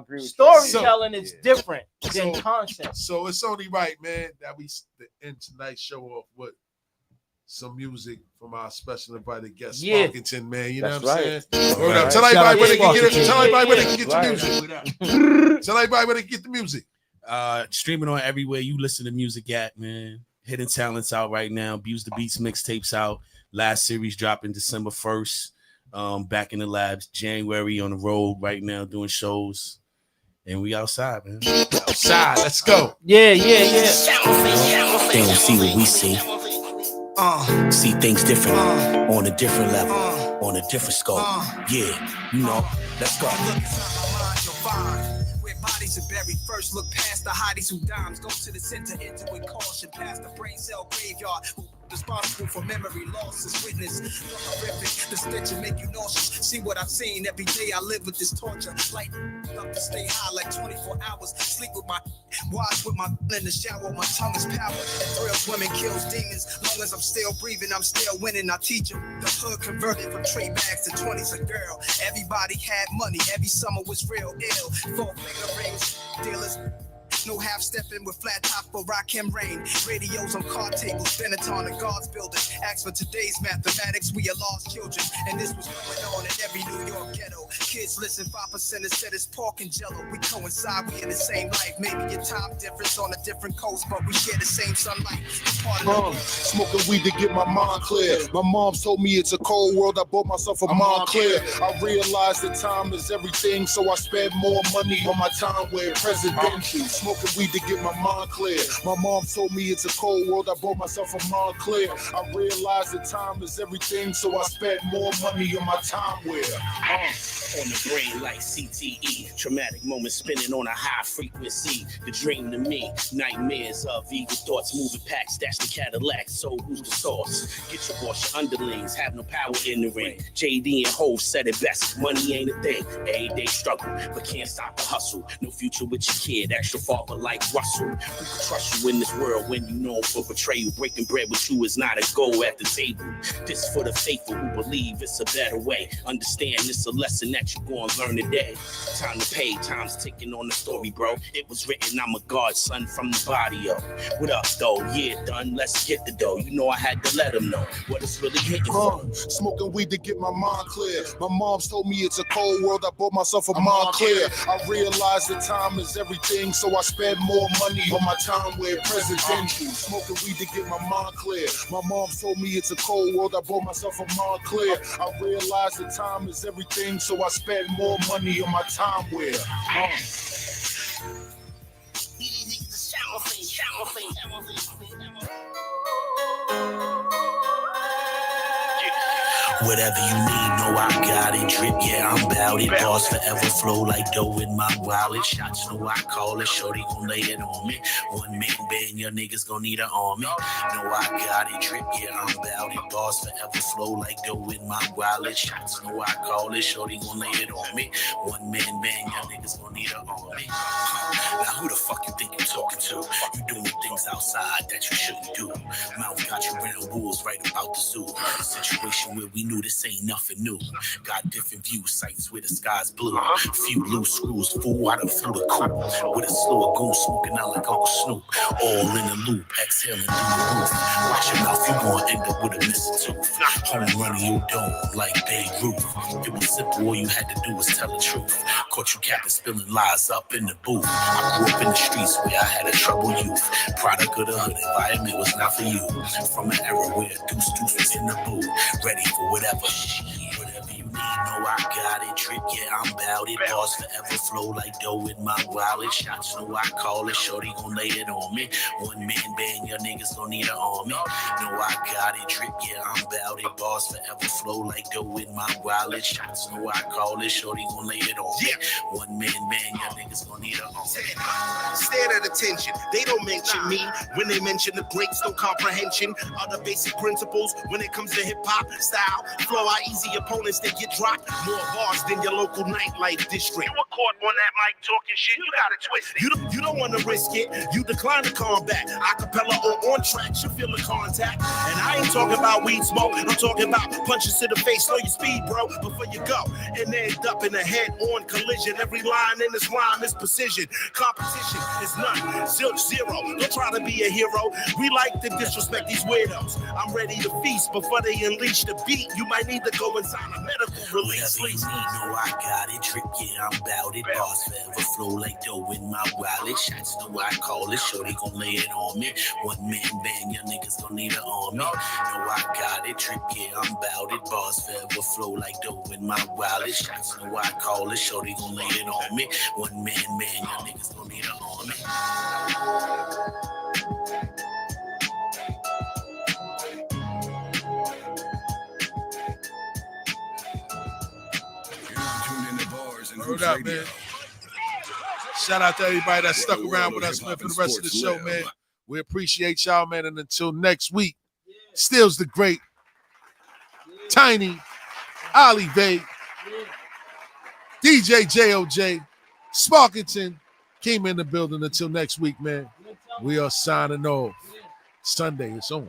agree with Storytelling is different than concept. So it's only right, man, that we end tonight's show off with some music from our special invited guest, Sparkington, man. You know what I'm saying? Word up. Tell everybody where they can get it. Tell everybody where they can get the music. Tell everybody where they can get the music. Streaming on everywhere you listen to music at, man. Hidden Talents out right now. Abuse the Beats mixtapes out. Last series dropping December 1st. Back in the labs. January on the road right now doing shows. And we outside, man. Outside, let's go. Yeah. They don't see what we see. See things different on a different level, on a different scope. Yeah, you know, let's go. Where bodies are buried first, look past the hotties who dimes, go to the center, enter with caution, past the brain cell graveyard. Responsible for memory loss is witness. Horrific, the stench will make you nauseous. See what I've seen every day. I live with this torture. Light up to stay high like 24 hours. Sleep with my wash with my in the shower. My tongue is power. It thrills women, kills demons. Long as I'm still breathing, I'm still winning. I teach them the hood converted from trade bags to 20s a girl. Everybody had money. Every summer was real ill. 4-finger rings, dealers. No half-stepping with flat top for rock and rain. Radios on card tables, Benetton and Guards building. Ask for today's mathematics, we are lost children. And this was going on in every New York ghetto. Kids listen, 5% is said it's pork and jello. We coincide, we in the same life. Maybe a time difference on a different coast, but we share the same sunlight. Smoking weed to get my mind clear. My mom told me it's a cold world. I bought myself a Montclair. I realized that time is everything, so I spend more money on my time where presidential. Smoking weed to get my mind clear. My mom told me it's a cold world. I bought myself a Montclair. I realized that time is everything, so I spend more money on my time where. On the brain like CTE, traumatic moments spinning on a high frequency. The dream to me, nightmares of evil thoughts, moving packs, dash the Cadillac. So who's the source? Get your boss, your underlings, have no power in the ring. JD and Hov said it best, money ain't a thing. Everyday struggle, but can't stop the hustle. No future with your kid, extra father like Russell. Who can trust you in this world when you know for betrayal? Breaking bread with you is not a goal at the table. This for the faithful who believe it's a better way. Understand it's a lesson that you gonna learn today. Time to pay, time's ticking on the story, bro. It was written, I'm a godson from the body of. What up, though? Yeah, done, let's get the dough. You know I had to let them know what it's really hitting for. Smoking weed to get my mind clear. My mom's told me it's a cold world. I bought myself a Montclair. I realized that time is everything, so I spend more money on my time where presidential. Smoking weed to get my mind clear. My mom told me it's a cold world. I bought myself a Montclair. I realized that time is everything, so I spend more money on my time where. Whatever you need, know I got it. Drip, yeah, I'm bout it. Bars forever flow like dough in my wallet. Shots, know I call it. Shorty gon' lay it on me. One man band, your niggas gon' need an army. Know I got it. Drip, yeah, I'm bout it. Bars forever flow like dough in my wallet. Shots, know I call it. Shorty gon' lay it on me. One man band, your niggas gon' need an army. Now who the fuck you think you talking to? You doing things outside that you shouldn't do. Mouth got you running wolves right about the zoo. A situation where we knew this ain't nothing new. Got different view sights where the sky's blue. Few loose screws, fool, I done flew the coop. With a slower goon smoking out like Uncle Snoop. All in the loop, exhaling through the roof. Watch your mouth, you gon' end up with a missing tooth. Home running your dome like Babe Ruth. It was simple, all you had to do was tell the truth. Caught you capping, spilling lies up in the booth. I grew up in the streets where I had a troubled youth. Product of the hood environment was not for you. From an era where deuce was in the booth. Ready for whatever you need, know I got it. Drip, yeah, I'm bout it. Bars forever flow like dough in my wallet. Shots, know I call it. Shorty gon' lay it on me. One man band, your niggas gon' need an army. Know I got it. Drip, yeah, I'm bout it. Bars forever flow like dough in my wallet. Shots, know I call it. Shorty gon' lay it on me. One man band, your niggas gon' need an army. Stand at attention. They don't mention me. When they mention the breaks, no comprehension. Other basic principles when it comes to hip-hop style. Flow out easy opponents that get dropped. More bars than your local nightlife district. You were caught on that mic talking shit. You got it twisted. You don't want to risk it. You decline to combat. Acapella or on tracks, you feel the contact. And I ain't talking about weed smoke. I'm talking about punches to the face. Slow your speed, bro, before you go. And end up in a head-on collision. Every line in this rhyme is precision. Competition is none. Zero. Don't try to be a hero. We like to disrespect these weirdos. I'm ready to feast before they unleash the beat. You might need to go inside a medical release. Whatever you need, know I got it. Drip, yeah, I'm bout it. Bars forever flow like dough in my wallet. Shots know I call it. Shorty gon' lay it on me. One man band, your niggas gon' need an army. Know I got it. Drip, yeah, I'm bout it. Bars forever flow like dough in my wallet. Shots know I call it. Shorty gon' lay it on me. One man band, your niggas gon' need an army. Word up, man. Shout out to everybody that stuck around with us, man, for the rest of the show, man. We appreciate y'all, man. And until next week, Steel's the Great, Tiny, Ali Vay, DJ JOJ, Sparkington came in the building. Until next week, man. We are signing off. Sunday is on.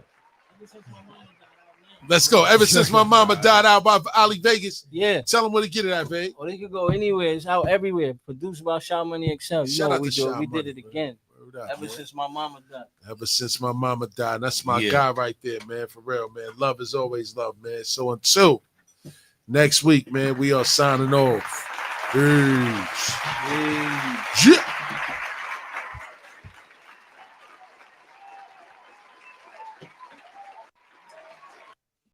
Let's go. Ever since my mama died out by Ali Vegas. Yeah. Tell them where to get it at, babe. Well, they could go anywhere. It's out everywhere. Produced by Sha Money XL. You Shout know out what we to do. Sha We Money, did it again. Ever since my mama died. Ever since my mama died. That's my guy right there, man. For real, man. Love is always love, man. So until next week, man, we are signing off. Peace. Peace. Yeah.